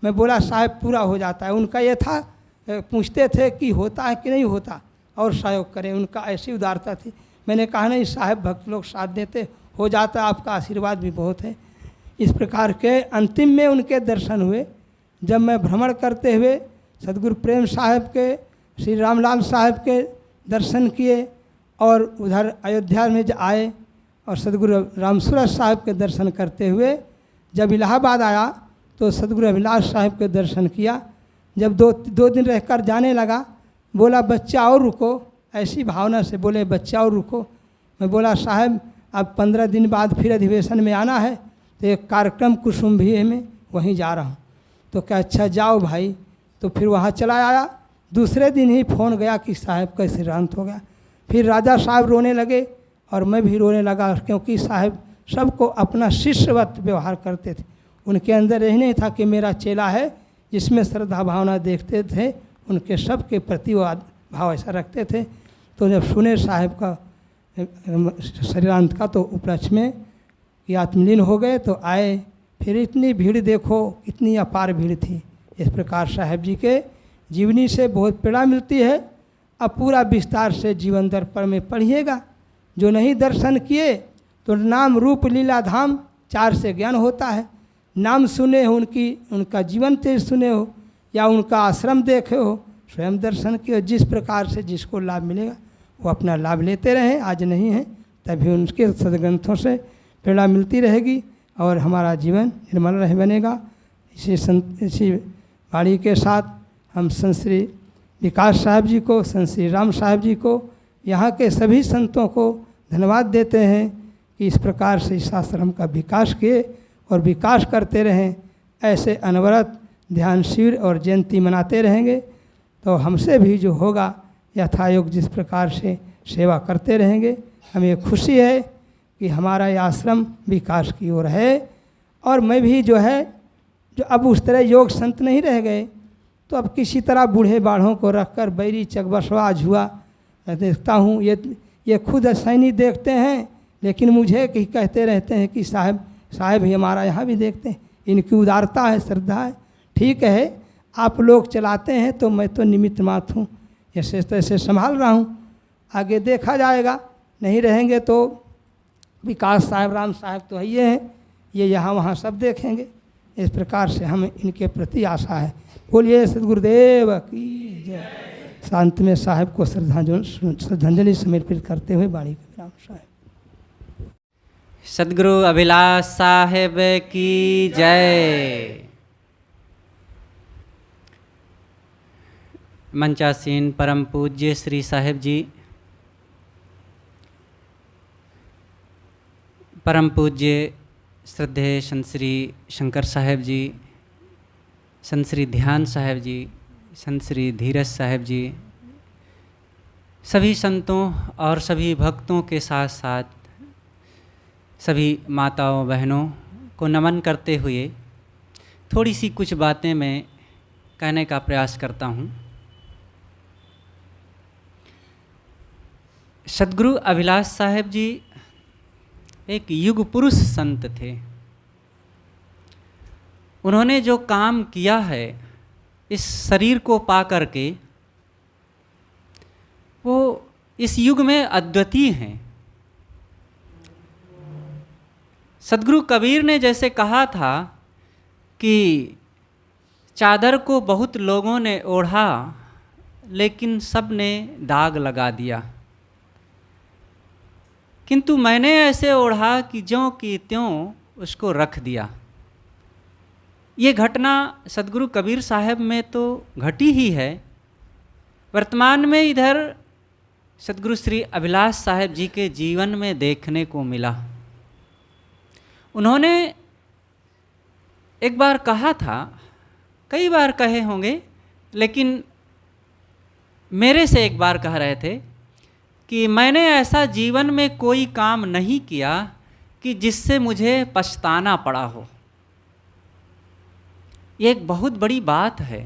Speaker 15: मैं बोला साहब पूरा हो जाता है। उनका ये था, पूछते थे कि होता है कि नहीं होता और सहयोग करें, उनका ऐसी उदारता थी। मैंने कहा नहीं साहब भक्त लोग साथ देते, हो जाता है, आपका आशीर्वाद भी बहुत है। इस प्रकार के अंतिम में उनके दर्शन हुए। जब मैं भ्रमण करते हुए सदगुरु प्रेम साहब के, श्री रामलाल साहब के दर्शन किए और उधर अयोध्या में आए और सदगुरु रामसूरत साहब के दर्शन करते हुए जब इलाहाबाद आया तो सदगुरु अभिलाष साहब के दर्शन किया। जब दो दिन रहकर जाने लगा, बोला बच्चा और रुको, ऐसी भावना से बोले बच्चा और रुको। मैं बोला साहब अब 15 दिन बाद फिर अधिवेशन में आना है, तो एक कार्यक्रम कुसुम्भी में वहीं जा रहा हूँ। तो क्या अच्छा जाओ भाई। तो फिर वहाँ चला आया। दूसरे दिन ही फ़ोन गया कि साहब का सिद्धांत हो गया। फिर राजा साहब रोने लगे और मैं भी रोने लगा, क्योंकि साहब सबको अपना शिष्यवत व्यवहार करते थे। उनके अंदर यही नहीं था कि मेरा चेला है, जिसमें श्रद्धा भावना देखते थे, उनके सब के प्रति वो भाव ऐसा रखते थे। तो जब सुने साहब का शरीरांत का, तो उपलक्ष्य में कि आत्मलीन हो गए, तो आए। फिर इतनी भीड़ देखो, इतनी अपार भीड़ थी। इस प्रकार साहब जी के जीवनी से बहुत प्रेरणा मिलती है। अब पूरा विस्तार से जीवन दर्पण में पढ़िएगा। जो नहीं दर्शन किए तो नाम रूप लीला धाम 4 से ज्ञान होता है। नाम सुने हो, उनका जीवन तेज सुने हो, या उनका आश्रम देखे हो, स्वयं दर्शन किए हो। जिस प्रकार से जिसको लाभ मिलेगा वो अपना लाभ लेते रहें। आज नहीं है तभी उनके सदग्रंथों से प्रेरणा मिलती रहेगी और हमारा जीवन निर्मल रह बनेगा। इसी वाणी के साथ हम संत श्री विकास साहब जी को, संत श्री राम साहब जी को, यहाँ के सभी संतों को धन्यवाद देते हैं कि इस प्रकार से इस आश्रम का विकास किए और विकास करते रहें। ऐसे अनवरत ध्यान शिविर और जयंती मनाते रहेंगे तो हमसे भी जो होगा यथायोग जिस प्रकार से सेवा करते रहेंगे। हमें खुशी है कि हमारा ये आश्रम विकास की ओर है। और मैं भी जो है, जो अब उस तरह योग संत नहीं रह गए, तो अब किसी तरह बूढ़े बाढ़ों को रखकर बैरी चकबसवा झुआ देखता हूँ। ये खुद सैनी देखते हैं, लेकिन मुझे कि कहते रहते हैं कि साहब ही हमारा यहाँ भी देखते हैं। इनकी उदारता है, श्रद्धा है। ठीक है, आप लोग चलाते हैं तो मैं तो निमित्त मात्र हूँ, ऐसे तैसे संभाल रहा हूँ। आगे देखा जाएगा, नहीं रहेंगे तो विकास साहब, राम साहब तो है ये हैं, ये यहाँ वहाँ सब देखेंगे। इस प्रकार से हमें इनके प्रति आशा है। बोलिए सद्गुरुदेव की जय। शांत में साहब को श्रद्धांजलि समर्पित करते हुए वाणी का विराम। साहब
Speaker 1: सद्गुरु अभिलाष साहेब की जय। मंचासीन परम पूज्य श्री साहेब जी, परम पूज्य श्रद्धेय संत श्री शंकर साहेब जी, संत श्री ध्यान साहेब जी, संत श्री धीरज साहेब जी, सभी संतों और सभी भक्तों के साथ साथ सभी माताओं बहनों को नमन करते हुए थोड़ी सी कुछ बातें मैं कहने का प्रयास करता हूँ। सद्गुरु अभिलाष साहेब जी एक युग पुरुष संत थे। उन्होंने जो काम किया है इस शरीर को पा करके, वो इस युग में अद्वितीय हैं। सद्गुरु कबीर ने जैसे कहा था कि चादर को बहुत लोगों ने ओढ़ा, लेकिन सब ने दाग लगा दिया, किंतु मैंने ऐसे ओढ़ा कि ज्यों की त्यों उसको रख दिया। ये घटना सद्गुरु कबीर साहब में तो घटी ही है, वर्तमान में इधर सद्गुरु श्री अभिलाष साहब जी के जीवन में देखने को मिला। उन्होंने एक बार कहा था, कई बार कहे होंगे, लेकिन मेरे से एक बार कह रहे थे कि मैंने ऐसा जीवन में कोई काम नहीं किया कि जिससे मुझे पछताना पड़ा हो। ये एक बहुत बड़ी बात है।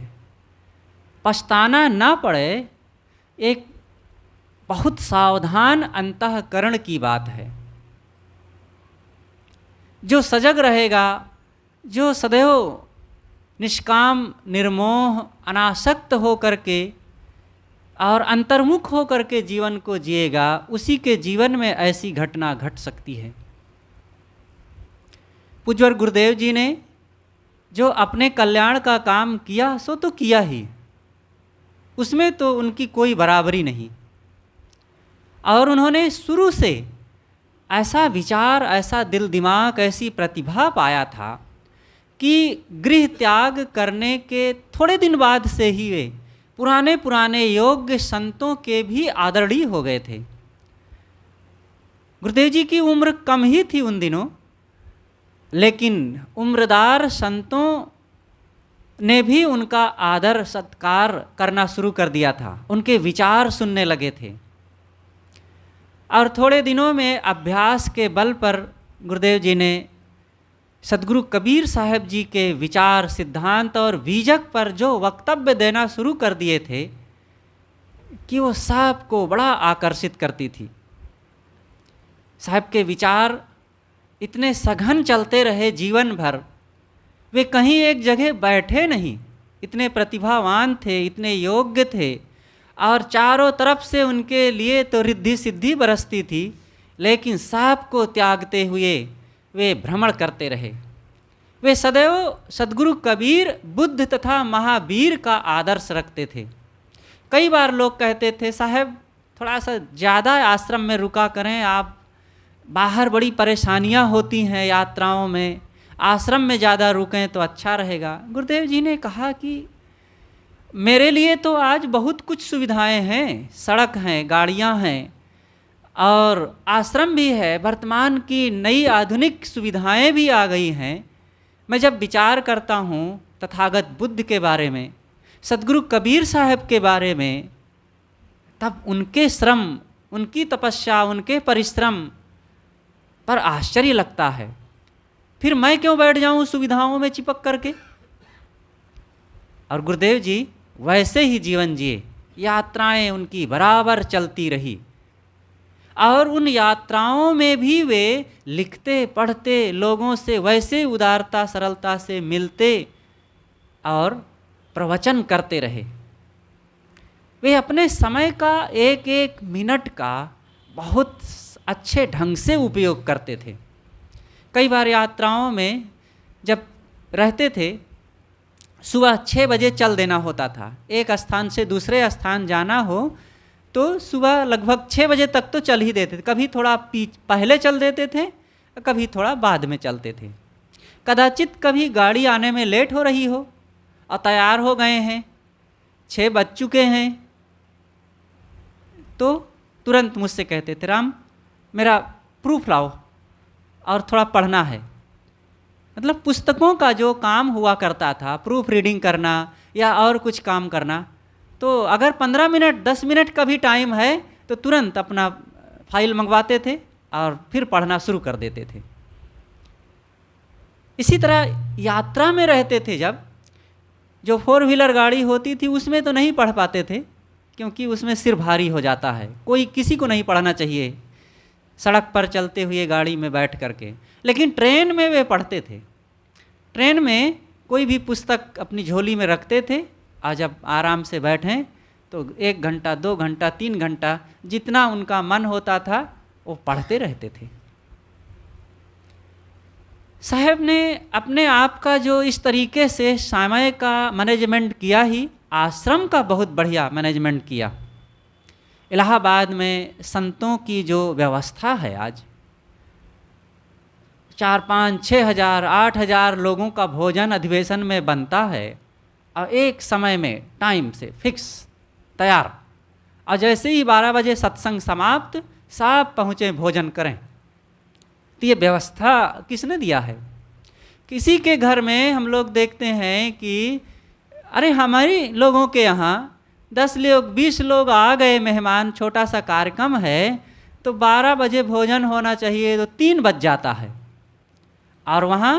Speaker 1: पछताना ना पड़े एक बहुत सावधान अंतःकरण की बात है। जो सजग रहेगा, जो सदैव निष्काम निर्मोह अनासक्त हो करके और अंतर्मुख हो करके जीवन को जिएगा, उसी के जीवन में ऐसी घटना घट सकती है। पूज्यवर गुरुदेव जी ने जो अपने कल्याण का काम किया सो तो किया ही, उसमें तो उनकी कोई बराबरी नहीं। और उन्होंने शुरू से ऐसा विचार, ऐसा दिल दिमाग, ऐसी प्रतिभा पाया था कि गृह त्याग करने के थोड़े दिन बाद से ही वे पुराने पुराने योग्य संतों के भी आदरणीय हो गए थे। गुरुदेव जी की उम्र कम ही थी उन दिनों, लेकिन उम्रदार संतों ने भी उनका आदर सत्कार करना शुरू कर दिया था, उनके विचार सुनने लगे थे। और थोड़े दिनों में अभ्यास के बल पर गुरुदेव जी ने सदगुरु कबीर साहब जी के विचार, सिद्धांत और बीजक पर जो वक्तव्य देना शुरू कर दिए थे कि वो साहब को बड़ा आकर्षित करती थी। साहब के विचार इतने सघन चलते रहे जीवन भर, वे कहीं एक जगह बैठे नहीं, इतने प्रतिभावान थे, इतने योग्य थे और चारों तरफ से उनके लिए तो रिद्धि सिद्धि बरसती थी, लेकिन साहब को त्यागते हुए वे भ्रमण करते रहे। वे सदैव सदगुरु कबीर, बुद्ध तथा महावीर का आदर्श रखते थे। कई बार लोग कहते थे साहब थोड़ा सा ज़्यादा आश्रम में रुका करें, आप बाहर बड़ी परेशानियां होती हैं यात्राओं में, आश्रम में ज़्यादा रुकें तो अच्छा रहेगा। गुरुदेव जी ने कहा कि मेरे लिए तो आज बहुत कुछ सुविधाएं हैं, सड़क हैं, गाड़ियां हैं और आश्रम भी है, वर्तमान की नई आधुनिक सुविधाएं भी आ गई हैं। मैं जब विचार करता हूँ तथागत बुद्ध के बारे में, सदगुरु कबीर साहब के बारे में, तब उनके श्रम, उनकी तपस्या, उनके परिश्रम पर आश्चर्य लगता है। फिर मैं क्यों बैठ जाऊँ सुविधाओं में चिपक करके। और गुरुदेव जी वैसे ही जीवन जिए, यात्राएं उनकी बराबर चलती रही और उन यात्राओं में भी वे लिखते पढ़ते, लोगों से वैसे उदारता सरलता से मिलते और प्रवचन करते रहे। वे अपने समय का एक एक मिनट का बहुत अच्छे ढंग से उपयोग करते थे। कई बार यात्राओं में जब रहते थे, सुबह 6 बजे चल देना होता था। एक स्थान से दूसरे स्थान जाना हो तो सुबह लगभग 6 बजे तक तो चल ही देते थे। कभी थोड़ा पहले चल देते थे, कभी थोड़ा बाद में चलते थे। कदाचित कभी गाड़ी आने में लेट हो रही हो और तैयार हो गए हैं, 6 बज चुके हैं, तो तुरंत मुझसे कहते थे राम मेरा प्रूफ लाओ और थोड़ा पढ़ना है। मतलब पुस्तकों का जो काम हुआ करता था, प्रूफ रीडिंग करना या और कुछ काम करना, तो अगर 15 मिनट 10 मिनट का भी टाइम है तो तुरंत अपना फाइल मंगवाते थे और फिर पढ़ना शुरू कर देते थे। इसी तरह यात्रा में रहते थे, जब जो 4 व्हीलर गाड़ी होती थी उसमें तो नहीं पढ़ पाते थे क्योंकि उसमें सिर भारी हो जाता है, कोई किसी को नहीं पढ़ना चाहिए सड़क पर चलते हुए गाड़ी में बैठ करके। लेकिन ट्रेन में वे पढ़ते थे। ट्रेन में कोई भी पुस्तक अपनी झोली में रखते थे और जब आराम से बैठें तो 1 घंटा 2 घंटा 3 घंटा जितना उनका मन होता था वो पढ़ते रहते थे। साहब ने अपने आप का जो इस तरीके से समय का मैनेजमेंट किया ही, आश्रम का बहुत बढ़िया मैनेजमेंट किया। इलाहाबाद में संतों की जो व्यवस्था है, आज 4, 5, 6 हज़ार 8 हज़ार लोगों का भोजन अधिवेशन में बनता है और एक समय में टाइम से फिक्स तैयार, और जैसे ही 12 बजे सत्संग समाप्त सब पहुँचे भोजन करें। तो ये व्यवस्था किसने दिया है? किसी के घर में हम लोग देखते हैं कि अरे हमारे लोगों के यहाँ 10 लोग 20 लोग आ गए मेहमान, छोटा सा कार्यक्रम है तो 12 बजे भोजन होना चाहिए तो 3 बज जाता है और वहाँ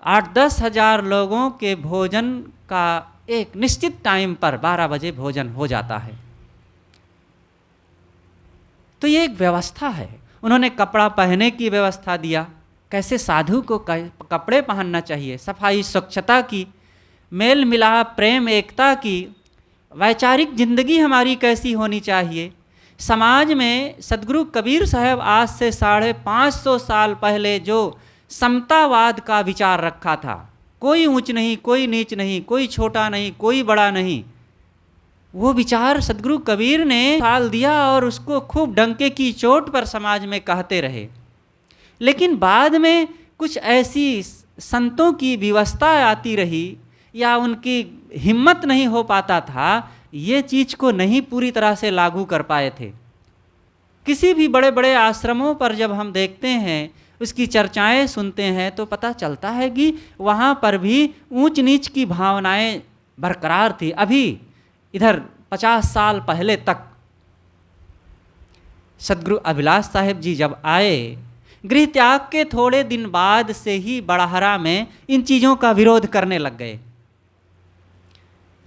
Speaker 1: 8-10 हज़ार लोगों के भोजन का एक निश्चित टाइम पर 12 बजे भोजन हो जाता है। तो ये एक व्यवस्था है। उन्होंने कपड़ा पहनने की व्यवस्था दिया, कैसे साधु को कपड़े पहनना चाहिए, सफाई स्वच्छता की, मेल मिलाप प्रेम एकता की, वैचारिक जिंदगी हमारी कैसी होनी चाहिए। समाज में सदगुरु कबीर साहब आज से 550 साल पहले जो समतावाद का विचार रखा था, कोई ऊंच नहीं, कोई नीच नहीं, कोई छोटा नहीं, कोई बड़ा नहीं, वो विचार सदगुरु कबीर ने डाल दिया और उसको खूब डंके की चोट पर समाज में कहते रहे। लेकिन बाद में कुछ ऐसी संतों की विवशता आती रही या उनकी हिम्मत नहीं हो पाता था, ये चीज़ को नहीं पूरी तरह से लागू कर पाए थे। किसी भी बड़े बड़े आश्रमों पर जब हम देखते हैं, उसकी चर्चाएं सुनते हैं, तो पता चलता है कि वहाँ पर भी ऊंच नीच की भावनाएं बरकरार थी। अभी इधर 50 साल पहले तक सदगुरु अभिलाष साहेब जी जब आए, गृह त्याग के थोड़े दिन बाद से ही बड़हरा में इन चीज़ों का विरोध करने लग गए।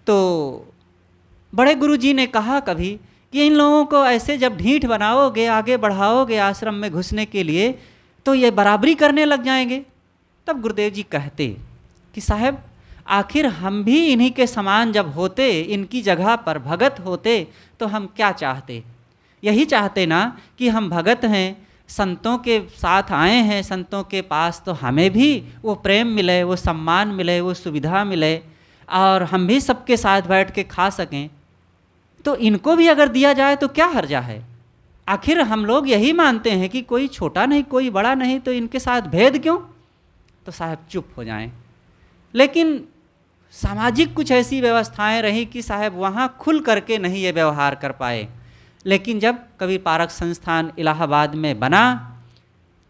Speaker 1: तो बड़े गुरु जी ने कहा कभी कि इन लोगों को ऐसे जब ढीठ बनाओगे, आगे बढ़ाओगे आश्रम में घुसने के लिए, तो ये बराबरी करने लग जाएंगे। तब गुरुदेव जी कहते कि साहब, आखिर हम भी इन्हीं के समान जब होते, इनकी जगह पर भगत होते, तो हम क्या चाहते? यही चाहते ना कि हम भगत हैं, संतों के साथ आए हैं, संतों के पास, तो हमें भी वो प्रेम मिले, वो सम्मान मिले, वो सुविधा मिले, और हम भी सबके साथ बैठ के खा सकें। तो इनको भी अगर दिया जाए तो क्या हर्जा है? आखिर हम लोग यही मानते हैं कि कोई छोटा नहीं, कोई बड़ा नहीं, तो इनके साथ भेद क्यों? तो साहब चुप हो जाएं। लेकिन सामाजिक कुछ ऐसी व्यवस्थाएं रही कि साहब वहाँ खुल करके नहीं ये व्यवहार कर पाए। लेकिन जब कबीर पारक संस्थान इलाहाबाद में बना,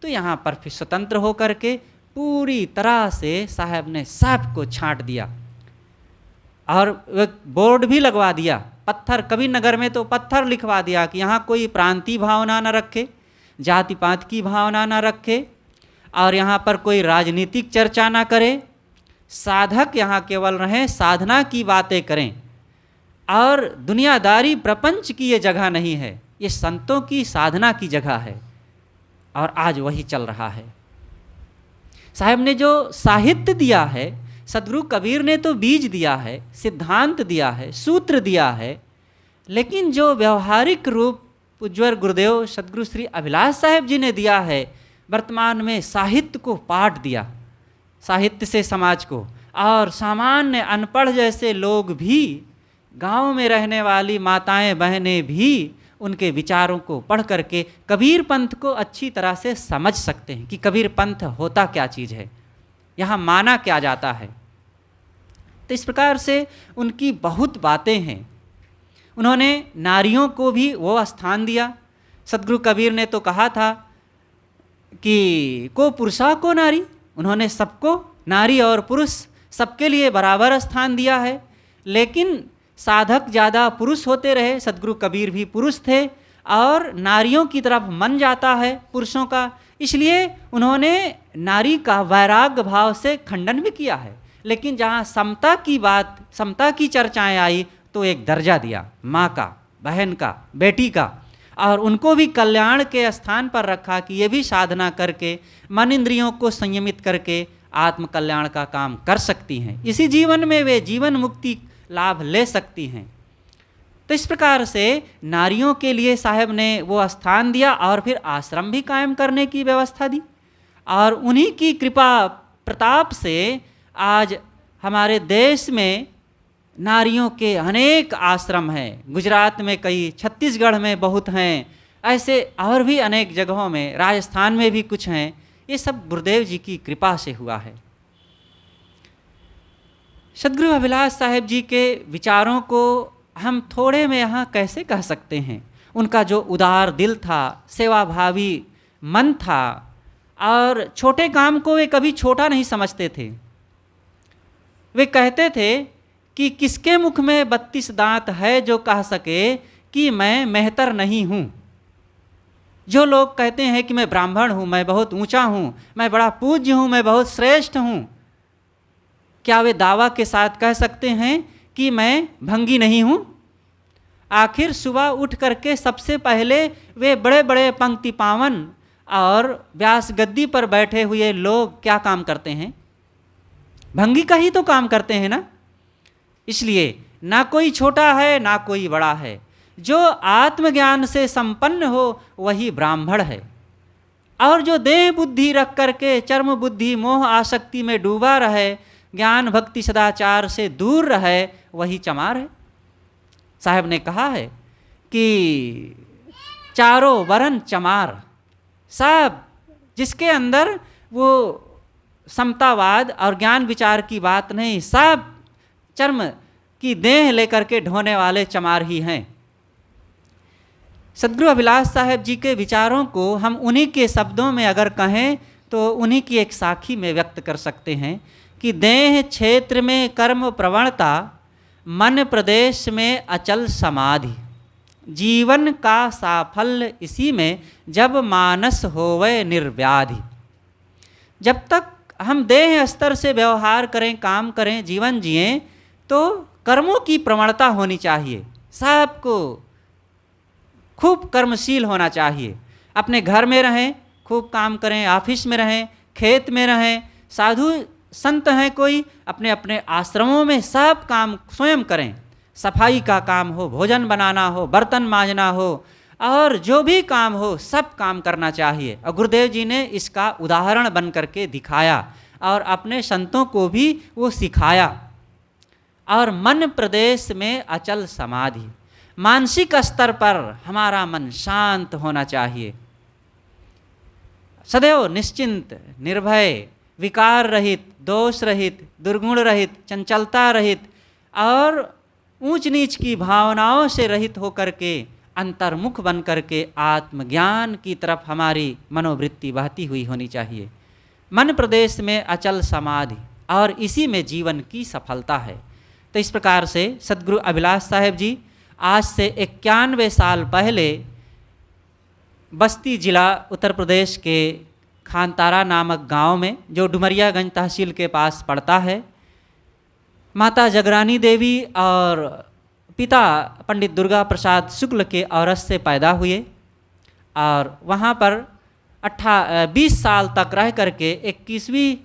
Speaker 1: तो यहाँ पर फिर स्वतंत्र होकर के पूरी तरह से साहब ने सब को छांट दिया और बोर्ड भी लगवा दिया, पत्थर, कबीर नगर में तो पत्थर लिखवा दिया कि यहाँ कोई प्रांतीय भावना न रखे, जाति पात की भावना न रखे, और यहाँ पर कोई राजनीतिक चर्चा ना करे, साधक यहाँ केवल रहें, साधना की बातें करें, और दुनियादारी प्रपंच की ये जगह नहीं है, ये संतों की साधना की जगह है। और आज वही चल रहा है। साहब ने जो साहित्य दिया है, सदगुरु कबीर ने तो बीज दिया है, सिद्धांत दिया है, सूत्र दिया है, लेकिन जो व्यवहारिक रूप उज्ज्वल गुरुदेव सदगुरु श्री अभिलाष साहेब जी ने दिया है, वर्तमान में साहित्य को पाठ दिया, साहित्य से समाज को, और सामान्य अनपढ़ जैसे लोग भी, गांव में रहने वाली माताएं बहनें भी उनके विचारों को पढ़ करके कबीर पंथ को अच्छी तरह से समझ सकते हैं कि कबीर पंथ होता क्या चीज़ है, यहाँ माना क्या जाता है। तो इस प्रकार से उनकी बहुत बातें हैं। उन्होंने नारियों को भी वो स्थान दिया। सदगुरु कबीर ने तो कहा था कि को पुरुषा को नारी, उन्होंने सबको, नारी और पुरुष सबके लिए बराबर स्थान दिया है। लेकिन साधक ज़्यादा पुरुष होते रहे, सदगुरु कबीर भी पुरुष थे, और नारियों की तरफ मन जाता है पुरुषों का, इसलिए उन्होंने नारी का वैराग्य भाव से खंडन भी किया है। लेकिन जहाँ समता की बात, समता की चर्चाएं आई, तो एक दर्जा दिया माँ का, बहन का, बेटी का, और उनको भी कल्याण के स्थान पर रखा कि ये भी साधना करके मन इंद्रियों को संयमित करके आत्म कल्याण का काम कर सकती हैं, इसी जीवन में वे जीवन मुक्ति लाभ ले सकती हैं। तो इस प्रकार से नारियों के लिए साहब ने वो स्थान दिया, और फिर आश्रम भी कायम करने की व्यवस्था दी, और उन्हीं की कृपा प्रताप से आज हमारे देश में नारियों के अनेक आश्रम हैं। गुजरात में कई, छत्तीसगढ़ में बहुत हैं, ऐसे और भी अनेक जगहों में, राजस्थान में भी कुछ हैं। ये सब गुरुदेव जी की कृपा से हुआ है। सदगुरु अभिलाष साहेब जी के विचारों को हम थोड़े में यहाँ कैसे कह सकते हैं। उनका जो उदार दिल था, सेवाभावी मन था, और छोटे काम को वे कभी छोटा नहीं समझते थे। वे कहते थे कि किसके मुख में 32 दांत है जो कह सके कि मैं मेहतर नहीं हूँ। जो लोग कहते हैं कि मैं ब्राह्मण हूँ, मैं बहुत ऊंचा हूँ, मैं बड़ा पूज्य हूँ, मैं बहुत श्रेष्ठ हूँ, क्या वे दावा के साथ कह सकते हैं कि मैं भंगी नहीं हूँ? आखिर सुबह उठ करके सबसे पहले वे बड़े बड़े पंक्ति पावन और व्यास गद्दी पर बैठे हुए लोग क्या काम करते हैं? भंगी का ही तो काम करते हैं ना। इसलिए ना कोई छोटा है ना कोई बड़ा है, जो आत्मज्ञान से संपन्न हो वही ब्राह्मण है, और जो देह बुद्धि रख करके चर्म बुद्धि मोह आसक्ति में डूबा रहे, ज्ञान भक्ति सदाचार से दूर रहे, वही चमार है। साहब ने कहा है कि चारों वरन चमार, सब जिसके अंदर वो समतावाद और ज्ञान विचार की बात नहीं, सब चर्म की देह लेकर के ढोने वाले चमार ही हैं। सदगुरु अभिलाष साहेब जी के विचारों को हम उन्हीं के शब्दों में अगर कहें तो उन्हीं की एक साखी में व्यक्त कर सकते हैं कि देह क्षेत्र में कर्म प्रवणता, मन प्रदेश में अचल समाधि, जीवन का साफल्य इसी में जब मानस होवे निर्व्याधि। जब तक हम देह स्तर से व्यवहार करें, काम करें, जीवन जिएं, तो कर्मों की प्रवणता होनी चाहिए। सबको खूब कर्मशील होना चाहिए। अपने घर में रहें, खूब काम करें, ऑफिस में रहें, खेत में रहें, साधु संत हैं कोई, अपने अपने आश्रमों में सब काम स्वयं करें। सफाई का काम हो, भोजन बनाना हो, बर्तन मांजना हो, और जो भी काम हो सब काम करना चाहिए। और गुरुदेव जी ने इसका उदाहरण बन करके दिखाया और अपने संतों को भी वो सिखाया। और मन प्रदेश में अचल समाधि, मानसिक स्तर पर हमारा मन शांत होना चाहिए, सदैव निश्चिंत, निर्भय, विकार रहित, दोष रहित, दुर्गुण रहित, चंचलता रहित और ऊंच नीच की भावनाओं से रहित होकर के अंतर्मुख बन करके आत्मज्ञान की तरफ हमारी मनोवृत्ति बहती हुई होनी चाहिए। मन प्रदेश में अचल समाधि, और इसी में जीवन की सफलता है। तो इस प्रकार से सदगुरु अभिलाष साहेब जी आज से 91 साल पहले बस्ती जिला उत्तर प्रदेश के खानतारा नामक गांव में, जो डुमरियागंज तहसील के पास पड़ता है, माता जगरानी देवी और पिता पंडित दुर्गा प्रसाद शुक्ल के औरस से पैदा हुए। और वहाँ पर 20 साल तक रह करके 21वीं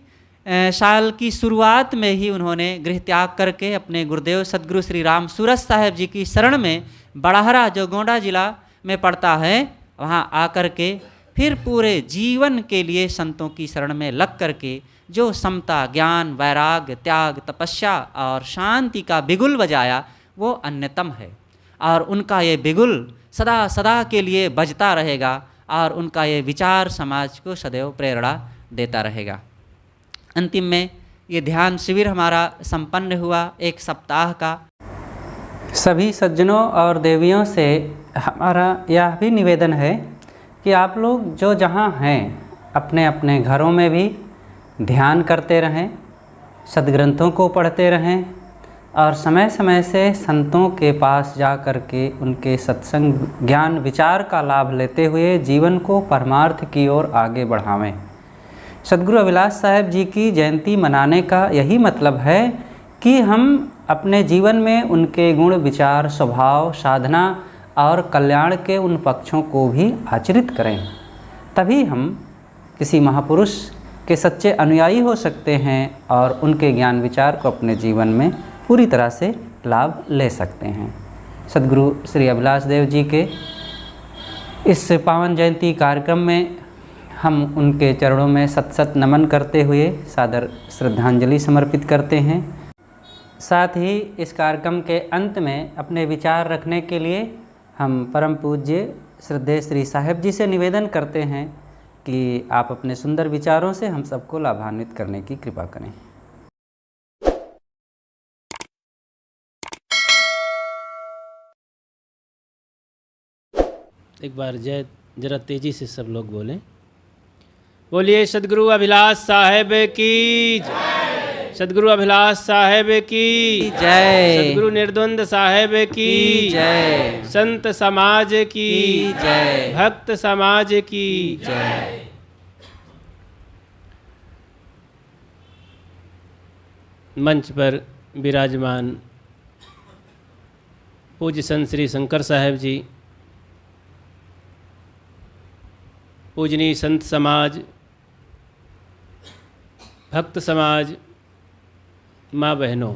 Speaker 1: साल की शुरुआत में ही उन्होंने गृह त्याग करके अपने गुरुदेव सदगुरु श्री राम सूरत साहेब जी की शरण में बड़हरा, जो गोंडा जिला में पड़ता है, वहाँ आकर के फिर पूरे जीवन के लिए संतों की शरण में लग करके जो समता, ज्ञान, वैराग्य, त्याग, तपस्या और शांति का बिगुल बजाया, वो अन्यतम है। और उनका ये बिगुल सदा सदा के लिए बजता रहेगा और उनका ये विचार समाज को सदैव प्रेरणा देता रहेगा। अंतिम में ये ध्यान शिविर हमारा संपन्न हुआ 1 सप्ताह का। सभी सज्जनों और देवियों से हमारा यह भी निवेदन है कि आप लोग जो जहाँ हैं अपने अपने घरों में भी ध्यान करते रहें, सद्ग्रंथों को पढ़ते रहें और समय समय से संतों के पास जा कर के उनके सत्संग, ज्ञान, विचार का लाभ लेते हुए जीवन को परमार्थ की ओर आगे बढ़ावें। सदगुरु अभिलाष साहेब जी की जयंती मनाने का यही मतलब है कि हम अपने जीवन में उनके गुण, विचार, स्वभाव, साधना और कल्याण के उन पक्षों को भी आचरित करें। तभी हम किसी महापुरुष के सच्चे अनुयायी हो सकते हैं और उनके ज्ञान विचार को अपने जीवन में पूरी तरह से लाभ ले सकते हैं। सदगुरु श्री अभिलाष देव जी के इस पावन जयंती कार्यक्रम में हम उनके चरणों में सत सत नमन करते हुए सादर श्रद्धांजलि समर्पित करते हैं। साथ ही इस कार्यक्रम के अंत में अपने विचार रखने के लिए हम परम पूज्य श्रद्धेय श्री साहेब जी से निवेदन करते हैं कि आप अपने सुंदर विचारों से हम सबको लाभान्वित करने की कृपा करें।
Speaker 16: एक बार जय जरा तेजी से सब लोग बोलें। बोलिए सदगुरु अभिलाष साहेब की जय, सदगुरु अभिलाष साहेब की जय, सदगुरु निर्द्वंद साहेब की जय, संत समाज की जय, भक्त समाज की जय। मंच पर विराजमान पूज्य संत श्री शंकर साहेब जी, पूजनीय संत समाज, भक्त समाज, माँ बहनों,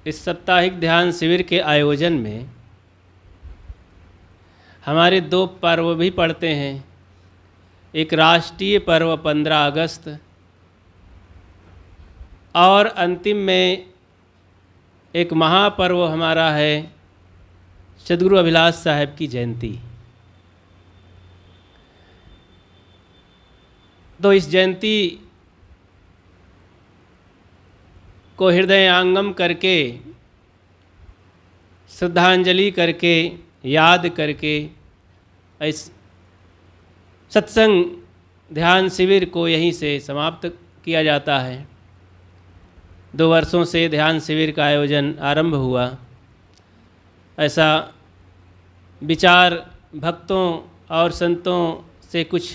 Speaker 16: इस साप्ताहिक ध्यान शिविर के आयोजन में हमारे 2 पर्व भी पड़ते हैं। एक राष्ट्रीय पर्व 15 अगस्त और अंतिम में एक महापर्व हमारा है सदगुरु अभिलाष साहेब की जयंती। तो इस जयंती को हृदयांगम करके, श्रद्धांजलि करके, याद करके इस सत्संग ध्यान शिविर को यहीं से समाप्त किया जाता है। 2 वर्षों से ध्यान शिविर का आयोजन आरंभ हुआ। ऐसा विचार भक्तों और संतों से कुछ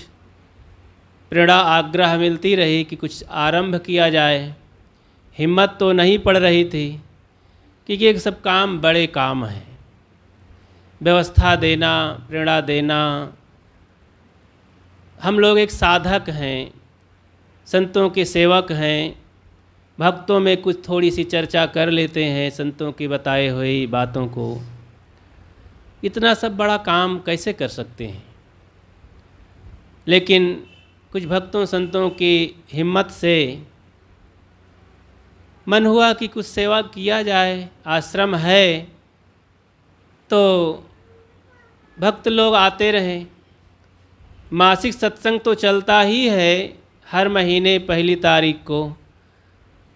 Speaker 16: प्रेरणा आग्रह मिलती रही कि कुछ आरंभ किया जाए। हिम्मत तो नहीं पड़ रही थी, क्योंकि एक सब काम बड़े काम हैं। व्यवस्था देना, प्रेरणा देना, हम लोग एक साधक हैं, संतों के सेवक हैं। भक्तों में कुछ थोड़ी सी चर्चा कर लेते हैं संतों की बताए हुई बातों को। इतना सब बड़ा काम कैसे कर सकते हैं? लेकिन कुछ भक्तों संतों की हिम्मत से मन हुआ कि कुछ सेवा किया जाए। आश्रम है तो भक्त लोग आते रहें। मासिक सत्संग तो चलता ही है हर महीने 1 तारीख को,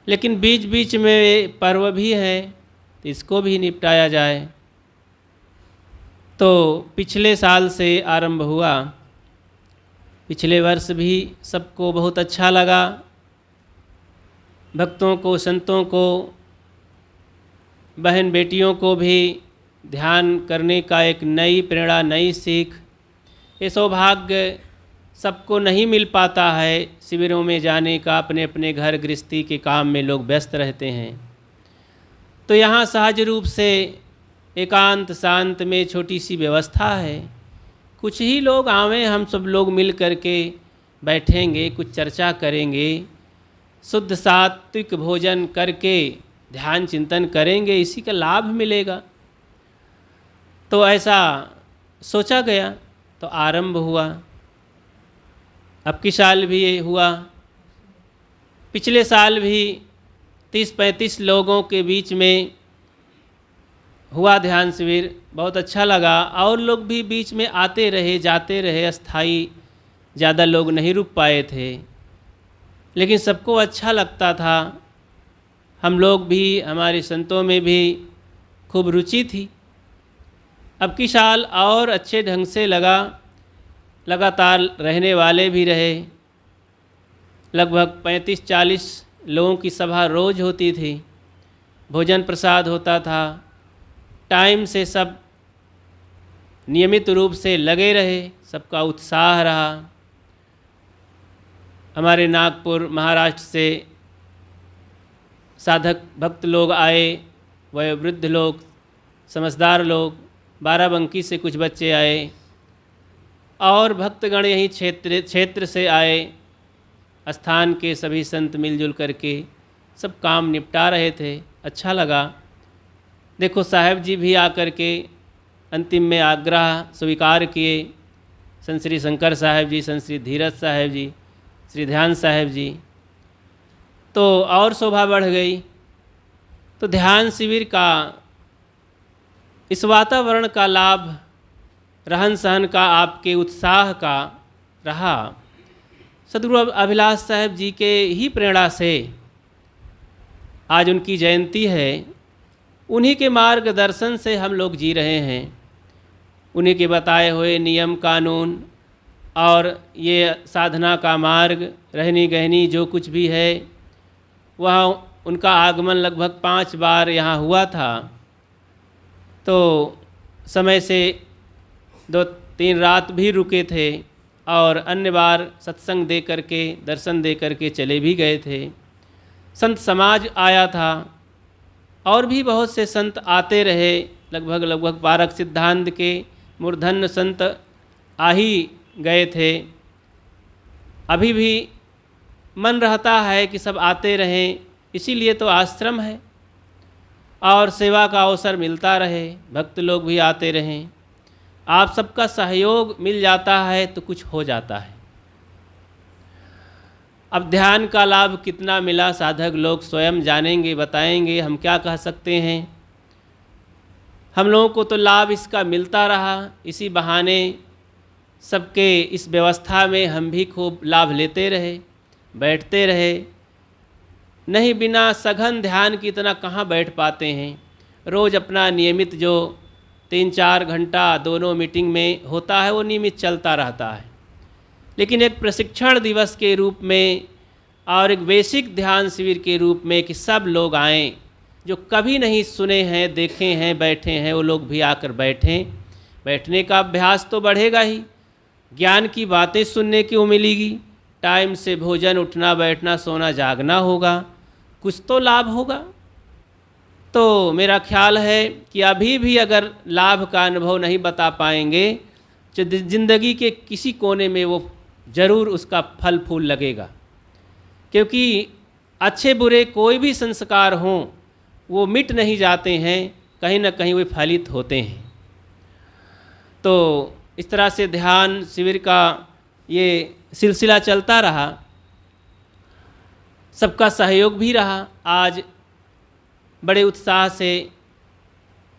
Speaker 16: लेकिन बीच बीच में पर्व भी है, तो इसको भी निपटाया जाए। तो पिछले साल से आरंभ हुआ। पिछले वर्ष भी सबको बहुत अच्छा लगा। भक्तों को, संतों को, बहन बेटियों को भी ध्यान करने का एक नई प्रेरणा, नई सीख। ये सौभाग्य सबको नहीं मिल पाता है शिविरों में जाने का। अपने अपने घर गृहस्थी के काम में लोग व्यस्त रहते हैं। तो यहाँ सहज रूप से एकांत शांत में छोटी सी व्यवस्था है। कुछ ही लोग आवें, हम सब लोग मिल करके बैठेंगे, कुछ चर्चा करेंगे, शुद्ध सात्विक भोजन करके ध्यान चिंतन करेंगे, इसी का लाभ मिलेगा। तो ऐसा सोचा गया, तो आरंभ हुआ। अब की साल भी ये हुआ। पिछले साल भी 30-35 लोगों के बीच में हुआ ध्यान शिविर। बहुत अच्छा लगा, और लोग भी बीच में आते रहे, जाते रहे। अस्थाई ज़्यादा लोग नहीं रुक पाए थे, लेकिन सबको अच्छा लगता था। हम लोग भी, हमारे संतों में भी खूब रुचि थी। अब की साल और अच्छे ढंग से लगा। लगातार रहने वाले भी रहे। लगभग 35-40 लोगों की सभा रोज़ होती थी। भोजन प्रसाद होता था। टाइम से सब नियमित रूप से लगे रहे, सबका उत्साह रहा। हमारे नागपुर महाराष्ट्र से साधक भक्त लोग आए, वयोवृद्ध लोग, समझदार लोग, बाराबंकी से कुछ बच्चे आए, और भक्तगण यहीं क्षेत्र से आए। स्थान के सभी संत मिलजुल करके सब काम निपटा रहे थे। अच्छा लगा। देखो, साहब जी भी आकर के अंतिम में आग्रह स्वीकार किए। संत श्री शंकर साहब जी, संत श्री धीरज साहब जी, श्री ध्यान साहब जी, तो और शोभा बढ़ गई। तो ध्यान शिविर का, इस वातावरण का लाभ, रहन सहन का, आपके उत्साह का रहा। सद्गुरु अभिलाष साहब जी के ही प्रेरणा से आज उनकी जयंती है। उन्हीं के मार्गदर्शन से हम लोग जी रहे हैं। उन्हीं के बताए हुए नियम कानून और ये साधना का मार्ग, रहनी गहनी जो कुछ भी है, वह उनका आगमन लगभग 5 बार यहाँ हुआ था। तो समय से 2-3 रात भी रुके थे, और अन्य बार सत्संग दे करके, दर्शन दे करके चले भी गए थे। संत समाज आया था, और भी बहुत से संत आते रहे। लगभग पारक सिद्धांत के मूर्धन्य संत आ ही गए थे। अभी भी मन रहता है कि सब आते रहें, इसीलिए तो आश्रम है, और सेवा का अवसर मिलता रहे, भक्त लोग भी आते रहें। आप सबका सहयोग मिल जाता है तो कुछ हो जाता है। अब ध्यान का लाभ कितना मिला, साधक लोग स्वयं जानेंगे, बताएंगे। हम क्या कह सकते हैं। हम लोगों को तो लाभ इसका मिलता रहा। इसी बहाने सबके इस व्यवस्था में हम भी खूब लाभ लेते रहे, बैठते रहे। नहीं, बिना सघन ध्यान की इतना कहाँ बैठ पाते हैं। रोज़ अपना नियमित जो 3-4 घंटा दोनों मीटिंग में होता है वो नियमित चलता रहता है, लेकिन एक प्रशिक्षण दिवस के रूप में और एक बेसिक ध्यान शिविर के रूप में कि सब लोग आएँ, जो कभी नहीं सुने हैं, देखे हैं, बैठे हैं, वो लोग भी आकर बैठें। बैठने का अभ्यास तो बढ़ेगा ही, ज्ञान की बातें सुनने को मिलेगी, टाइम से भोजन, उठना बैठना सोना जागना होगा, कुछ तो लाभ होगा। तो मेरा ख्याल है कि अभी भी अगर लाभ का अनुभव नहीं बता पाएंगे तो ज़िंदगी के किसी कोने में वो ज़रूर उसका फल फूल लगेगा, क्योंकि अच्छे बुरे कोई भी संस्कार हों वो मिट नहीं जाते हैं, कहीं ना कहीं वे फलित होते हैं। तो इस तरह से ध्यान शिविर का ये सिलसिला चलता रहा, सबका सहयोग भी रहा। आज बड़े उत्साह से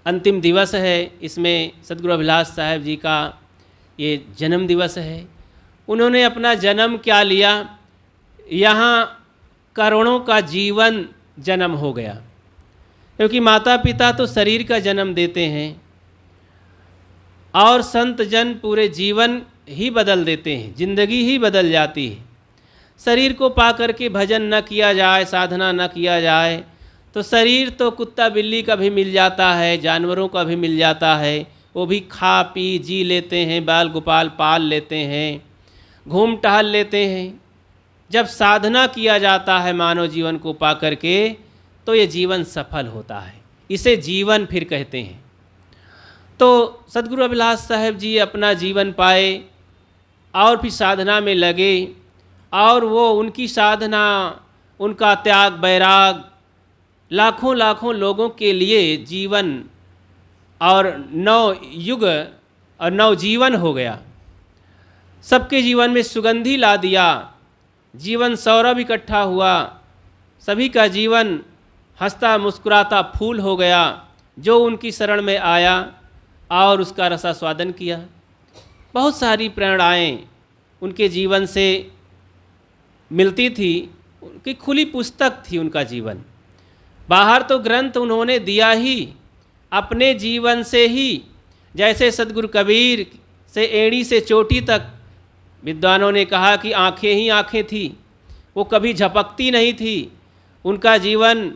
Speaker 16: अंतिम दिवस है, इसमें सद्गुरु अभिलाष साहेब जी का ये जन्म दिवस है। उन्होंने अपना जन्म क्या लिया, यहाँ करोड़ों का जीवन जन्म हो गया, क्योंकि माता पिता तो शरीर का जन्म देते हैं और संत जन पूरे जीवन ही बदल देते हैं, जिंदगी ही बदल जाती है। शरीर को पा करके भजन न किया जाए, साधना न किया जाए तो शरीर तो कुत्ता बिल्ली का भी मिल जाता है, जानवरों का भी मिल जाता है, वो भी खा पी जी लेते हैं, बाल गोपाल पाल लेते हैं, घूम टहल लेते हैं। जब साधना किया जाता है मानव जीवन को पा करके तो ये जीवन सफल होता है, इसे जीवन फिर कहते हैं। तो सद्गुरु अभिलाष साहेब जी अपना जीवन पाए और फिर साधना में लगे, और वो उनकी साधना, उनका त्याग बैराग लाखों लाखों लोगों के लिए जीवन और नव युग और नव जीवन हो गया। सबके जीवन में सुगंधी ला दिया, जीवन सौरभ इकट्ठा हुआ, सभी का जीवन हंसता मुस्कुराता फूल हो गया जो उनकी शरण में आया और उसका रसास्वादन किया। बहुत सारी प्रेरणाएँ उनके जीवन से मिलती थी, उनकी खुली पुस्तक थी उनका जीवन। बाहर तो ग्रंथ उन्होंने दिया ही, अपने जीवन से ही, जैसे सद्गुरु कबीर से एड़ी से चोटी तक विद्वानों ने कहा कि आँखें ही आँखें थी, वो कभी झपकती नहीं थी, उनका जीवन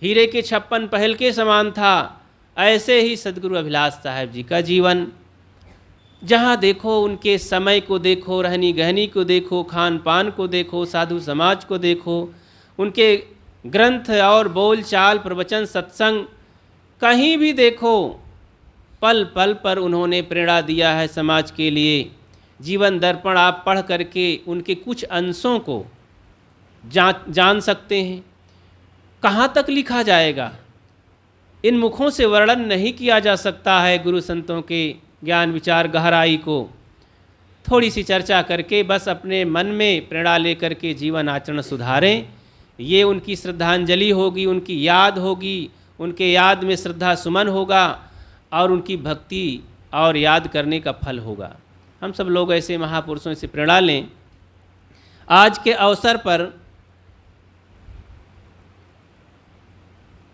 Speaker 16: हीरे के 56 पहल के समान था। ऐसे ही सद्गुरु अभिलाष साहेब जी का जीवन, जहाँ देखो उनके समय को देखो, रहनी गहनी को देखो, खान पान को देखो, साधु समाज को देखो, उनके ग्रंथ और बोल चाल प्रवचन सत्संग कहीं भी देखो, पल पल पर उन्होंने प्रेरणा दिया है समाज के लिए। जीवन दर्पण आप पढ़ करके उनके कुछ अंशों को जान सकते हैं। कहाँ तक लिखा जाएगा, इन मुखों से वर्णन नहीं किया जा सकता है गुरु संतों के ज्ञान विचार गहराई को। थोड़ी सी चर्चा करके बस अपने मन में प्रेरणा लेकर के जीवन आचरण सुधारें, ये उनकी श्रद्धांजलि होगी, उनकी याद होगी, उनके याद में श्रद्धा सुमन होगा और उनकी भक्ति और याद करने का फल होगा। हम सब लोग ऐसे महापुरुषों से प्रेरणा लें। आज के अवसर पर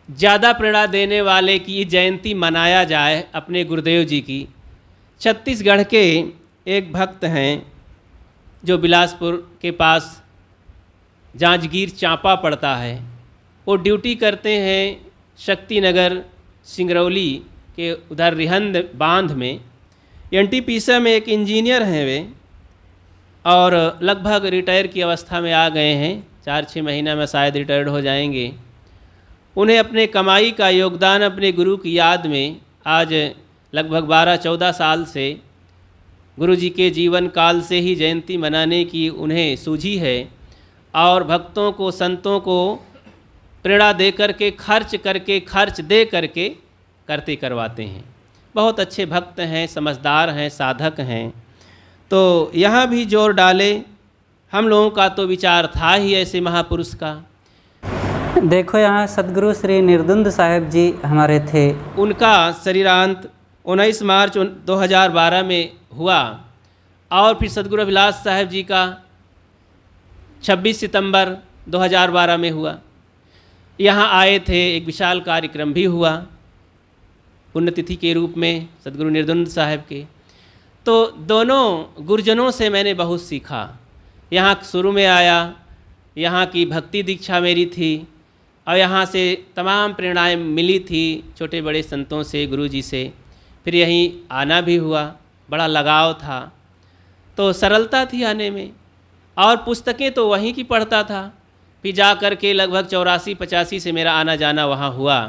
Speaker 16: ज़्यादा प्रेरणा देने वाले की जयंती मनाया जाए अपने गुरुदेव जी की। छत्तीसगढ़ के एक भक्त हैं जो बिलासपुर के पास जांजगीर चांपा पड़ता है, वो ड्यूटी करते हैं शक्ति नगर सिंगरौली के उधर रिहंद बांध में। एनटीपीसी में एक इंजीनियर हैं वे, और लगभग रिटायर की अवस्था में आ गए हैं, 4-6 महीना में शायद रिटायर्ड हो जाएंगे। उन्हें अपने कमाई का योगदान अपने गुरु की याद में आज लगभग 12-14 साल से गुरु जी के जीवन काल से ही जयंती मनाने की उन्हें सूझी है, और भक्तों को संतों को प्रेरणा दे करके खर्च दे करके करते करवाते हैं। बहुत अच्छे भक्त हैं, समझदार हैं, साधक हैं। तो यहाँ भी जोर डाले। हम लोगों का तो विचार था ही ऐसे महापुरुष का।
Speaker 1: देखो यहाँ सद्गुरु श्री निर्दुंद साहेब जी हमारे थे।
Speaker 16: उनका शरीरांत 19 मार्च 2012 में हुआ, और फिर सदगुरु अभिलाष साहेब जी का 26 सितंबर 2012 में हुआ। यहाँ आए थे, एक विशाल कार्यक्रम भी हुआ पुण्यतिथि के रूप में सदगुरु निर्द्वंद साहेब के। तो दोनों गुरुजनों से मैंने बहुत सीखा। यहाँ शुरू में आया, यहाँ की भक्ति दीक्षा मेरी थी और यहाँ से तमाम प्रेरणाएँ मिली थी छोटे बड़े संतों से, गुरुजी से। फिर यहीं आना भी हुआ, बड़ा लगाव था, तो सरलता थी आने में। और पुस्तकें तो वहीं की पढ़ता था। फिर जा कर के लगभग 84-85 से मेरा आना जाना वहाँ हुआ,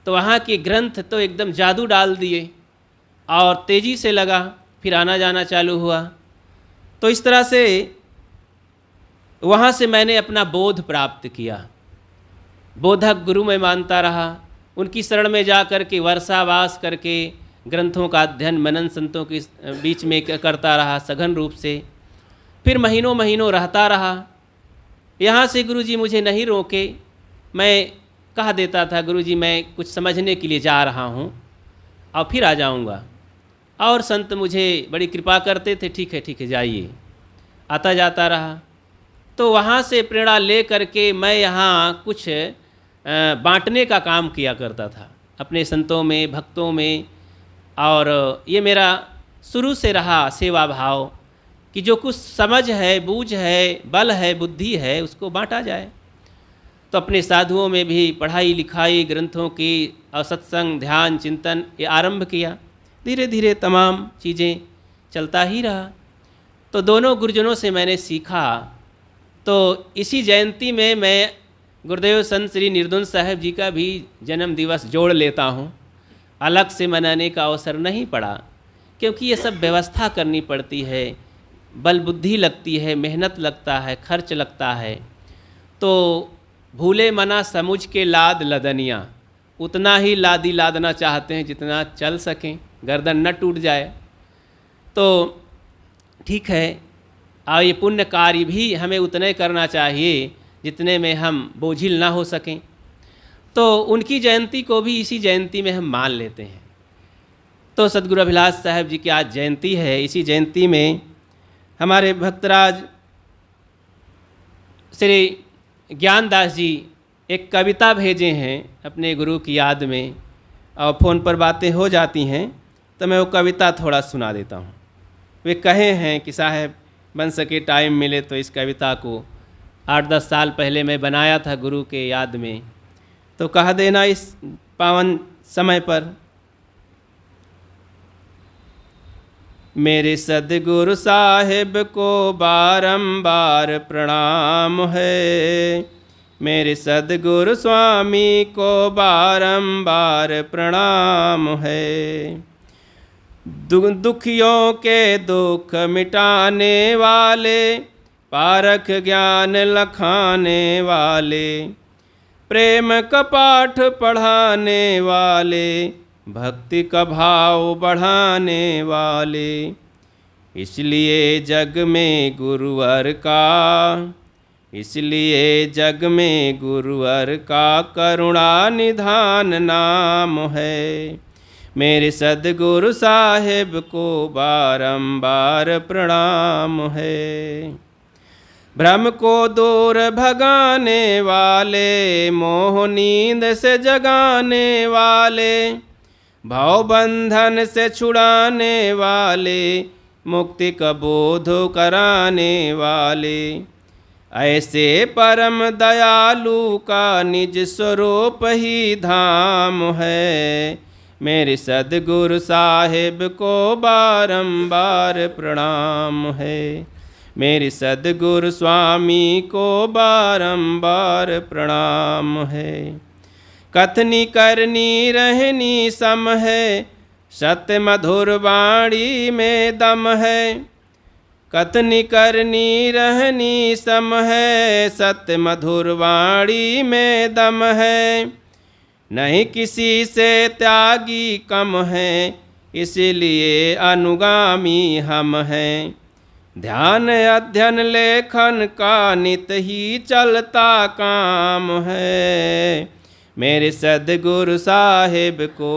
Speaker 16: तो वहाँ के ग्रंथ तो एकदम जादू डाल दिए और तेज़ी से लगा, फिर आना जाना चालू हुआ। तो इस तरह से वहाँ से मैंने अपना बोध प्राप्त किया। बोधक गुरु मैं मानता रहा। उनकी शरण में जा कर के वर्षावास करके ग्रंथों का अध्ययन मनन संतों के बीच में करता रहा सघन रूप से। फिर महीनों महीनों रहता रहा। यहाँ से गुरुजी मुझे नहीं रोके। मैं कह देता था, गुरुजी मैं कुछ समझने के लिए जा रहा हूँ और फिर आ जाऊँगा। और संत मुझे बड़ी कृपा करते थे, ठीक है जाइए। आता जाता रहा। तो वहाँ से प्रेरणा ले करके मैं यहाँ कुछ बांटने का काम किया करता था अपने संतों में, भक्तों में। और ये मेरा शुरू से रहा सेवा भाव कि जो कुछ समझ है, बूझ है, बल है, बुद्धि है, उसको बांटा जाए। तो अपने साधुओं में भी पढ़ाई लिखाई ग्रंथों की और सत्संग, ध्यान, चिंतन ये आरंभ किया। धीरे धीरे तमाम चीज़ें चलता ही रहा। तो दोनों गुरुजनों से मैंने सीखा। तो इसी जयंती में मैं गुरुदेव संत श्री निर्द्वंद साहेब जी का भी जन्म दिवस जोड़ लेता हूँ। अलग से मनाने का अवसर नहीं पड़ा, क्योंकि ये सब व्यवस्था करनी पड़ती है, बल बुद्धि लगती है, मेहनत लगता है, खर्च लगता है। तो भूले मना समुझ के लाद लदनिया, उतना ही लादी लादना चाहते हैं जितना चल सकें, गर्दन न टूट जाए। तो ठीक है, और ये पुण्य कार्य भी हमें उतने करना चाहिए जितने में हम बोझिल ना हो सकें। तो उनकी जयंती को भी इसी जयंती में हम मान लेते हैं। तो सदगुरु अभिलाष साहेब जी की आज जयंती है। इसी जयंती में हमारे भक्तराज श्री ज्ञानदास जी एक कविता भेजे हैं अपने गुरु की याद में, और फ़ोन पर बातें हो जाती हैं तो मैं वो कविता थोड़ा सुना देता हूँ। वे कहे हैं कि साहब बन सके टाइम मिले तो इस कविता को 8-10 साल पहले मैं बनाया था गुरु के याद में, तो कह देना इस पावन समय पर। मेरे सदगुरु साहिब को बारंबार प्रणाम है, मेरे सदगुरु स्वामी को बारंबार प्रणाम है। दुखियों के दुख मिटाने वाले, पारख ज्ञान लखाने वाले, प्रेम का पाठ पढ़ाने वाले, भक्ति का भाव बढ़ाने वाले। इसलिए जग में गुरुवर का, इसलिए जग में गुरुवर का करुणा निधान नाम है। मेरे सदगुरु साहिब को बारंबार प्रणाम है। भ्रम को दूर भगाने वाले, मोह नींद से जगाने वाले, भाव बंधन से छुड़ाने वाले, मुक्ति का बोध कराने वाले। ऐसे परम दयालु का निज स्वरूप ही धाम है। मेरे सदगुरु साहिब को बारंबार प्रणाम है। मेरे सदगुरु स्वामी को बारंबार प्रणाम है। कथनी करनी रहनी सम है, सत्य मधुर वाणी में दम है। कथनी करनी रहनी सम है, सत्य मधुर वाणी में दम है। नहीं किसी से त्यागी कम है, इसलिए अनुगामी हम हैं। ध्यान अध्ययन लेखन का नित ही चलता काम है। मेरे सदगुरु साहिब को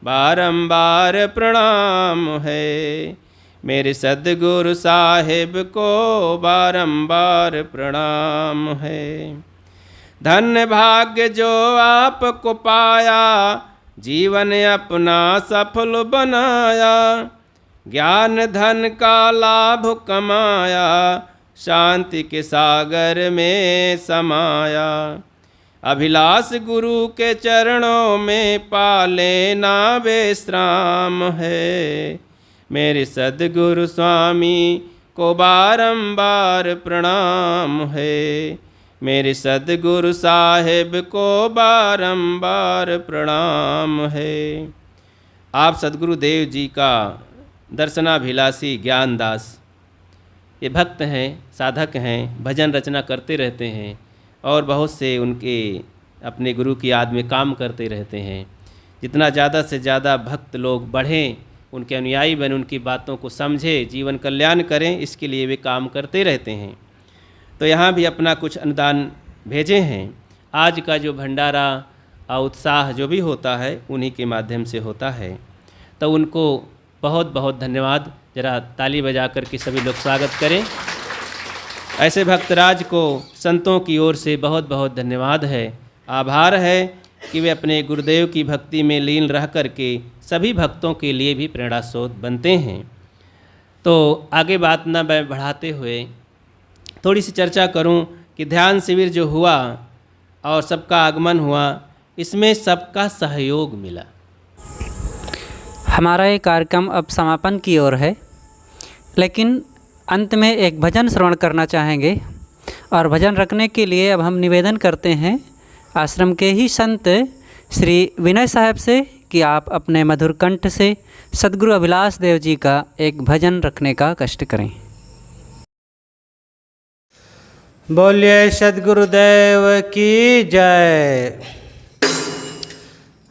Speaker 16: बारंबार प्रणाम है। मेरे सद्गुरु साहिब को बारंबार प्रणाम है। धन्य भाग्य जो आपको पाया, जीवन अपना सफल बनाया, ज्ञान धन का लाभ कमाया, शांति के सागर में समाया। अभिलाष गुरु के चरणों में पाले ना विश्राम है। मेरे सद्गुरु स्वामी को बारंबार प्रणाम है। मेरे सद्गुरु साहिब को बारंबार प्रणाम है। आप सद्गुरु देव जी का दर्शनाभिलाषी ज्ञानदास, ये भक्त हैं, साधक हैं, भजन रचना करते रहते हैं और बहुत से उनके अपने गुरु की याद में काम करते रहते हैं। जितना ज़्यादा से ज़्यादा भक्त लोग बढ़ें, उनके अनुयायी बने, उनकी बातों को समझें, जीवन कल्याण करें, इसके लिए वे काम करते रहते हैं। तो यहाँ भी अपना कुछ अनुदान भेजे हैं। आज का जो भंडारा और उत्साह जो भी होता है उन्हीं के माध्यम से होता है। तो उनको बहुत बहुत धन्यवाद। जरा ताली बजा कर के सभी लोग स्वागत करें। ऐसे भक्तराज को संतों की ओर से बहुत बहुत धन्यवाद है, आभार है कि वे अपने गुरुदेव की भक्ति में लीन रह कर के सभी भक्तों के लिए भी प्रेरणा स्रोत बनते हैं। तो आगे बात न बढ़ाते हुए थोड़ी सी चर्चा करूं कि ध्यान शिविर जो हुआ और सबका आगमन हुआ, इसमें सबका सहयोग मिला।
Speaker 1: हमारा ये कार्यक्रम अब समापन की ओर है, लेकिन अंत में एक भजन श्रवण करना चाहेंगे। और भजन रखने के लिए अब हम निवेदन करते हैं आश्रम के ही संत श्री विनय साहब से कि आप अपने मधुर कंठ से सद्गुरु अभिलाष देव जी का एक भजन रखने का कष्ट करें।
Speaker 17: बोलिए सद्गुरुदेव की जय।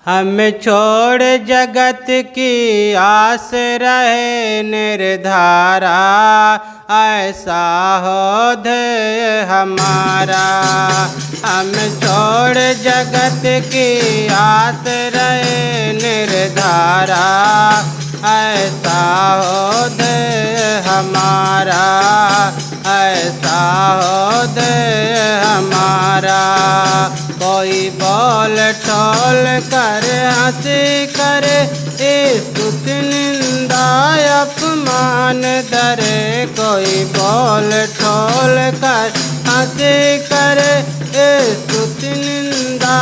Speaker 17: हम छोड़ जगत की आस रहे निर्धारा, ऐसा हो दे हमारा। हम छोड़ जगत की आस रहे निर्धारा, ऐसा हो दे हमारा, ऐसा हो दे हमारा। कोई बोल ठोल कर हंसी करे, स्तुत निंदा अपमान डरे। कोई बोल ठोल कर हंसी करे, स्तुत निंदा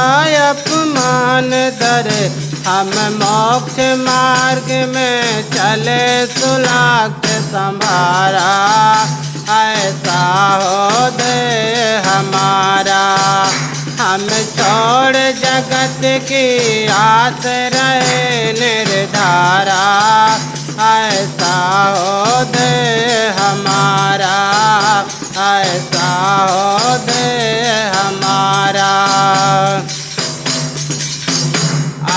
Speaker 17: अपमान डरे। हम मोक्ष मार्ग में चले सुलाख संभारा, ऐसा हो दे हमारा। हम छोड़ जगत की आस रहे निर्धारा, ऐसा हो दे हमारा, ऐसा हो दे हमारा।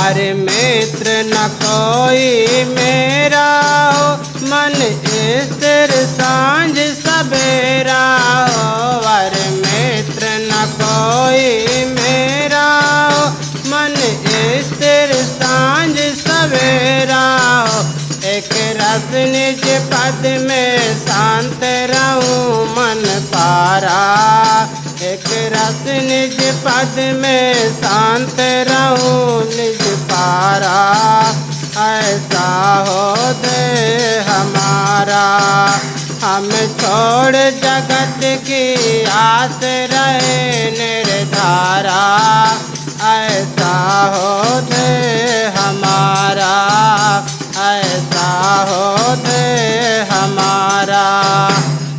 Speaker 17: अरे मित्र न कोई मेरा हो, मन स्थिर सांझ सवेरा हो। अरे मित्र न कोई मेरा हो, मन स्थिर सांझ सवेरा हो। एक रस निज पद में शांत रहूं मन पारा, एक रस निज पद में शांत रहूं निज पारा, ऐसा हो दे हमारा। हम छोड़ जगत की आस रहे निर्धारा, ऐसा हो दे हमारा, ऐसा हो दे हमारा।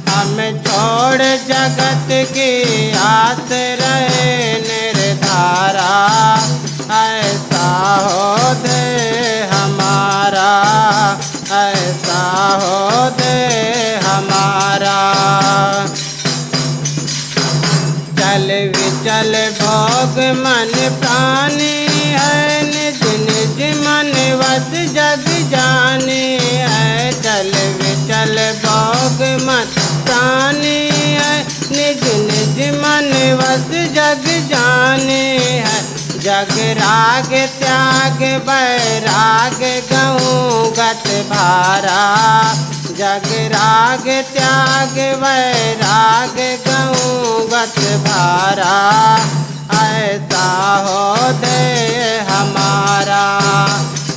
Speaker 17: हम छोड़ जगत की आस रहे निर्धारा, ऐसा हो दे हमारा, ऐसा हो दे हमारा। चल विचल भोग मन प्राणी है, निज निज मन वस जग जानी है। चल विचल भोग मन प्राणी है, निज निज मन वस जग जानी है। जग राग त्याग बैराग गहूँ गत भारा, जग राग त्याग वैराग गऊँ गत भारा, ऐसा हो दे हमारा।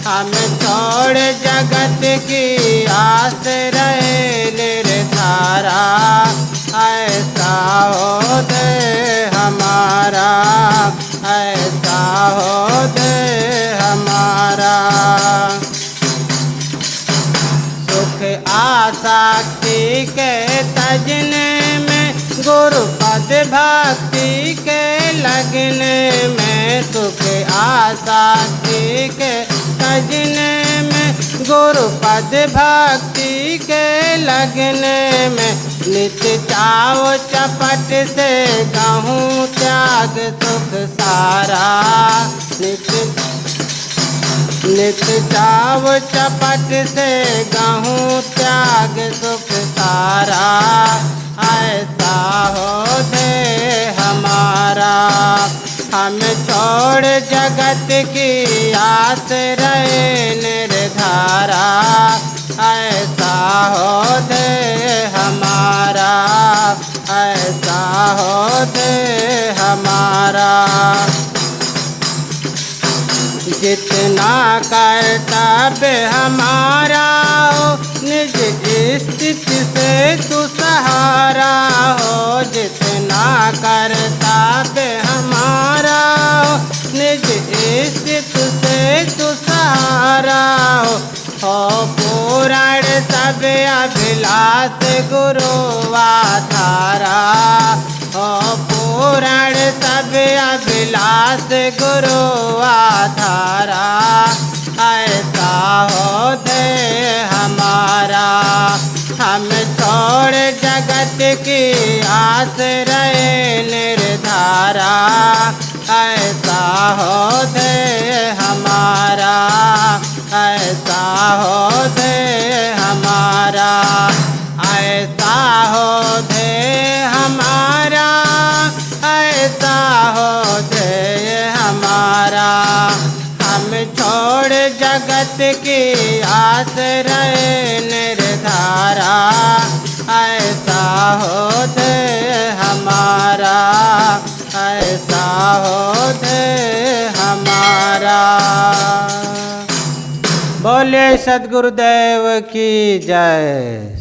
Speaker 17: हम छोड़ जगत की आस रहे निर्धारा, ऐसा हो दे हमारा, ऐसा हो दे हमारा। सुख आसक्ति के तजने में, गुरु पद भक्ति के लगने में, सुख आसक्ति के तजने में, गुरु पद भक्ति के लगने में, नित्य चाव चपट से कहूँ त्याग सुख सारा, नित्य चाव चपट से गहूँ त्याग सुख सारा, ऐसा हो दे हमारा। हम छोड़ जगत की आस रहे निर्धारा, ऐसा हो दे हमारा, ऐसा हो दे हमारा। जितना कर्तव्य हमारा हो, निज स्थिति से तू सहारा हो। जितना कर्तव्य हमारा हो, निज स्थिति से तू सहारा हो। पूर्ण सब अभिलाष गुरु आधारा, हो पूर्ण सब अभिलाष गुरु आधारा, ऐसा हो दे हमारा। हम छोड़ जगत की आस रहे निर्धारा, ऐसा हो दे हमारा, ऐसा हो दे हमारा, ऐसा हो दे हमारा, ऐसा हो दे हमारा। हम छोड़ जगत की आस रहे निर्धारा, ऐसा हो दे हमारा, ऐसा हो दे हमारा। बोले सद्गुरुदेव की जय।